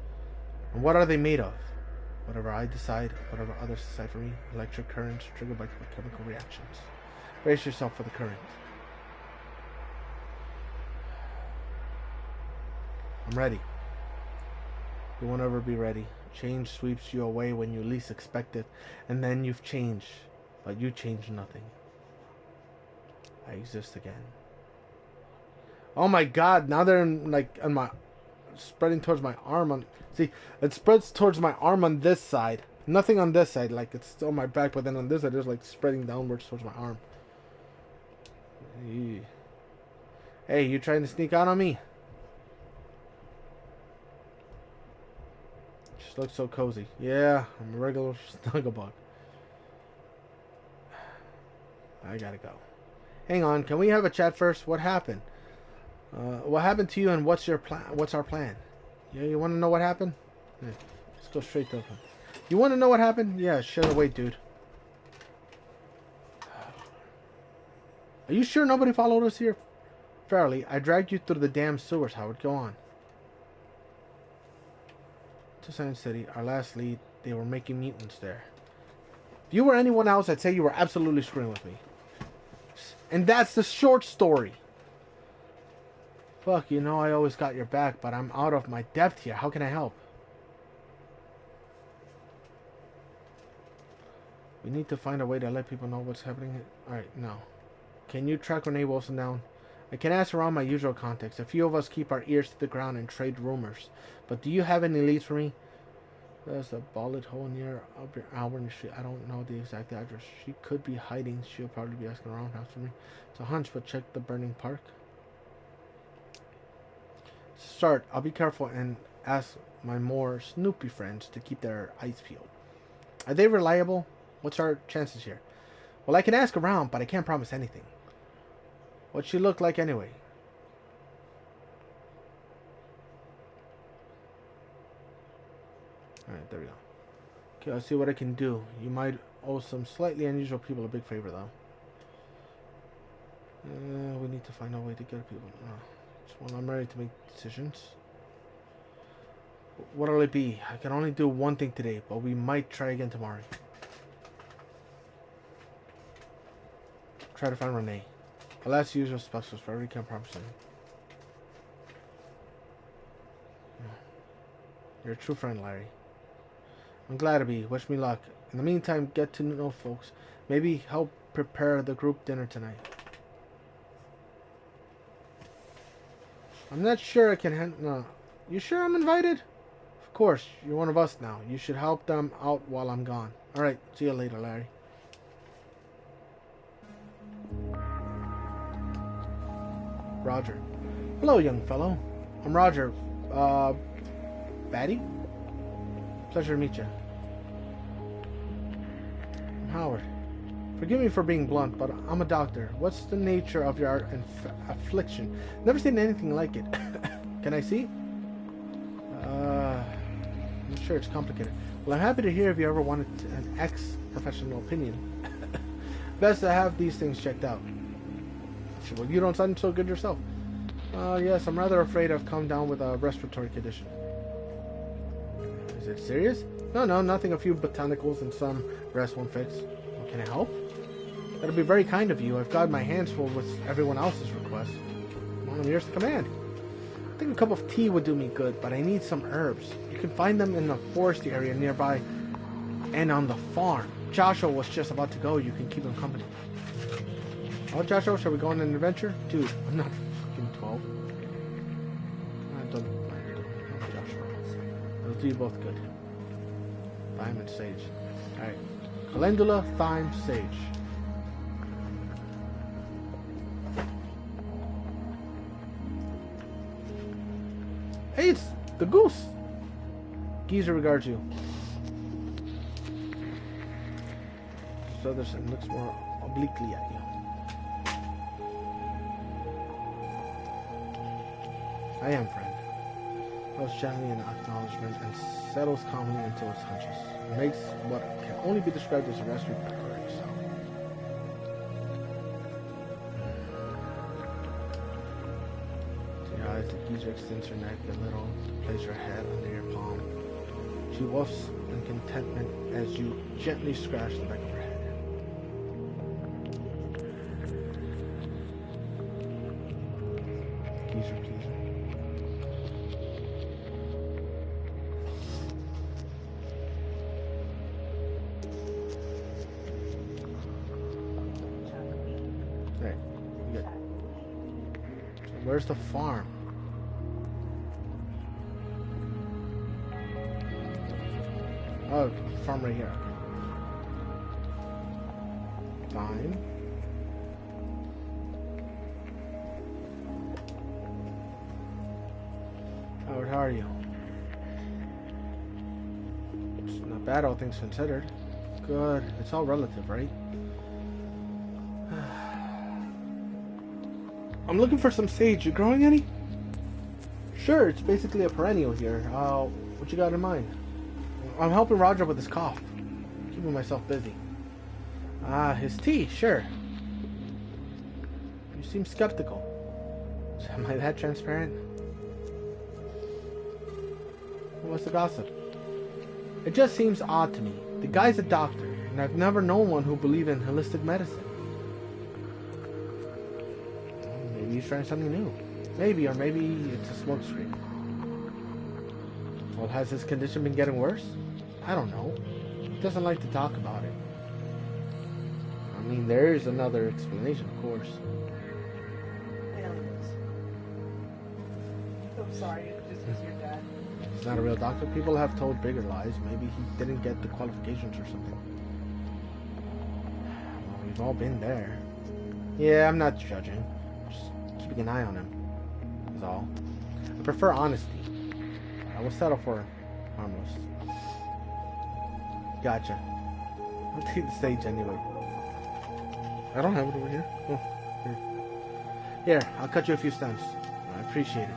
And what are they made of? Whatever I decide, whatever others decide for me. Electric currents triggered by chemical reactions. Brace yourself for the current. I'm ready. You won't ever be ready. Change sweeps you away when you least expect it, and then you've changed, but you change nothing. I exist again. Oh my god, now they're in, like, on my, spreading towards my arm on, see, it spreads towards my arm on this side. Nothing on this side, like, it's still my back, but then on this side, it's like spreading downwards towards my arm. Eee. Hey, you trying to sneak out on me? Just looks so cozy. Yeah, I'm a regular snugglebug. I gotta go. Hang on, can we have a chat first? What happened? What happened to you, and what's your plan? What's our plan? Yeah, you want to know what happened? Yeah, let's go straight to it. You want to know what happened? Yeah, shut away, dude. Are you sure nobody followed us here? Fairly, I dragged you through the damn sewers, Howard. Go on. To Science City, our last lead. They were making mutants there. If you were anyone else, I'd say you were absolutely screwing with me. And that's the short story. Fuck, you know I always got your back, but I'm out of my depth here. How can I help? We need to find a way to let people know what's happening. Alright, no. Can you track Renee Wilson down? I can ask around my usual contacts. A few of us keep our ears to the ground and trade rumors. But do you have any leads for me? There's a bullet hole near Albert Street. I don't know the exact address. She could be hiding. She'll probably be asking around after me. It's a hunch, but check the burning park. Start. I'll be careful and ask my more Snoopy friends to keep their eyes peeled. Are they reliable? What's our chances here? Well, I can ask around, but I can't promise anything. What'd she look like anyway? Alright, there we go. Okay, I'll see what I can do. You might owe some slightly unusual people a big favor, though. We need to find a way to get people. Well, I'm ready to make decisions. What'll it be? I can only do one thing today, but we might try again tomorrow. Try to find Renee. I'll ask the usual specials, but I really can't promise anything. You're a true friend, Larry. I'm glad to be. Wish me luck. In the meantime, get to know folks. Maybe help prepare the group dinner tonight. I'm not sure I can no. You sure I'm invited? Of course. You're one of us now. You should help them out while I'm gone. Alright. See you later, Larry. Roger. Hello, young fellow. I'm Roger. Batty? Pleasure to meet you. I'm Howard. Forgive me for being blunt, but I'm a doctor. What's the nature of your affliction? Never seen anything like it. Can I see? I'm sure it's complicated. Well, I'm happy to hear if you ever wanted an ex-professional opinion. Best to have these things checked out. Well, you don't sound so good yourself. Yes, I'm rather afraid I've come down with a respiratory condition. Is it serious? No, nothing. A few botanicals and some rest won't fix. Well, can I help? That'll be very kind of you. I've got my hands full with everyone else's requests. Well, I'm yours to command. I think a cup of tea would do me good, but I need some herbs. You can find them in the forest area nearby and on the farm. Joshua was just about to go. You can keep him company. Oh, Joshua, shall we go on an adventure? Dude, I'm not fucking 12. Don't Joshua. It'll do you both good. Thyme and sage. Alright. Calendula, thyme, sage. Hey, it's the goose! Geezer regards you. Southers and looks more obliquely at you. I am, friend. Feels gently in acknowledgement and settles calmly into its hunches. It makes what can only be described as a rest preparatory sound. To your eyes, the geezer extends her neck a little to place her head under your palm. She woofs in contentment as you gently scratch the back of her head. Geezer pleaser. Right. Good. So where's the farm? Oh, farm right here. Fine. Howard, how are you? It's not bad, all things considered. Good. It's all relative, right? I'm looking for some sage. You growing any? Sure, it's basically a perennial here. What you got in mind? I'm helping Roger with his cough. Keeping myself busy. His tea, sure. You seem skeptical. Am I that transparent? What's the gossip? It just seems odd to me. The guy's a doctor, and I've never known one who believed in holistic medicine. Maybe he's trying something new. Maybe, or maybe it's a smokescreen. Well, has his condition been getting worse? I don't know. He doesn't like to talk about it. I mean, there is another explanation, of course. I know it is. I'm sorry, just because you're dad. He's not a real doctor. People have told bigger lies. Maybe he didn't get the qualifications or something. Well, we've all been there. Yeah, I'm not judging. Just keeping an eye on him. Is all. I prefer honesty. I will settle for harmless. Gotcha. I'll take the stage anyway. I don't have it over here. Oh, here. Here, I'll cut you a few stems. I appreciate it.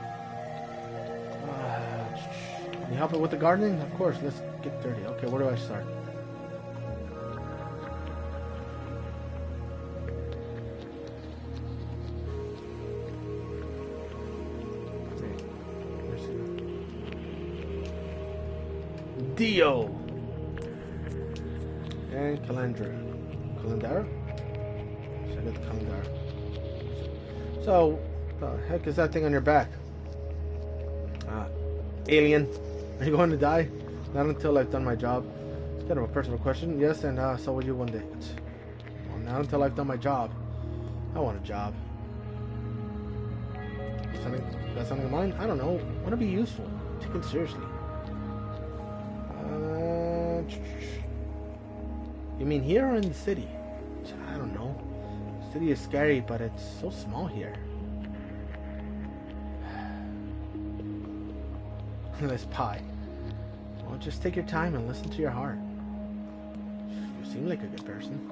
Can you help it with the gardening? Of course, let's get dirty. Okay, where do I start? Dio and Calendra. Calendara? Should I get the Calendara? So, the heck is that thing on your back? Alien. Are you going to die? Not until I've done my job. It's kind of a personal question. Yes, and so will you one day. Well, not until I've done my job. I want a job. That's something of mine? I don't know. I want to be useful. Taken seriously. You mean here or in the city? I don't know. The city is scary, but it's so small here. This pie. Well, just take your time and listen to your heart. You seem like a good person.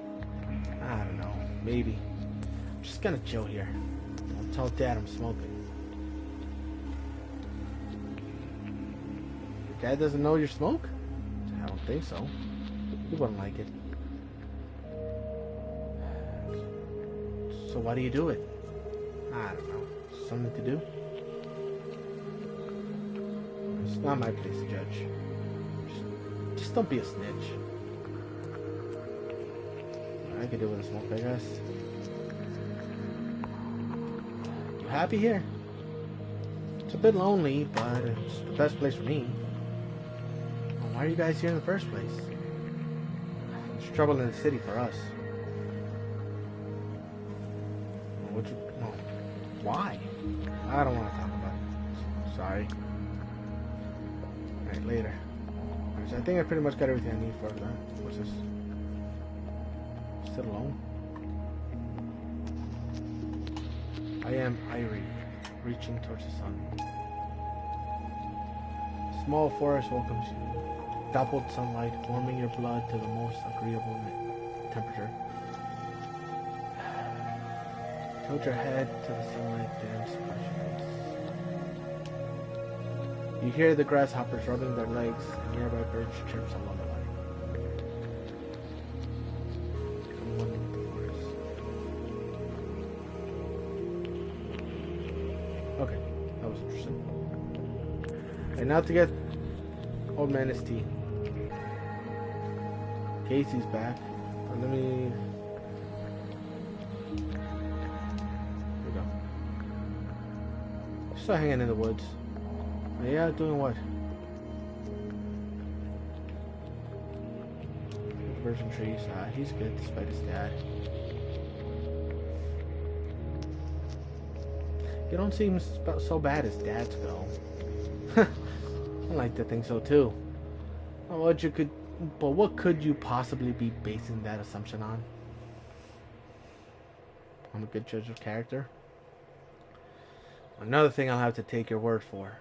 I don't know. Maybe. I'm just gonna chill here. Don't tell Dad I'm smoking. Your dad doesn't know you smoke? I don't think so. He wouldn't like it. So why do you do it? I don't know. Something to do? It's not my place to judge. Just don't be a snitch. I could do with a smoke, I guess. You happy here? It's a bit lonely, but it's the best place for me. Well, why are you guys here in the first place? There's trouble in the city for us. Why? I don't want to talk about it. Sorry. Alright, later. I think I pretty much got everything I need for that. What's this? Still alone? I am Irie, reaching towards the sun. Small forest welcomes you. Dappled sunlight warming your blood to the most agreeable temperature. Tilt your head to the sunlight dance across your face. You hear the grasshoppers rubbing their legs, and nearby birds chirps a lullaby. Someone in the forest. Okay, that was interesting. And now to get Old Man his tea. Casey's back. Let me... Here we go. Still hanging in the woods. Yeah, doing what? Virgin trees. He's good despite his dad. You don't seem so bad as dads go. I like to think so too. But what could you possibly be basing that assumption on? I'm a good judge of character. Another thing I'll have to take your word for.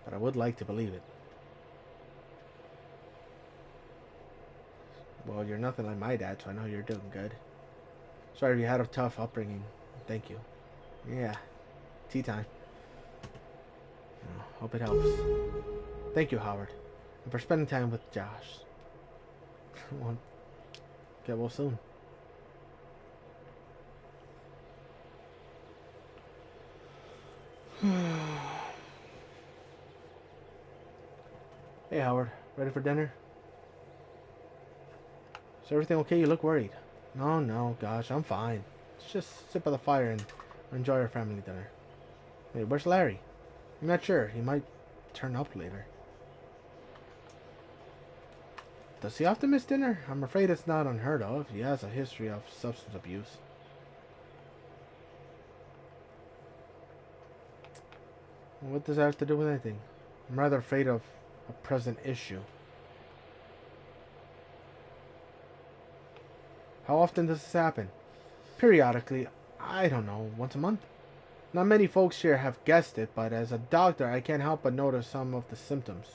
But I would like to believe it. Well, you're nothing like my dad, so I know you're doing good. Sorry if you had a tough upbringing. Thank you. Yeah. Tea time. Hope it helps. Thank you, Howard. And for spending time with Josh. Well, get well soon. Hey, Howard. Ready for dinner? Is everything okay? You look worried. No, gosh, I'm fine. Let's just sit by the fire and enjoy our family dinner. Wait, where's Larry? I'm not sure. He might turn up later. Does he often miss dinner? I'm afraid it's not unheard of. He has a history of substance abuse. What does that have to do with anything? I'm rather afraid of a present issue. How often does this happen? Periodically. I don't know, once a month? Not many folks here have guessed it, but as a doctor, I can't help but notice some of the symptoms.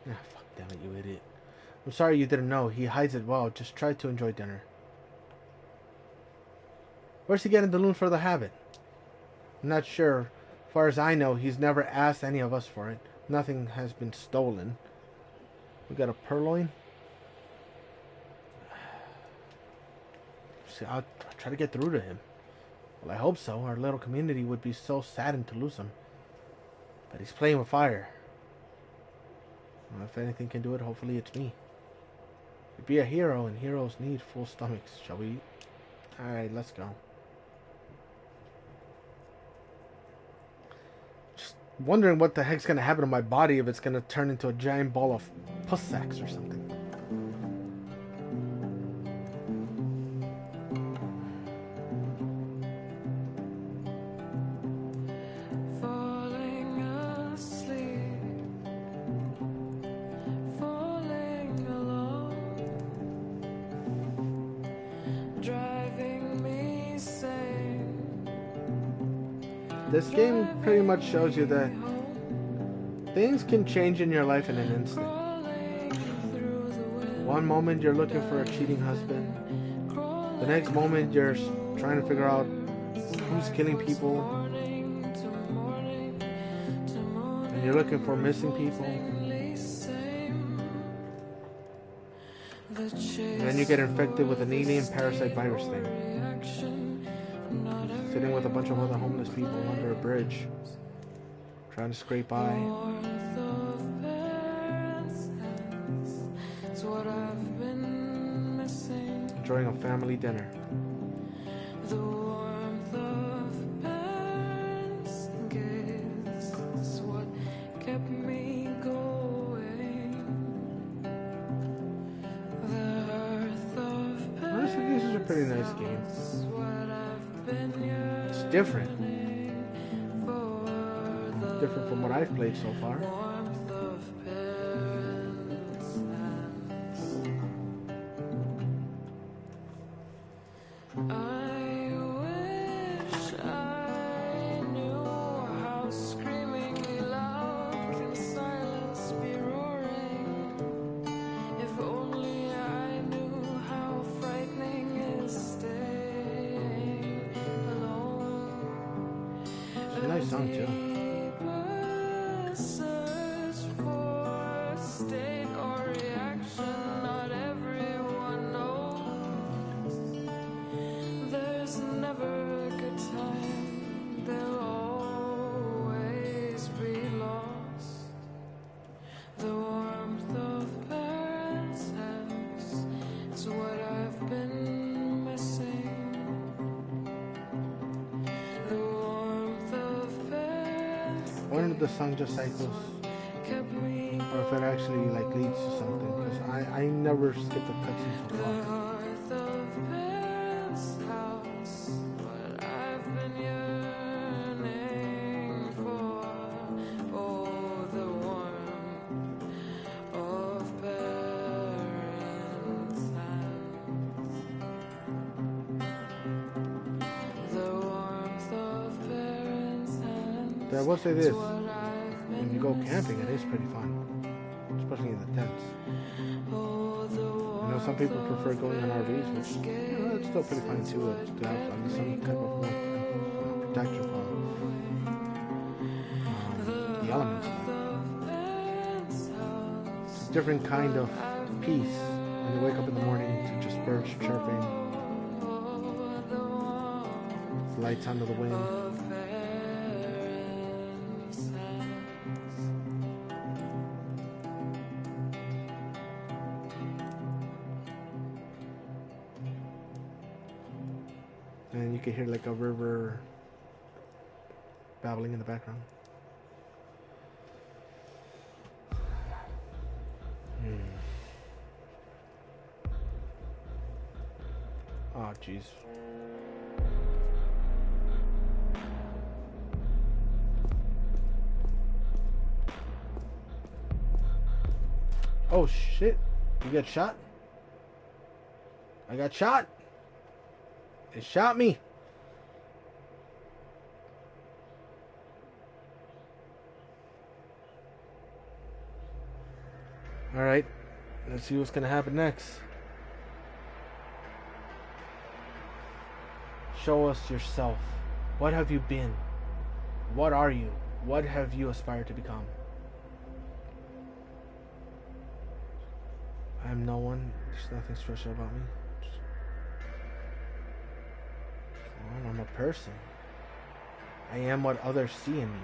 Ah, fuck, damn it, you idiot. I'm sorry you didn't know. He hides it well. Just try to enjoy dinner. Where's he getting the loon for the habit? I'm not sure. As far as I know, he's never asked any of us for it. Nothing has been stolen. We got a purloin? See, I'll try to get through to him. Well, I hope so. Our little community would be so saddened to lose him. But he's playing with fire. Well, if anything can do it, hopefully it's me. You'd be a hero, and heroes need full stomachs. Shall we eat? Alright, let's go. Just wondering what the heck's gonna happen to my body if it's gonna turn into a giant ball of puss sacks or something. Falling asleep, falling alone, driving me insane. This game pretty much shows you that things can change in your life in an instant. One moment you're looking for a cheating husband. The next moment you're trying to figure out who's killing people. And you're looking for missing people. And then you get infected with an alien parasite virus thing. Sitting with a bunch of other homeless people under a bridge. Trying to scrape by. Enjoying a family dinner. The warmth of parents' gifts is what kept me going. The earth of Honestly, this is a pretty nice game. is what I've been It's different. yearning for. The Different from what I've played so far. warmth of parents' hands. I wish I knew how screamingly loud can silence be roaring. If only I knew how frightening is a nice song too. Search for state or reaction, not everyone knows. There's never a good time, there'll always be lost. The warmth of parents' hands is what I've been missing. The warmth of parents' I wonder if the song just cycles kept me or if it actually like leads to something. Because I never skip the cutscenes so far. north of parents' house, what I've been yearning for. Oh, the warmth of parents' hands. The warmth of parents' hands. But I will say this: What I've when you go camping, it is pretty fun, especially in the tents. oh, the I know some people prefer going on RVs, which it's still pretty fun too. To have at least some type of protection from the elements. It's a different kind of peace when you wake up in the morning to just birds chirping, the light sound of the wind. And you can hear like a river babbling in the background. Oh, jeez. Oh, shit. You got shot? I got shot. It shot me. Alright. Let's see what's gonna happen next. Show us yourself. What have you been? What are you? What have you aspired to become? I am no one. There's nothing special about me. Well, I'm a person. I am what others see in me.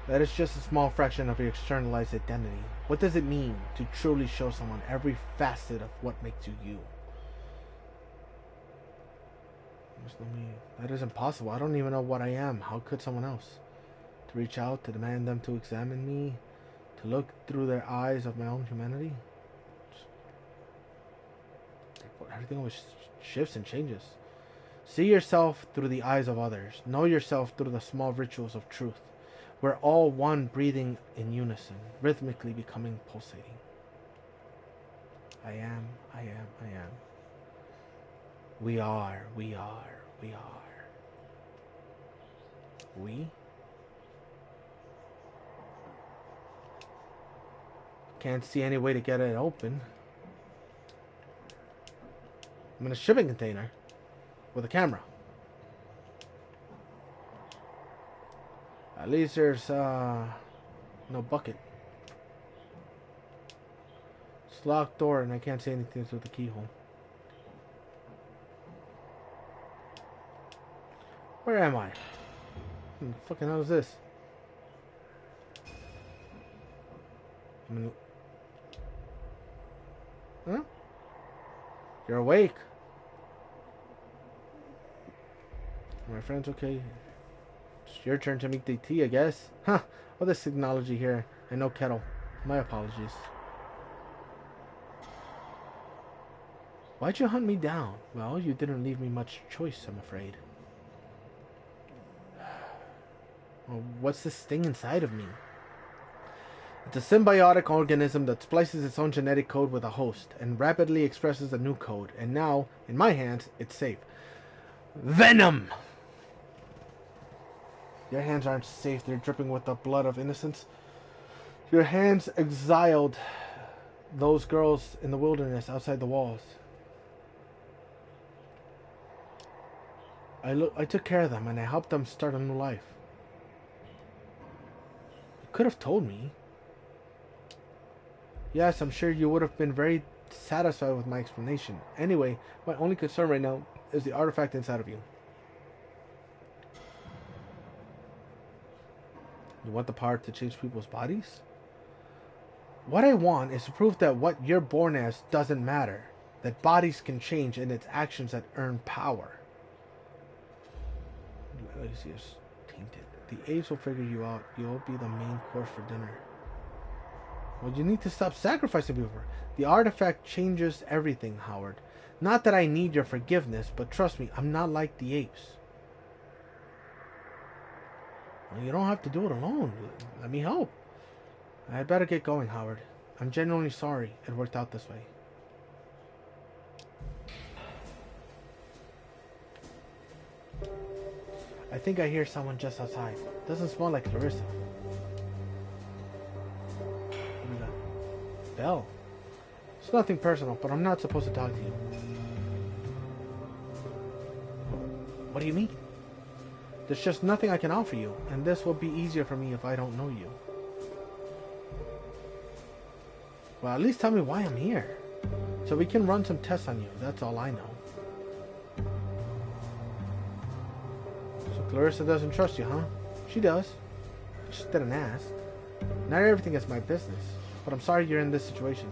That is just a small fraction of your externalized identity. What does it mean to truly show someone every facet of what makes you you? That is impossible. I don't even know what I am. How could someone else? To reach out, to demand them to examine me, to look through their eyes of my own humanity? Everything always shifts and changes. See yourself through the eyes of others. Know yourself through the small rituals of truth. We're all one, breathing in unison, rhythmically becoming pulsating. I am, I am, I am. We are, we are, we are. We? Can't see any way to get it open. I'm in a shipping container with a camera. At least there's no bucket. It's locked door and I can't see anything through the keyhole. Where am I? What the fucking hell is this? Huh? You're awake. My friends, okay. It's your turn to make the tea, I guess. Huh. All this technology here and no kettle. My apologies. Why'd you hunt me down? Well, you didn't leave me much choice, I'm afraid. Well, what's this thing inside of me? It's a symbiotic organism that splices its own genetic code with a host and rapidly expresses a new code. And now, in my hands, it's safe. Venom! Your hands aren't safe. They're dripping with the blood of innocence. Your hands exiled those girls in the wilderness outside the walls. I took care of them and I helped them start a new life. You could have told me. Yes, I'm sure you would have been very satisfied with my explanation. Anyway, my only concern right now is the artifact inside of you. You want the power to change people's bodies? What I want is to prove that what you're born as doesn't matter. That bodies can change and it's actions that earn power. Legacy is tainted. The apes will figure you out. You'll be the main course for dinner. Well, you need to stop sacrificing people. The artifact changes everything, Howard. Not that I need your forgiveness, but trust me, I'm not like the apes. Well, you don't have to do it alone. Let me help. I'd better get going, Howard. I'm genuinely sorry it worked out this way. I think I hear someone just outside. Doesn't smell like Clarissa. What is that? Belle. It's nothing personal, but I'm not supposed to talk to you. What do you mean? There's just nothing I can offer you, and this will be easier for me if I don't know you. Well, at least tell me why I'm here. So we can run some tests on you, that's all I know. So Clarissa doesn't trust you, huh? She does. She just didn't ask. Not everything is my business, but I'm sorry you're in this situation.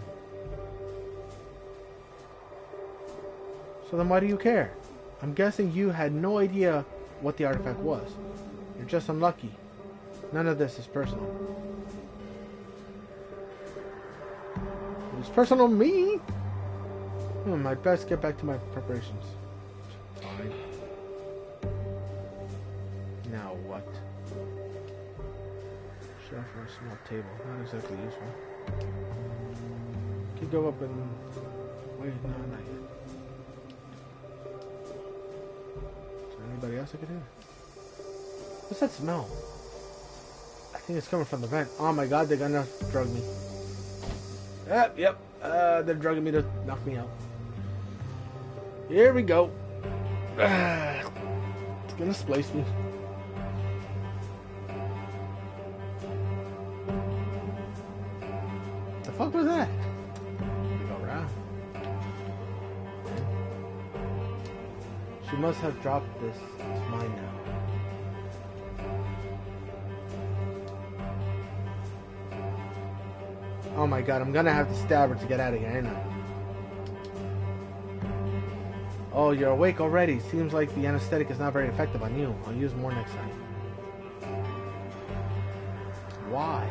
So then why do you care? I'm guessing you had no idea what the artifact was. You're just unlucky. None of this is personal. It's personal to me. I best get back to my preparations. Fine. Now what? Shelf for a small table. Not exactly useful. Could go up and... Wait, no, not yet. Is there anybody else I could hear? What's that smell? I think it's coming from the vent. Oh my god, they're gonna drug me. Yep. They're drugging me to knock me out. Here we go. It's gonna splice me. The fuck was that? We go around. She must have dropped this. It's mine now. Oh my god, I'm gonna have to stab her to get out of here, ain't I? Oh, you're awake already. Seems like the anesthetic is not very effective on you. I'll use more next time. Why?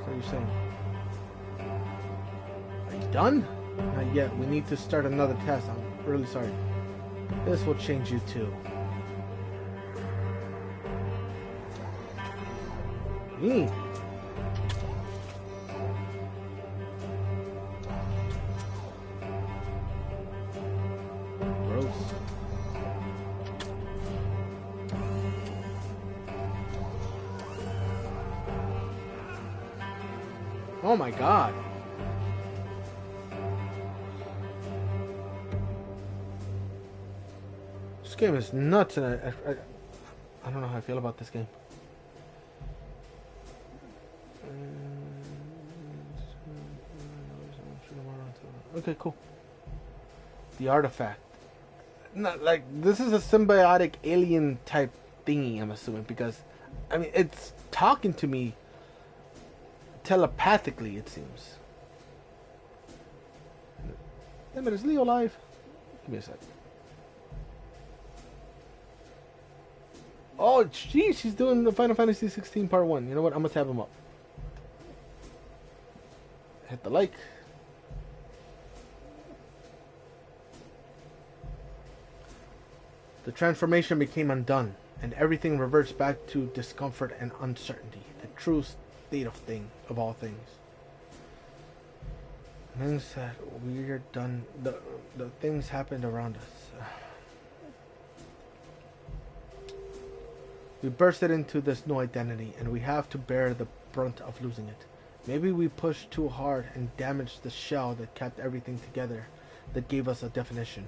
What are you saying? Are you done? Not yet. We need to start another test. I'm really sorry. This will change you too. Me? Oh my god. This game is nuts and I don't know how I feel about this game. Okay, cool. The artifact. Not like this is a symbiotic alien type thingy, I'm assuming, because I mean it's talking to me telepathically, it seems. Damn it, is Leo alive? Give me a sec. Oh, geez, she's doing the Final Fantasy 16 Part 1. You know what? I'm gonna tab him up. Hit the like. The transformation became undone, and everything reverts back to discomfort and uncertainty. The true state of all things. Things that we're done. The things happened around us. We bursted into this new identity, and we have to bear the brunt of losing it. Maybe we pushed too hard and damaged the shell that kept everything together, that gave us a definition.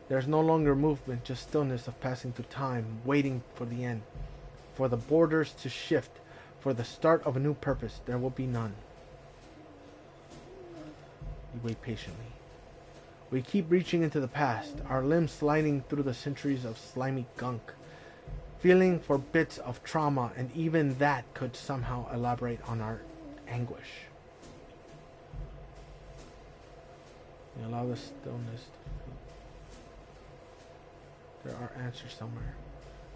There's no longer movement, just stillness of passing through time, waiting for the end, for the borders to shift, for the start of a new purpose. There will be none. We wait patiently. We keep reaching into the past, our limbs sliding through the centuries of slimy gunk, feeling for bits of trauma, and even that could somehow elaborate on our anguish. We allow the stillness to fill. There are answers somewhere.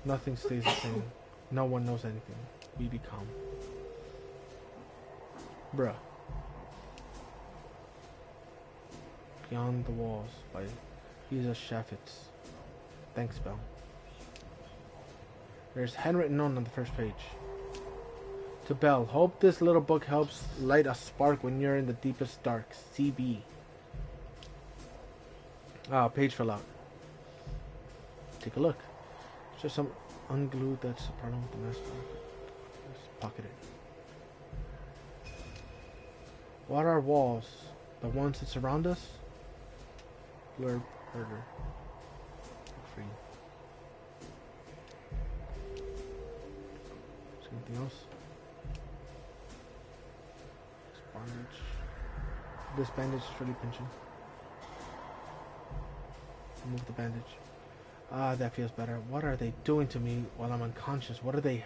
Nothing stays the same. No one knows anything. We become. Bruh. Beyond the Walls by Lisa Chaffetz. Thanks, Belle. There's handwritten note on the first page. To Belle, hope this little book helps light a spark when you're in the deepest dark. CB. Page fell out. Take a look. It's just some unglued that's a problem with the mask. Just pocket it. What are walls? The ones that surround us? Blurb order. Free. Is there anything else? This bandage. This bandage is really pinching. Remove the bandage. Ah, that feels better. What are they doing to me while I'm unconscious? What are they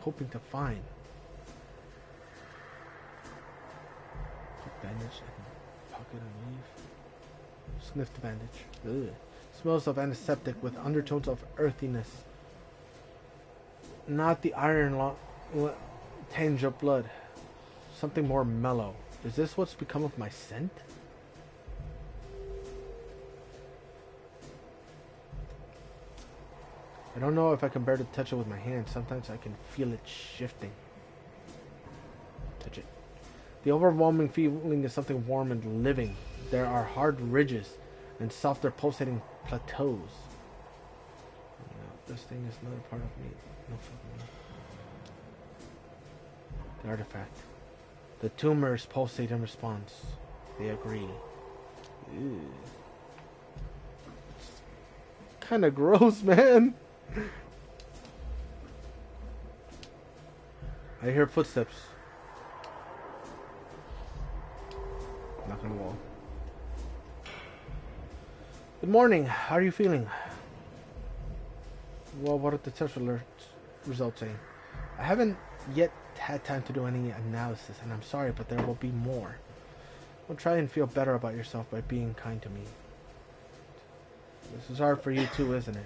hoping to find? Put bandage in pocket and leave. Sniff the bandage. Ugh. Smells of antiseptic with undertones of earthiness. Not the iron tinge of blood. Something more mellow. Is this what's become of my scent? I don't know if I can bear to touch it with my hand. Sometimes I can feel it shifting. Touch it. The overwhelming feeling is something warm and living. There are hard ridges and softer pulsating plateaus. No, this thing is not a part of me. No fucking way. The artifact. The tumors pulsate in response. They agree. Ew. It's kind of gross, man. I hear footsteps. Knock on the wall. Good morning. How are you feeling? Well, what are the test results saying? I haven't yet had time to do any analysis, and I'm sorry, but there will be more. We'll try and feel better about yourself by being kind to me. This is hard for you too, isn't it?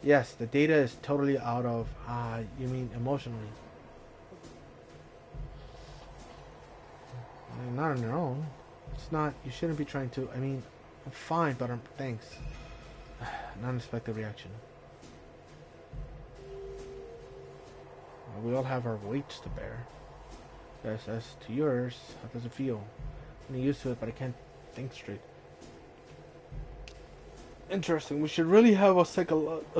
Yes, the data is totally out of, you mean emotionally? Not on your own. It's not, you shouldn't be trying to, I mean, I'm fine, but thanks. An unexpected reaction. We all have our weights to bear. Yes, as to yours, how does it feel? I'm used to it, but I can't think straight. Interesting. We should really have a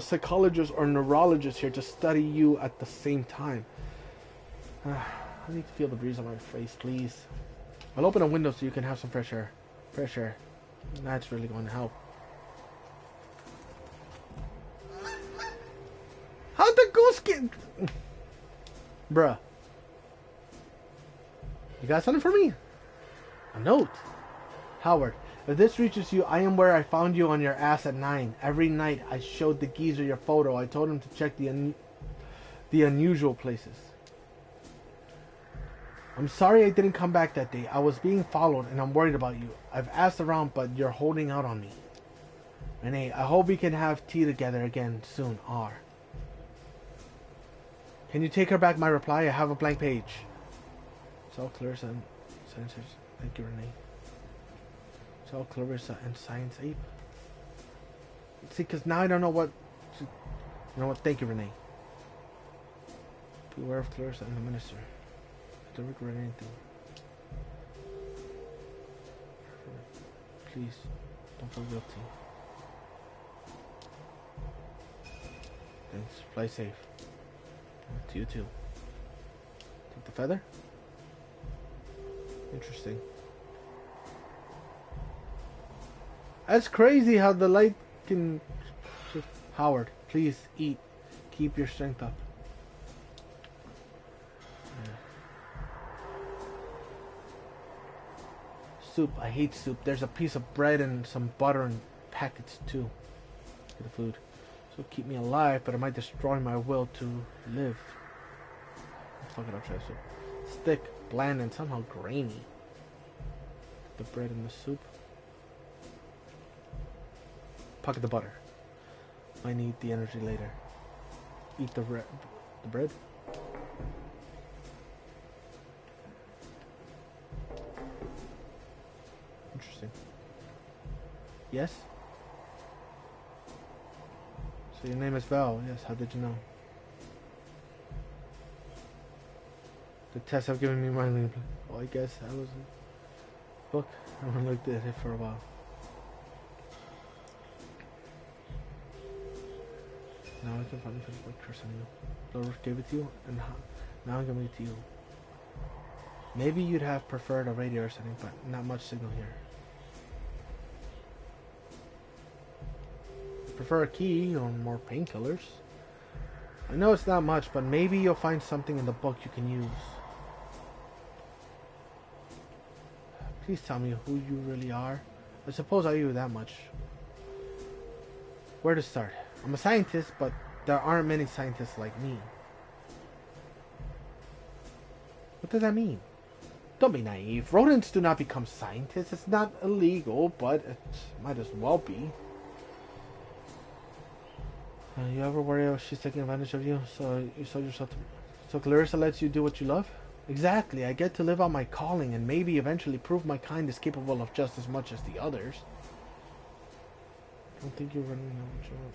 psychologist or neurologist here to study you at the same time. I need to feel the breeze on my face, please. I'll open a window so you can have some fresh air. Fresh air. That's really going to help. How'd the goose get... Bruh. You got something for me? A note. Howard, if this reaches you, I am where I found you on your ass at 9. Every night I showed the geezer your photo. I told him to check the unusual places. I'm sorry I didn't come back that day. I was being followed and I'm worried about you. I've asked around, but you're holding out on me. Renee, I hope we can have tea together again soon. R. Can you take her back my reply? I have a blank page. It's all Clarissa and Sensors. Thank you, Renee. It's all Clarissa and Science Ape. See, because now I don't know what... You know what? Thank you, Renee. Beware of Clarissa and the Minister. I don't regret anything. Please, don't feel guilty. Thanks. Fly safe. To you too. Take the feather? Interesting. That's crazy how the light can... Howard, please eat. Keep your strength up. Yeah. Soup. I hate soup. There's a piece of bread and some butter and packets too. For the food. So keep me alive, but it might destroy my will to live. Fuck it, I'll try soup. Thick, bland, and somehow grainy. The bread and the soup. Pocket the butter. I need the energy later. Eat the bread. Interesting. Yes? So your name is Val. Yes, how did you know? The tests have given me my name. Oh, I guess I was a book. I haven't looked at it for a while. Now I can finally finish my curse on you. Lord gave it to you, and now I'm giving it to you. Maybe you'd have preferred a radio or something, but not much signal here. Prefer a key or more painkillers. I know it's not much, but maybe you'll find something in the book you can use. Please tell me who you really are. I suppose I owe you that much. Where to start? I'm a scientist, but there aren't many scientists like me. What does that mean? Don't be naive. Rodents do not become scientists. It's not illegal, but it might as well be. You ever worry she's taking advantage of you? So you sold yourself to... So Clarissa lets you do what you love? Exactly. I get to live out my calling and maybe eventually prove my kind is capable of just as much as the others. I don't think you really know what you want.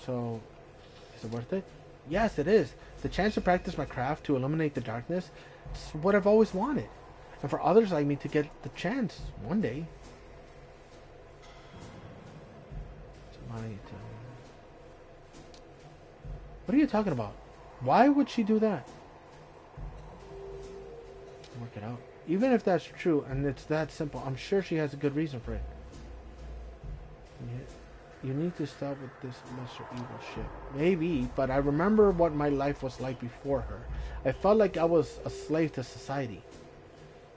So, is it worth it? Yes, it is. The chance to practice my craft, to eliminate the darkness, it's what I've always wanted. And for others like me to get the chance one day. What are you talking about? Why would she do that? Work it out. Even if that's true and it's that simple, I'm sure she has a good reason for it. You need to stop with this lesser evil shit. Maybe, but I remember what my life was like before her. I felt like I was a slave to society.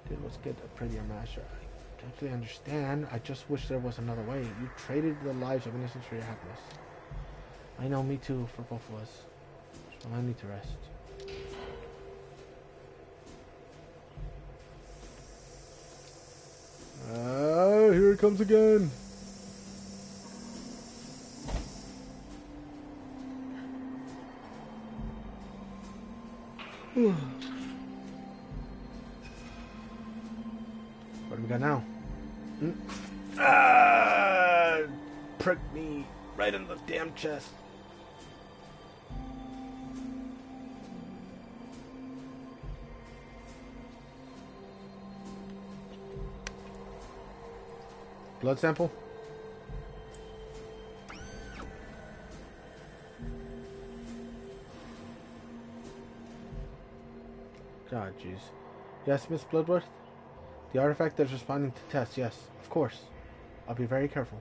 Did was get a prettier master. I totally understand. I just wish there was another way. You traded the lives of innocents for your happiness. I know, me too, for both of us. So I need to rest. Here it comes again. What do we got now? Pricked me right in the damn chest. Blood sample? God, jeez. Yes, Miss Bloodworth? The artifact is responding to tests, yes, of course. I'll be very careful.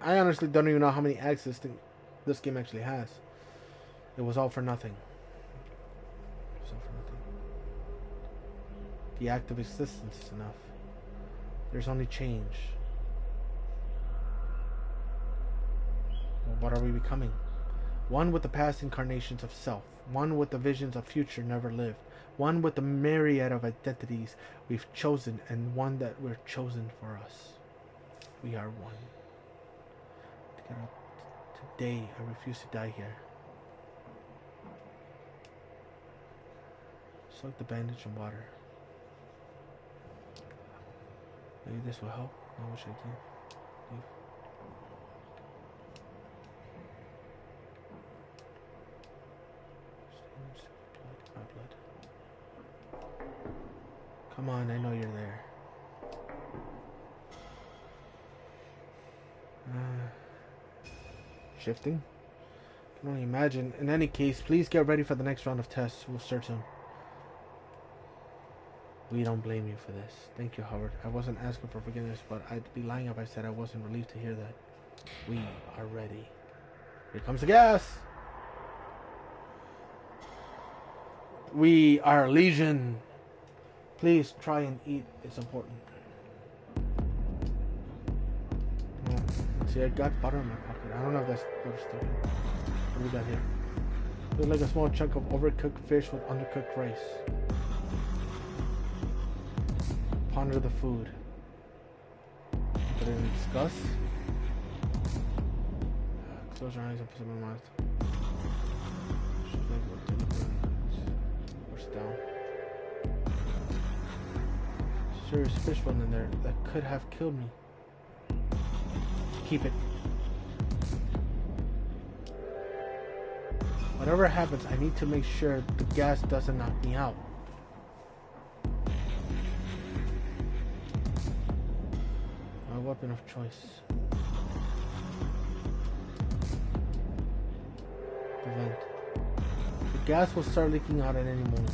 I honestly don't even know how many acts this game actually has. It was all for nothing. It was all for nothing. The act of existence is enough. There's only change. Well, what are we becoming? One with the past incarnations of self. One with the visions of future never lived. One with the myriad of identities we've chosen, and one that we're chosen for us. We are one. Today, I refuse to die here. Soak the bandage in water. Maybe this will help. Now what should I do? Leave. My blood. Come on, I know you're there. Shifting? I can only imagine. In any case, please get ready for the next round of tests. We'll start soon. We don't blame you for this. Thank you, Howard. I wasn't asking for forgiveness, but I'd be lying if I said I wasn't relieved to hear that. We are ready. Here comes the gas! We are Legion. Please try and eat. It's important. Oh, see, I got butter in my pocket. I don't know if that's butter stuff. What do we got here? Looks like a small chunk of overcooked fish with undercooked rice. Ponder the food. Put it in disgust. Close your eyes and put them in my mouth. Push down. Serious fish bone in there that could have killed me. Keep it. Whatever happens, I need to make sure the gas doesn't knock me out. My weapon of choice. The vent. The gas will start leaking out at any moment.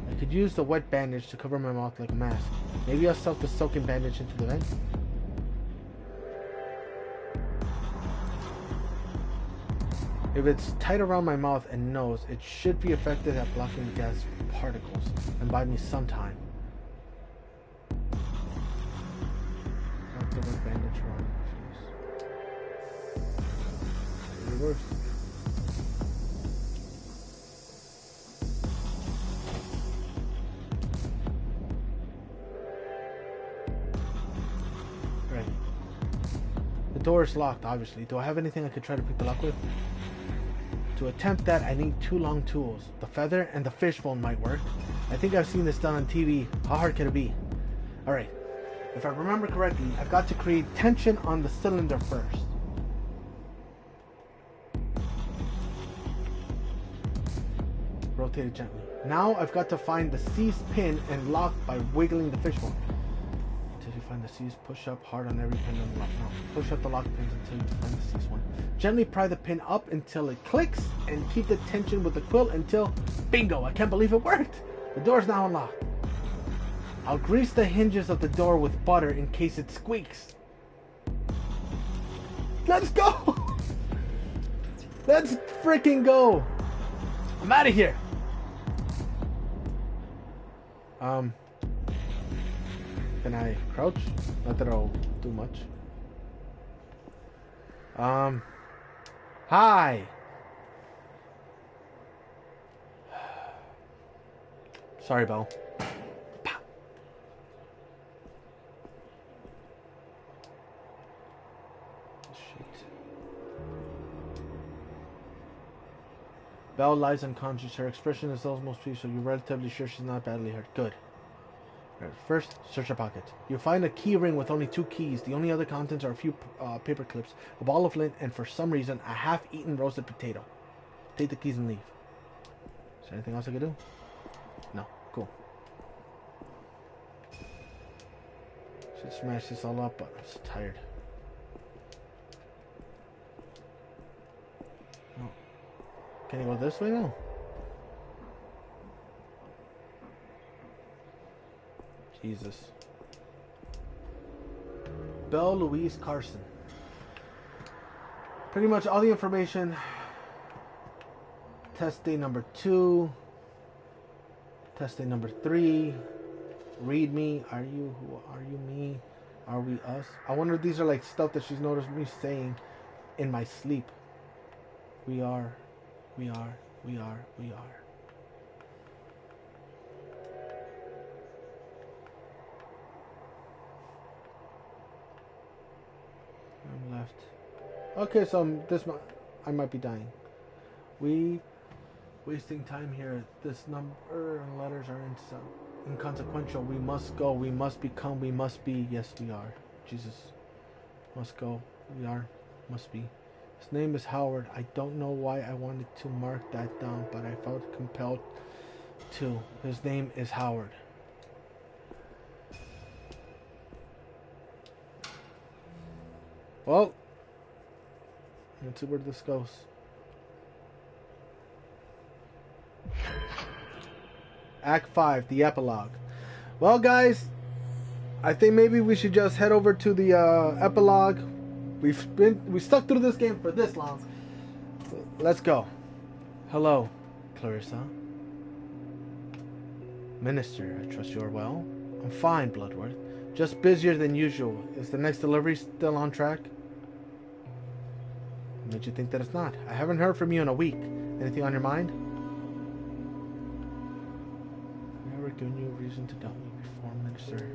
I could use the wet bandage to cover my mouth like a mask. Maybe I'll stuff the soaking bandage into the vent. If it's tight around my mouth and nose, it should be effective at blocking the gas particles and buy me some time. Wrap the wet bandage around my face. Reverse. Right. The door is locked, obviously. Do I have anything I could try to pick the lock with? To attempt that, I need two long tools. The feather and the fishbone might work. I think I've seen this done on TV. How hard can it be? Alright. If I remember correctly, I've got to create tension on the cylinder first. Rotate it gently. Now I've got to find the seized pin and lock by wiggling the fishbone. Until you find the seized, push up hard on every pin and lock. No, push up the lock pins until you find the seized one. Gently pry the pin up until it clicks and keep the tension with the quill until bingo! I can't believe it worked! The door is now unlocked. I'll grease the hinges of the door with butter in case it squeaks. Let's go! Let's freaking go! I'm out of here! Can I crouch? Not that I'll do much. Hi! Sorry, Belle. Pow. Shit. Belle lies unconscious. Her expression is almost peaceful. You're relatively sure she's not badly hurt. Good. Right, first, search your pocket. You find a key ring with only 2 keys. The only other contents are a few paper clips, a ball of lint, and for some reason, a half-eaten roasted potato. Take the keys and leave. Is there anything else I could do? No. Cool. Should smash this all up, but I'm so tired. Oh. Can you go this way now? Jesus. Belle Louise Carson. Pretty much all the information. Test day number 2. Test day number 3. Read me. Are you who? Are you me? Are we us? I wonder if these are like stuff that she's noticed me saying in my sleep. We are. We are. We are. We are. I'm left. Okay, so I might be dying. We wasting time here. This number and letters are inconsequential. We must go. We must become. We must be. Yes, we are. Jesus. Must go. We are. Must be. His name is Howard. I don't know why I wanted to mark that down, but I felt compelled to. His name is Howard. Well, let's see where this goes. Act 5, the epilogue. Well, guys, I think maybe we should just head over to the epilogue. We stuck through this game for this long. Let's go. Hello, Clarissa. Minister, I trust you are well. I'm fine, Bloodworth. Just busier than usual. Is the next delivery still on track? What made you think that it's not? I haven't heard from you in a week. Anything on your mind? I've never given you a reason to doubt me before, Minister.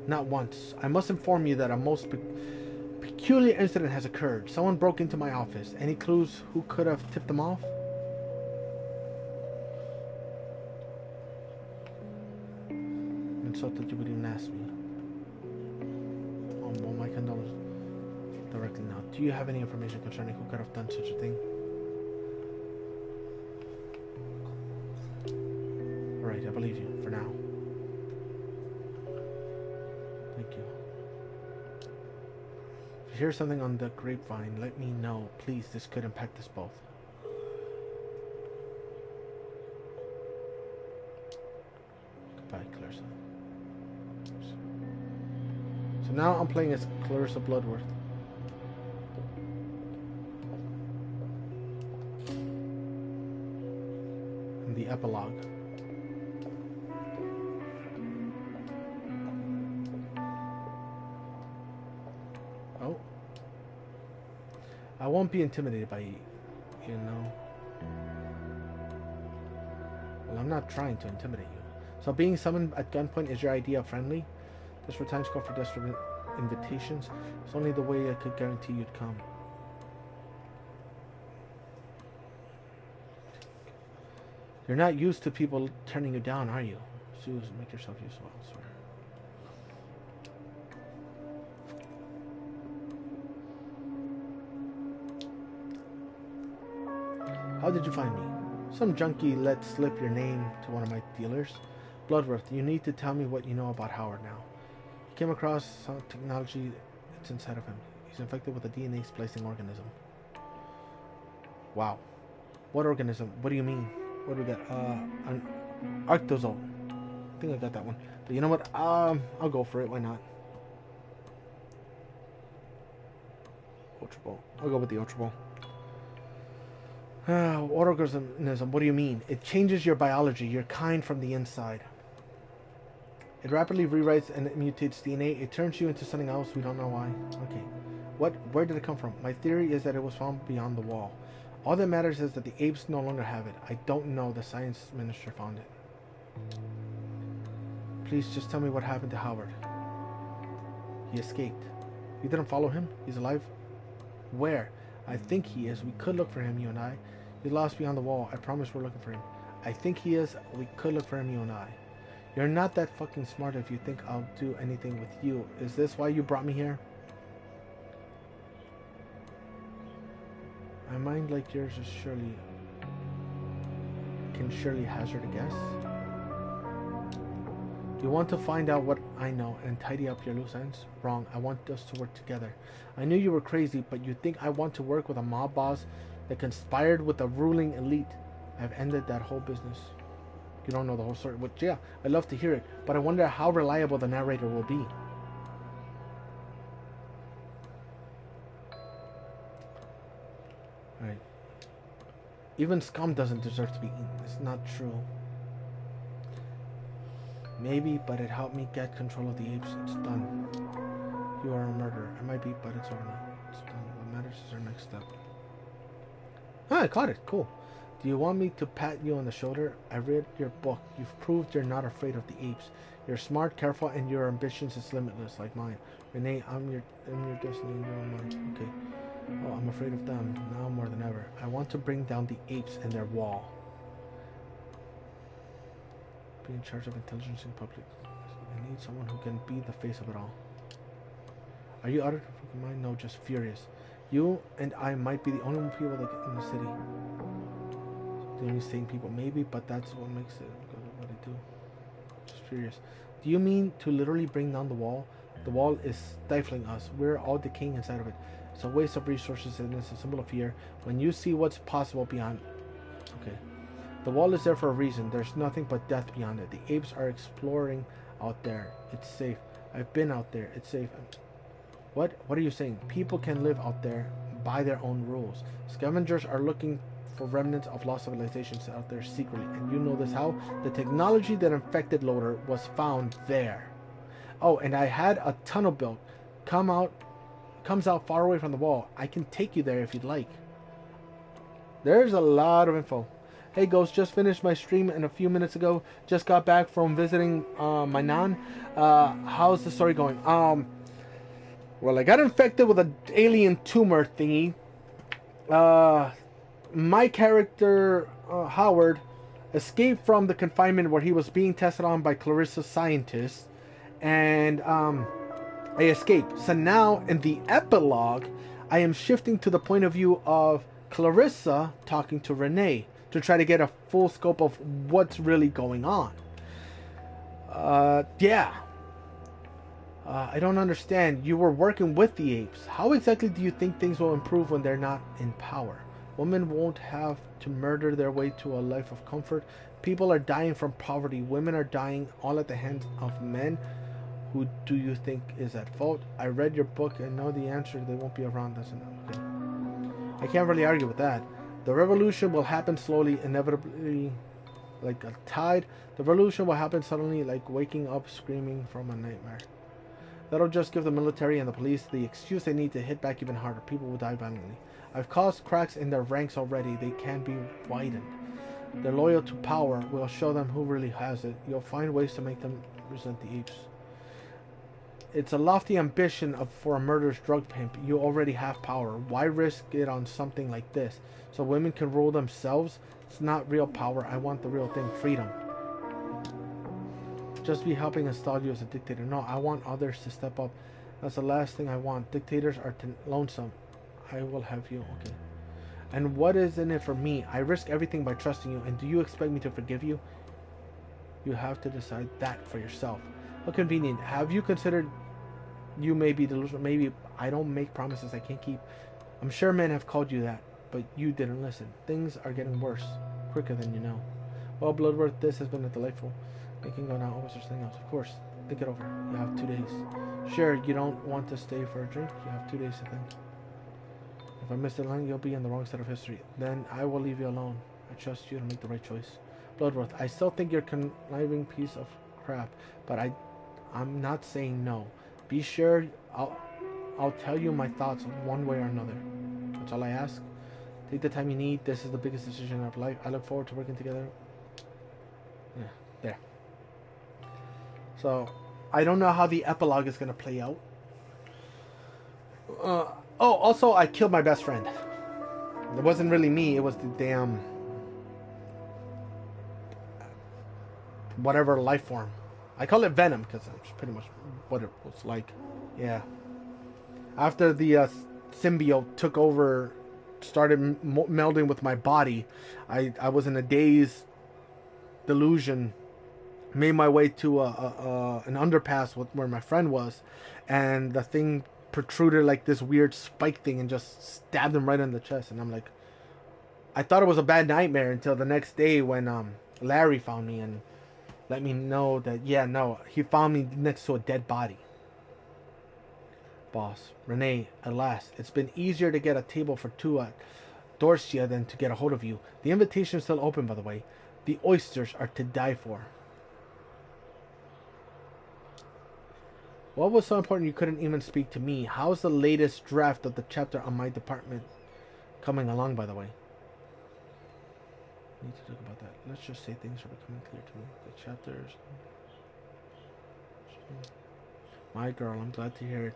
Not once. I must inform you that a most peculiar incident has occurred. Someone broke into my office. Any clues who could have tipped them off? Insulted you would even ask me. Oh, well, my condolences directly now. Do you have any information concerning who could have done such a thing? Alright, I believe you, for now. Thank you. If you hear something on the grapevine, let me know. Please, this could impact us both. Goodbye, Clarissa. So now I'm playing as Clarissa Bloodworth. And the epilogue. Oh. I won't be intimidated by you, you know. Well, I'm not trying to intimidate you. So being summoned at gunpoint is your idea of friendly? Desperate times call for desperate invitations. It's only the way I could guarantee you'd come. You're not used to people turning you down, are you? Susan, make yourself useful elsewhere. How did you find me? Some junkie let slip your name to one of my dealers. Bloodworth, you need to tell me what you know about Howard now. He came across some technology that's inside of him. He's infected with a DNA splicing organism. Wow. What organism? What do you mean? What do we got? An Arctozone. I think I got that one. But you know what? I'll go for it. Why not? Ultra Ball. I'll go with the Ultra Ball. Organism. What do you mean? It changes your biology, your kind from the inside. It rapidly rewrites and it mutates DNA. It turns you into something else. We don't know why. Okay. Where did it come from? My theory is that it was found beyond the wall. All that matters is that the apes no longer have it. I don't know. The science minister found it. Please just tell me what happened to Howard. He escaped. You didn't follow him? He's alive? Where? I think he is. We could look for him, you and I. He's lost beyond the wall. I promise we're looking for him. I think he is. We could look for him, you and I. You're not that fucking smart if you think I'll do anything with you. Is this why you brought me here? My mind like yours is can surely hazard a guess. You want to find out what I know and tidy up your loose ends? Wrong. I want us to work together. I knew you were crazy, but you think I want to work with a mob boss that conspired with the ruling elite? I've ended that whole business. You don't know the whole story, which, yeah, I'd love to hear it, but I wonder how reliable the narrator will be. Alright. Even scum doesn't deserve to be eaten. It's not true. Maybe, but it helped me get control of the apes. It's done. You are a murderer. I might be, but it's over now. It's done. What matters is our next step. Ah, I caught it. Cool. Do you want me to pat you on the shoulder? I read your book. You've proved you're not afraid of the apes. You're smart, careful, and your ambitions is limitless, like mine. Renee, I'm your destiny and you're mine. Okay. Oh, I'm afraid of them, now more than ever. I want to bring down the apes and their wall. Be in charge of intelligence in public. I need someone who can be the face of it all. Are you out of your mind? No, just furious. You and I might be the only people that get in the city. The only sane people, maybe, but that's what makes it what I do. Just furious. Do you mean to literally bring down the wall? The wall is stifling us. We're all decaying inside of it. It's a waste of resources and it's a symbol of fear. When you see what's possible beyond... Okay. The wall is there for a reason. There's nothing but death beyond it. The apes are exploring out there. It's safe. I've been out there. It's safe. What? What are you saying? People can live out there by their own rules. Scavengers are looking for remnants of lost civilizations out there secretly. And you know this how? The technology that infected Loader was found there. Oh, and I had a tunnel built. Comes out far away from the wall. I can take you there if you'd like. There's a lot of info. Hey Ghost, just finished my stream a few minutes ago. Just got back from visiting my nan. How's the story going? Well, I got infected with an alien tumor thingy. My character, Howard, escaped from the confinement where he was being tested on by Clarissa's scientists. And I escaped. So now, in the epilogue, I am shifting to the point of view of Clarissa talking to Renee to try to get a full scope of what's really going on. Yeah. I don't understand. You were working with the apes. How exactly do you think things will improve when they're not in power? Women won't have to murder their way to a life of comfort. People are dying from poverty. Women are dying all at the hands of men. Who do you think is at fault? I read your book and know the answer. They won't be around us. Okay. I can't really argue with that. The revolution will happen slowly, inevitably, like a tide. The revolution will happen suddenly, like waking up screaming from a nightmare. That'll just give the military and the police the excuse they need to hit back even harder. People will die violently. I've caused cracks in their ranks already. They can be widened. They're loyal to power. We'll show them who really has it. You'll find ways to make them resent the apes. It's a lofty ambition for a murderous drug pimp. You already have power. Why risk it on something like this? So women can rule themselves? It's not real power. I want the real thing. Freedom. Just be helping install you as a dictator. No, I want others to step up. That's the last thing I want. Dictators are lonesome. I will have you. Okay. And what is in it for me? I risk everything by trusting you. And do you expect me to forgive you? You have to decide that for yourself. How convenient. Have you considered you may be delusional? Maybe I don't make promises I can't keep. I'm sure men have called you that, but you didn't listen. Things are getting worse, quicker than you know. Well, Bloodworth, this has been a delightful. We can go now. Oh, was there something else? Of course. Think it over. You have 2 days. Sure, you don't want to stay for a drink? You have 2 days to think. If I miss the line, you'll be on the wrong side of history. Then I will leave you alone. I trust you to make the right choice. Bloodworth, I still think you're a conniving piece of crap, but I'm not saying no. Be sure I'll tell you my thoughts one way or another. That's all I ask. Take the time you need. This is the biggest decision of life. I look forward to working together. Yeah, there. So, I don't know how the epilogue is going to play out. Also, I killed my best friend. It wasn't really me. It was the damn... whatever life form. I call it Venom because that's pretty much what it was like. Yeah. After the symbiote took over, started melding with my body, I was in a dazed delusion. Made my way to an underpass where my friend was, and the thing protruded like this weird spike thing and just stabbed him right in the chest. And I'm like, I thought it was a bad nightmare until the next day when Larry found me and let me know that, yeah, no, he found me next to a dead body. Boss, Renee, at last, it's been easier to get a table for two at Dorsia than to get a hold of you. The invitation is still open, by the way. The oysters are to die for. What was so important you couldn't even speak to me? How's the latest draft of the chapter on my department coming along, by the way? I need to talk about that. Let's just say things are becoming clear to me. The chapters... My girl, I'm glad to hear it.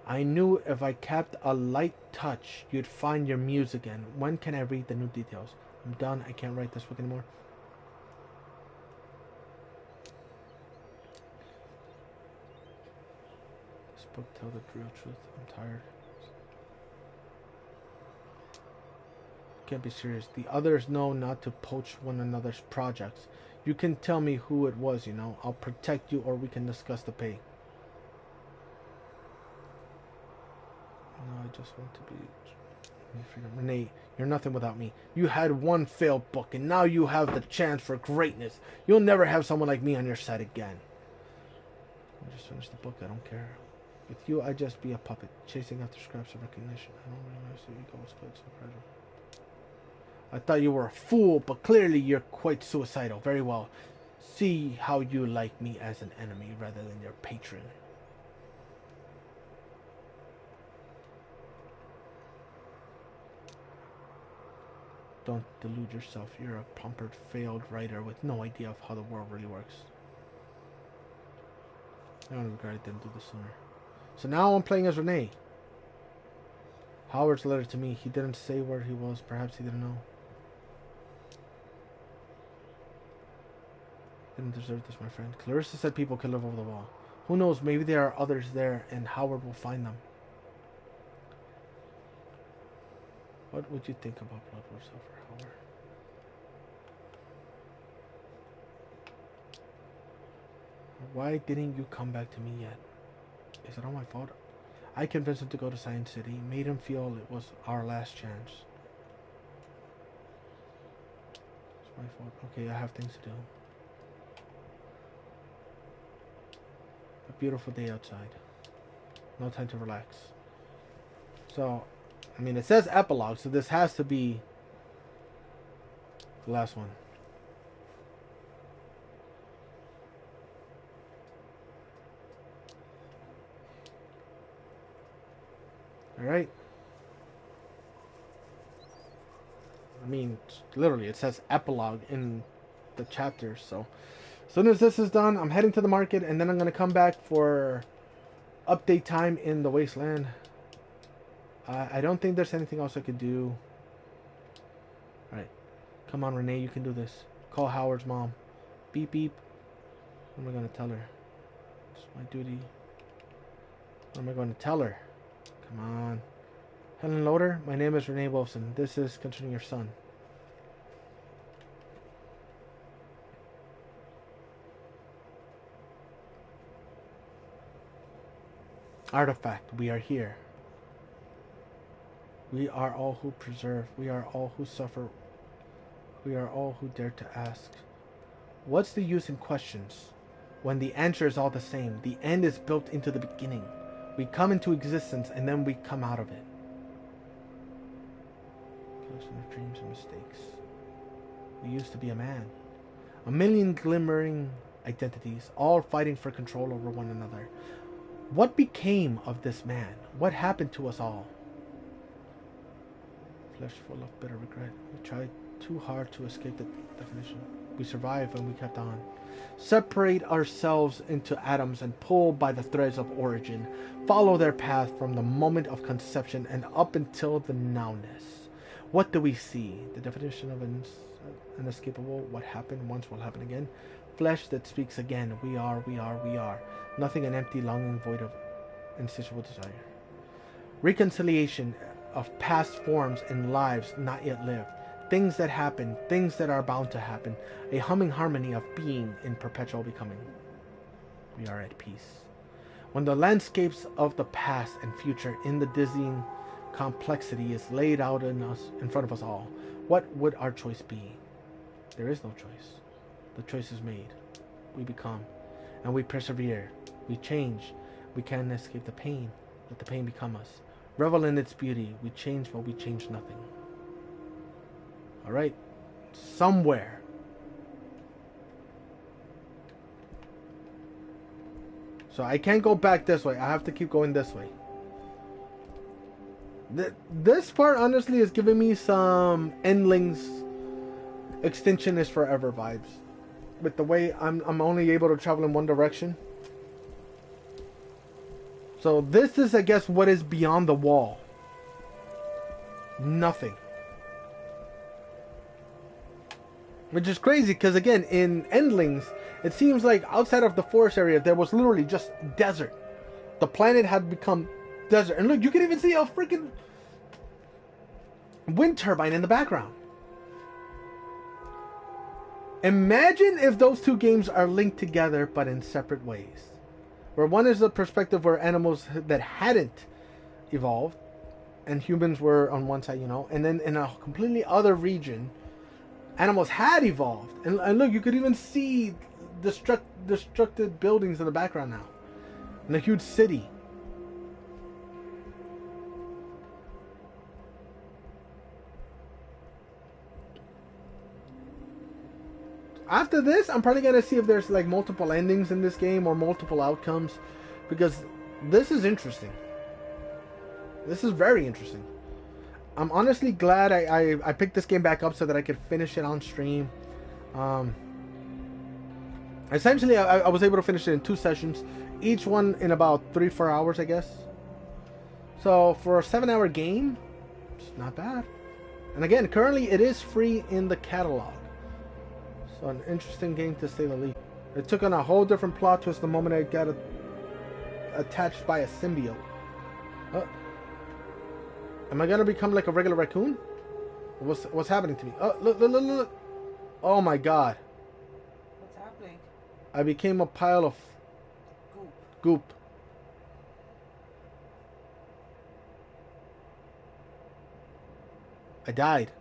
I knew if I kept a light touch, you'd find your muse again. When can I read the new details? I'm done. I can't write this book anymore. This book tells the real truth. I'm tired. Can't be serious. The others know not to poach one another's projects. You can tell me who it was, you know. I'll protect you, or we can discuss the pay. No, I just want to be... Renee, you're nothing without me. You had one failed book, and now you have the chance for greatness. You'll never have someone like me on your side again. I just finished the book. I don't care. With you, I'd just be a puppet, chasing after scraps of recognition. I don't realize the ego was quite so fragile. I thought you were a fool, but clearly you're quite suicidal. Very well. See how you like me as an enemy rather than your patron. Don't delude yourself. You're a pampered, failed writer with no idea of how the world really works. I don't regret I didn't do this sooner. So now I'm playing as Renee. Howard's letter to me. He didn't say where he was. Perhaps he didn't know. Didn't deserve this, my friend. Clarissa said people could live over the wall. Who knows? Maybe there are others there, and Howard will find them. What would you think about blood will suffer, Howard? Why didn't you come back to me yet? Is it all my fault? I convinced him to go to Science City, made him feel it was our last chance. It's my fault. Okay, I have things to do. A beautiful day outside. No time to relax. So, I mean, it says epilogue, so this has to be the last one. Alright. I mean, literally, it says epilogue in the chapter, so as soon as this is done, I'm heading to the market, and then I'm going to come back for update time in the wasteland. I don't think there's anything else I could do. Alright. Come on, Renee, you can do this. Call Howard's mom. Beep, beep. What am I going to tell her? It's my duty. What am I going to tell her? Come on. Helen Loader, my name is Renee Wolfson. This is concerning your son. Artifact, we are here. We are all who preserve. We are all who suffer. We are all who dare to ask. What's the use in questions when the answer is all the same? The end is built into the beginning. We come into existence and then we come out of it. Collection of dreams and mistakes. We used to be a man. A million glimmering identities, all fighting for control over one another. What became of this man? What happened to us all? Flesh full of bitter regret. We tried too hard to escape the definition. We survived and we kept on. Separate ourselves into atoms and pull by the threads of origin. Follow their path from the moment of conception and up until the nowness. What do we see? The definition of inescapable. What happened once will happen again. Flesh that speaks again. We are, we are, we are. Nothing an empty longing void of insatiable desire. Reconciliation of past forms and lives not yet lived. Things that happen, things that are bound to happen. A humming harmony of being in perpetual becoming. We are at peace. When the landscapes of the past and future in the dizzying complexity is laid out in front of us all, what would our choice be? There is no choice. The choice is made. We become. And we persevere. We change. We can't escape the pain. Let the pain become us. Revel in its beauty. We change, but we change nothing. Alright. Somewhere. So I can't go back this way. I have to keep going this way. This part, honestly, is giving me some Endlings Extinction is Forever vibes. With the way I'm only able to travel in one direction. So this is, I guess, what is beyond the wall. Nothing. Which is crazy, because again, in Endlings, it seems like outside of the forest area, there was literally just desert. The planet had become desert. And look, you can even see a freaking wind turbine in the background. Imagine if those two games are linked together, but in separate ways. Where one is the perspective where animals that hadn't evolved, and humans were on one side, you know. And then in a completely other region, animals had evolved. And look, you could even see destructed buildings in the background now. And a huge city. After this, I'm probably gonna see if there's like multiple endings in this game or multiple outcomes, because this is interesting. This is very interesting. I'm honestly glad I picked this game back up so that I could finish it on stream. Essentially, I was able to finish it in 2 sessions, each one in about 3-4 hours, I guess. So for a 7-hour game, it's not bad. And again, currently it is free in the catalog. So an interesting game to say the least. It took on a whole different plot twist the moment I got attached by a symbiote. Am I gonna become like a regular raccoon? What's happening to me? Oh, look. Oh my god. What's happening? I became a pile of goop. I died.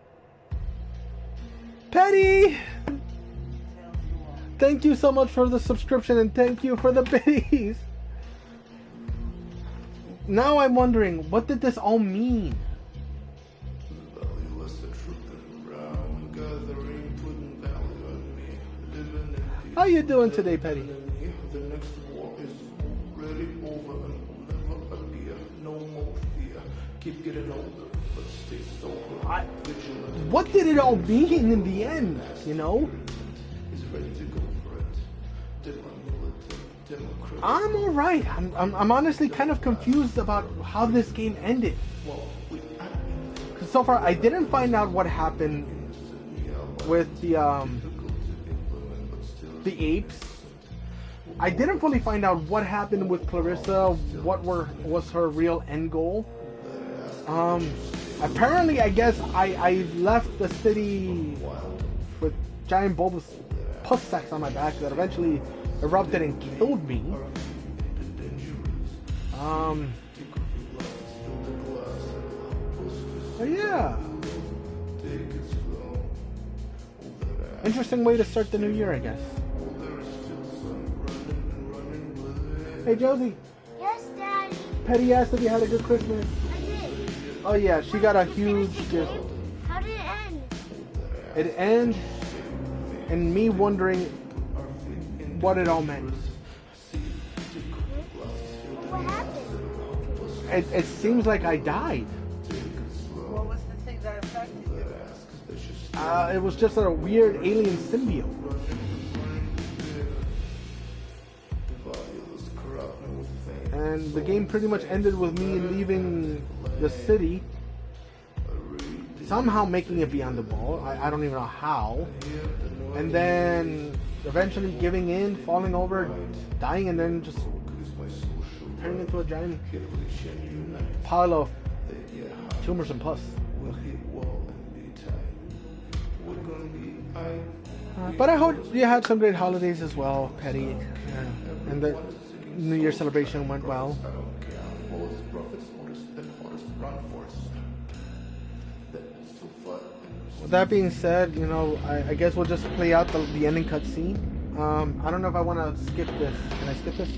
Petty! Thank you so much for the subscription and thank you for the biddies. Now I'm wondering, what did this all mean? How you doing today, Petty? What did it all mean in the end, you know? I'm alright. I'm honestly kind of confused about how this game ended. Because so far I didn't find out what happened with the apes. I didn't fully find out what happened with Clarissa, was her real end goal. Apparently, I guess I left the city with giant bulbous pus sacks on my back that eventually erupted and killed me. But yeah. Interesting way to start the new year, I guess. Hey, Josie. Yes, Daddy. Petty asked if you had a good Christmas. I did. Oh yeah, she got a huge gift. How did it end? It ended in me wondering what it all meant. What happened? It seems like I died. What was the thing that affected you? It was just a weird alien symbiote. And the game pretty much ended with me leaving the city, somehow making it beyond the wall. I don't even know how. And then eventually giving in, falling over, dying, and then just turning into a giant pile of tumors and pus. But I hope you had some great holidays as well, Petty, and the New Year celebration went well. With that being said, you know, I guess we'll just play out the ending cutscene. I don't know if I want to skip this. Can I skip this?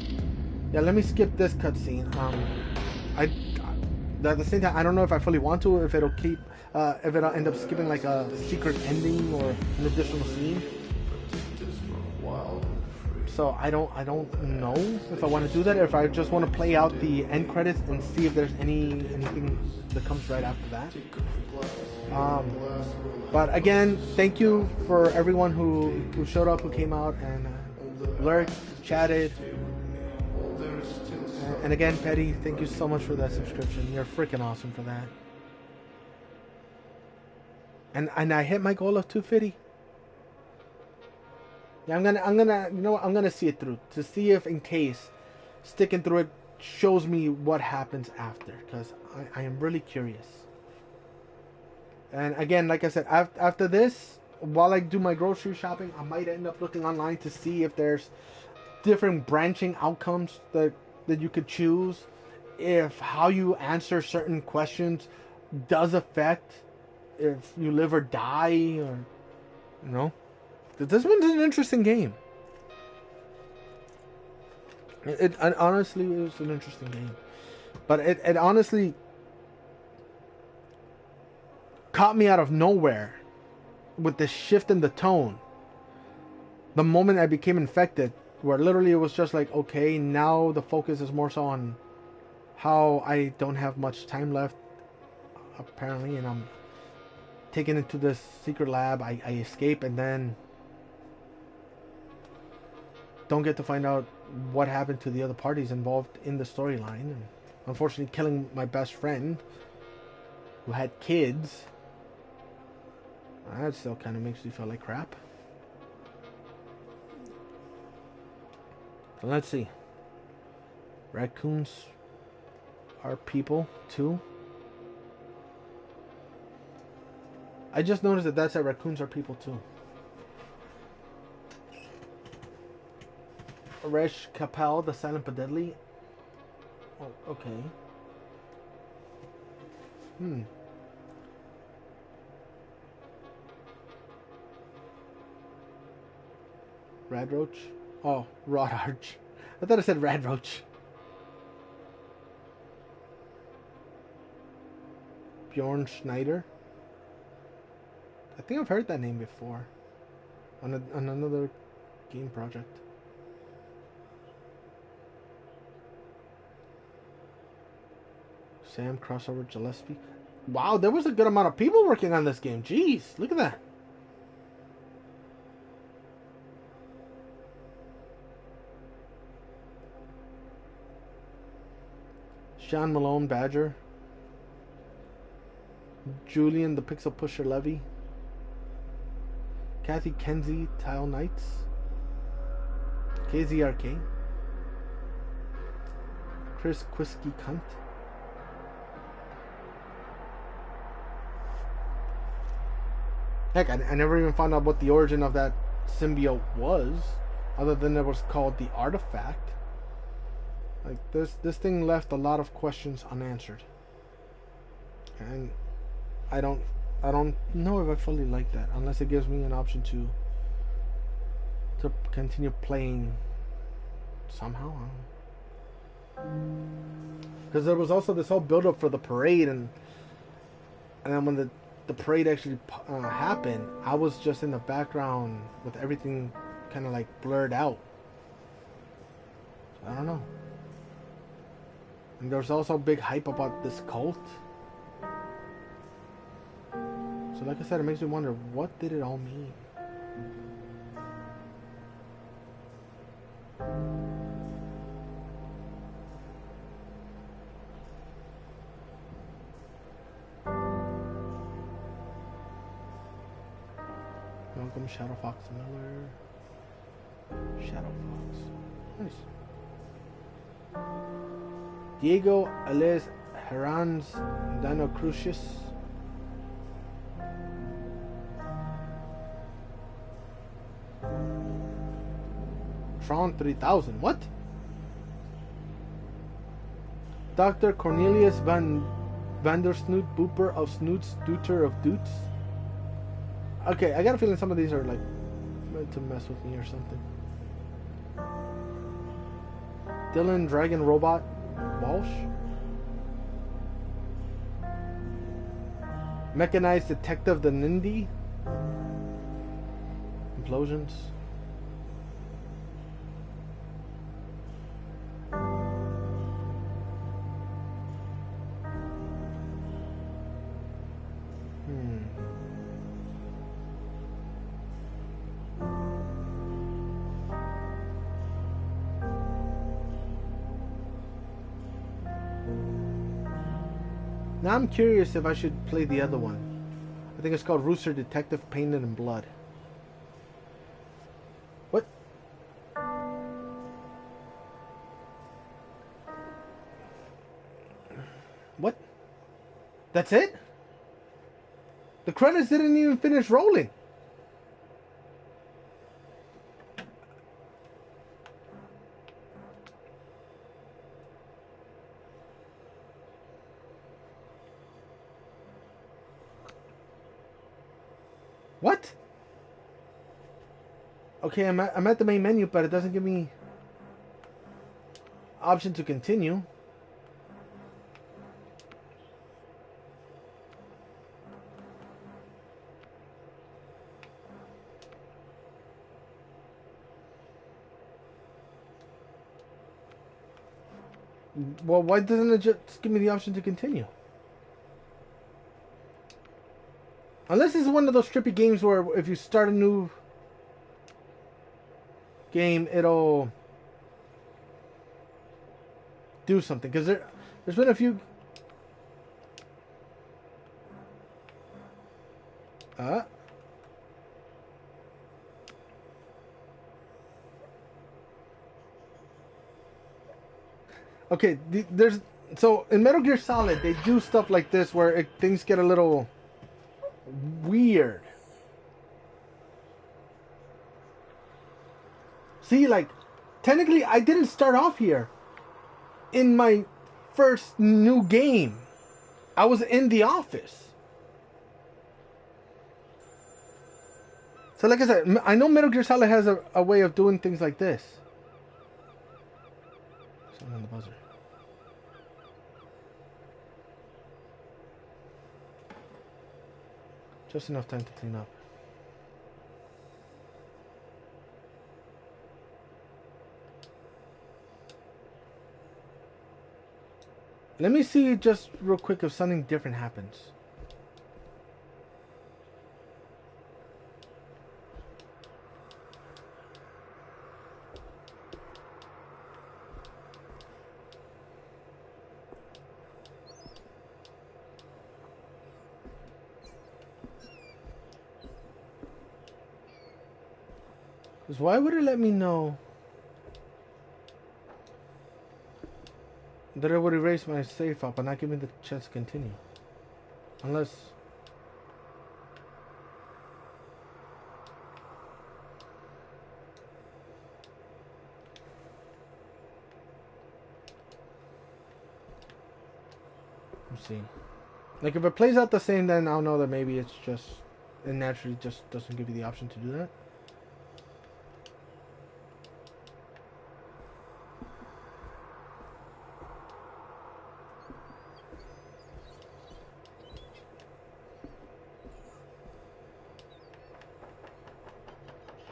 Yeah, let me skip this cutscene. At the same time, I don't know if I fully want to, or if it'll end up skipping like a secret ending or an additional scene. So I don't know if I want to do that, or if I just want to play out the end credits and see if there's anything that comes right after that. But again, thank you for everyone who showed up, who came out and lurked, chatted. And again, Petty, thank you so much for that subscription. You're freaking awesome for that. And I hit my goal of 250. Yeah, I'm gonna see it through to see if, in case, sticking through it shows me what happens after, because I am really curious. And again, like I said, after this, while I do my grocery shopping, I might end up looking online to see if there's different branching outcomes that you could choose if how you answer certain questions does affect if you live or die, or you know. This one's an interesting game. It honestly is an interesting game, but it honestly caught me out of nowhere with the shift in the tone. The moment I became infected, where literally it was just like, okay, now the focus is more so on how I don't have much time left, apparently, and I'm taken into this secret lab. I escape, and then don't get to find out what happened to the other parties involved in the storyline. And unfortunately, killing my best friend who had kids. That still kind of makes me feel like crap. So let's see. Raccoons are people too. I just noticed that that's raccoons are people too. Resh Kapel, the Silent but Deadly. Oh, okay. Rad Roach? Oh, Rod Arch. I thought I said Rad Roach. Bjorn Schneider. I think I've heard that name before. On another game project. Sam Crossover Gillespie. Wow, there was a good amount of people working on this game. Jeez, look at that. Sean Malone Badger. Julian the Pixel Pusher Levy. Kathy Kenzie Tile Knights. KZRK. Chris Quisky Cunt. Heck, I never even found out what the origin of that symbiote was, other than it was called the artifact. Like this thing left a lot of questions unanswered, and I don't know if I fully like that, unless it gives me an option to continue playing somehow. Because there was also this whole build up for the parade, and then when the parade actually happened, I was just in the background with everything kind of like blurred out. I don't know. And there's also big hype about this cult. So like I said, it makes me wonder, what did it all mean? Welcome, Shadow Fox Miller. Shadow Fox. Nice. Diego Ales Herans Dano Crucius. Tron 3000. What? Dr. Cornelius van der Snoot Booper of Snoots, Dooter of Doots. Okay, I got a feeling some of these are like meant to mess with me or something. Dylan Dragon Robot Walsh. Mechanized Detective the Nindy. Implosions. Now I'm curious if I should play the other one. I think it's called Rooster Detective Painted in Blood. What? What? That's it? The credits didn't even finish rolling. What? Okay, I'm at the main menu, but it doesn't give me option to continue. Well, why doesn't it just give me the option to continue? Unless it's one of those trippy games where if you start a new game, it'll do something. Because there's been a few... Okay, there's... So, in Metal Gear Solid, they do stuff like this where things get a little weird. See, like, technically, I didn't start off here in my first new game. I was in the office. So, like I said, I know Metal Gear Solid has a way of doing things like this. Something on the buzzer. Just enough time to clean up. Let me see just real quick if something different happens. Because why would it let me know that it would erase my save file but not give me the chance to continue? Unless... Let's see. Like if it plays out the same, then I'll know that maybe it's just... It naturally just doesn't give you the option to do that.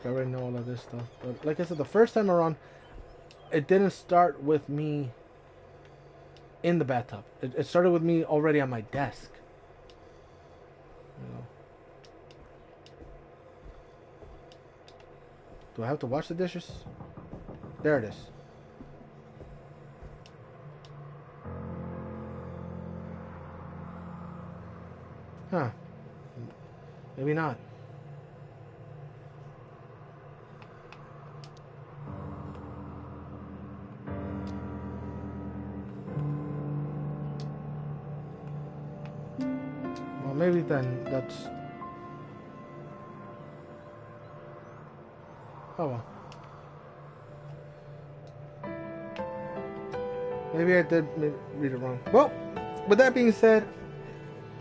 I already know all of this stuff, but like I said, the first time around, it didn't start with me in the bathtub. It started with me already on my desk. You know. Do I have to wash the dishes? There it is. Huh. Maybe not. Maybe then that's... Oh well. Maybe I did read it wrong. Well, with that being said,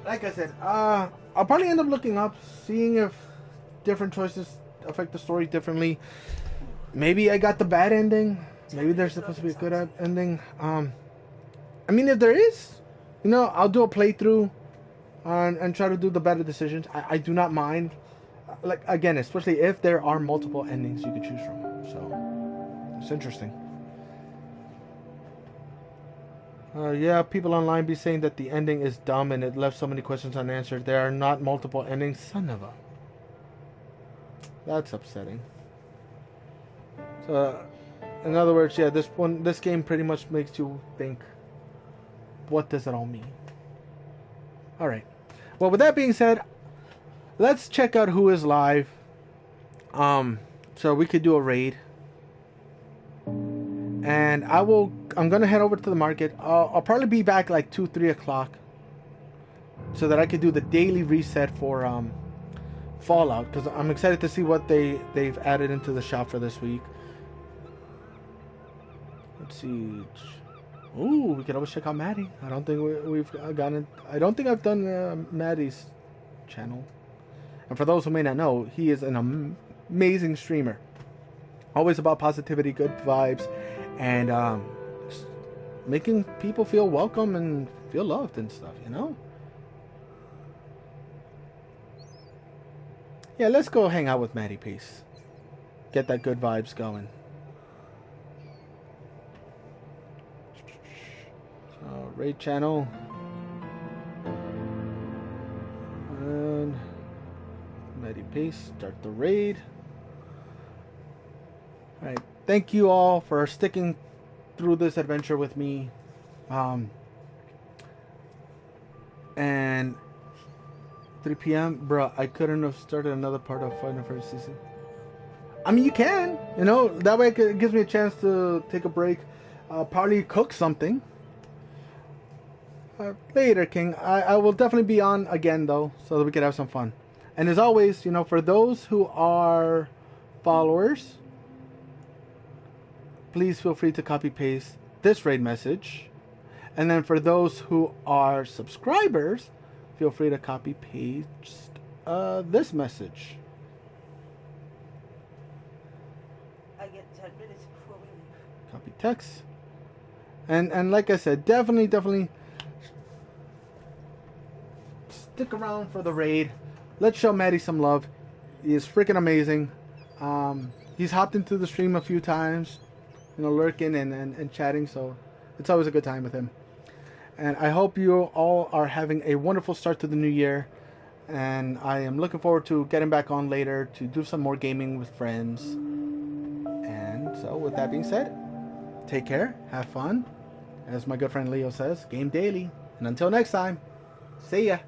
like I said, I'll probably end up looking up, seeing if different choices affect the story differently. Maybe I got the bad ending. Maybe there's supposed to be a good ending. I mean, if there is, you know, I'll do a playthrough. And try to do the better decisions. I do not mind. Like, again, especially if there are multiple endings you could choose from. So, it's interesting. Yeah, people online be saying that the ending is dumb and it left so many questions unanswered. There are not multiple endings. Son of a... That's upsetting. So, in other words, yeah, this game pretty much makes you think, what does it all mean? Alright. Well, with that being said, let's check out who is live. So we could do a raid. And I'm going to head over to the market. I'll probably be back like 2-3 o'clock. So that I could do the daily reset for Fallout. Because I'm excited to see what they've added into the shop for this week. Let's see... Ooh, we could always check out Maddie. I don't think we've gotten... I don't think I've done Maddie's channel. And for those who may not know, he is an amazing streamer. Always about positivity, good vibes, and just making people feel welcome and feel loved and stuff, you know? Yeah, let's go hang out with Maddie Peace. Get that good vibes going. So, raid channel. And Maddie Peace, start the raid. Alright, thank you all for sticking through this adventure with me. And 3 p.m. Bruh, I couldn't have started another part of Final Fantasy season. I mean, you can, you know, that way it gives me a chance to take a break, probably cook something. Later, King. I will definitely be on again, though, so that we can have some fun. And as always, you know, for those who are followers, please feel free to copy-paste this raid message. And then for those who are subscribers, feel free to copy-paste this message. I get 10 minutes before we leave. Copy text. And like I said, definitely stick around for the raid. Let's show Maddie some love. He is freaking amazing. He's hopped into the stream a few times, you know, lurking and chatting, so it's always a good time with him. And I hope you all are having a wonderful start to the new year. And I am looking forward to getting back on later to do some more gaming with friends. And so with that being said, take care, have fun. As my good friend Leo says, game daily. And until next time, see ya.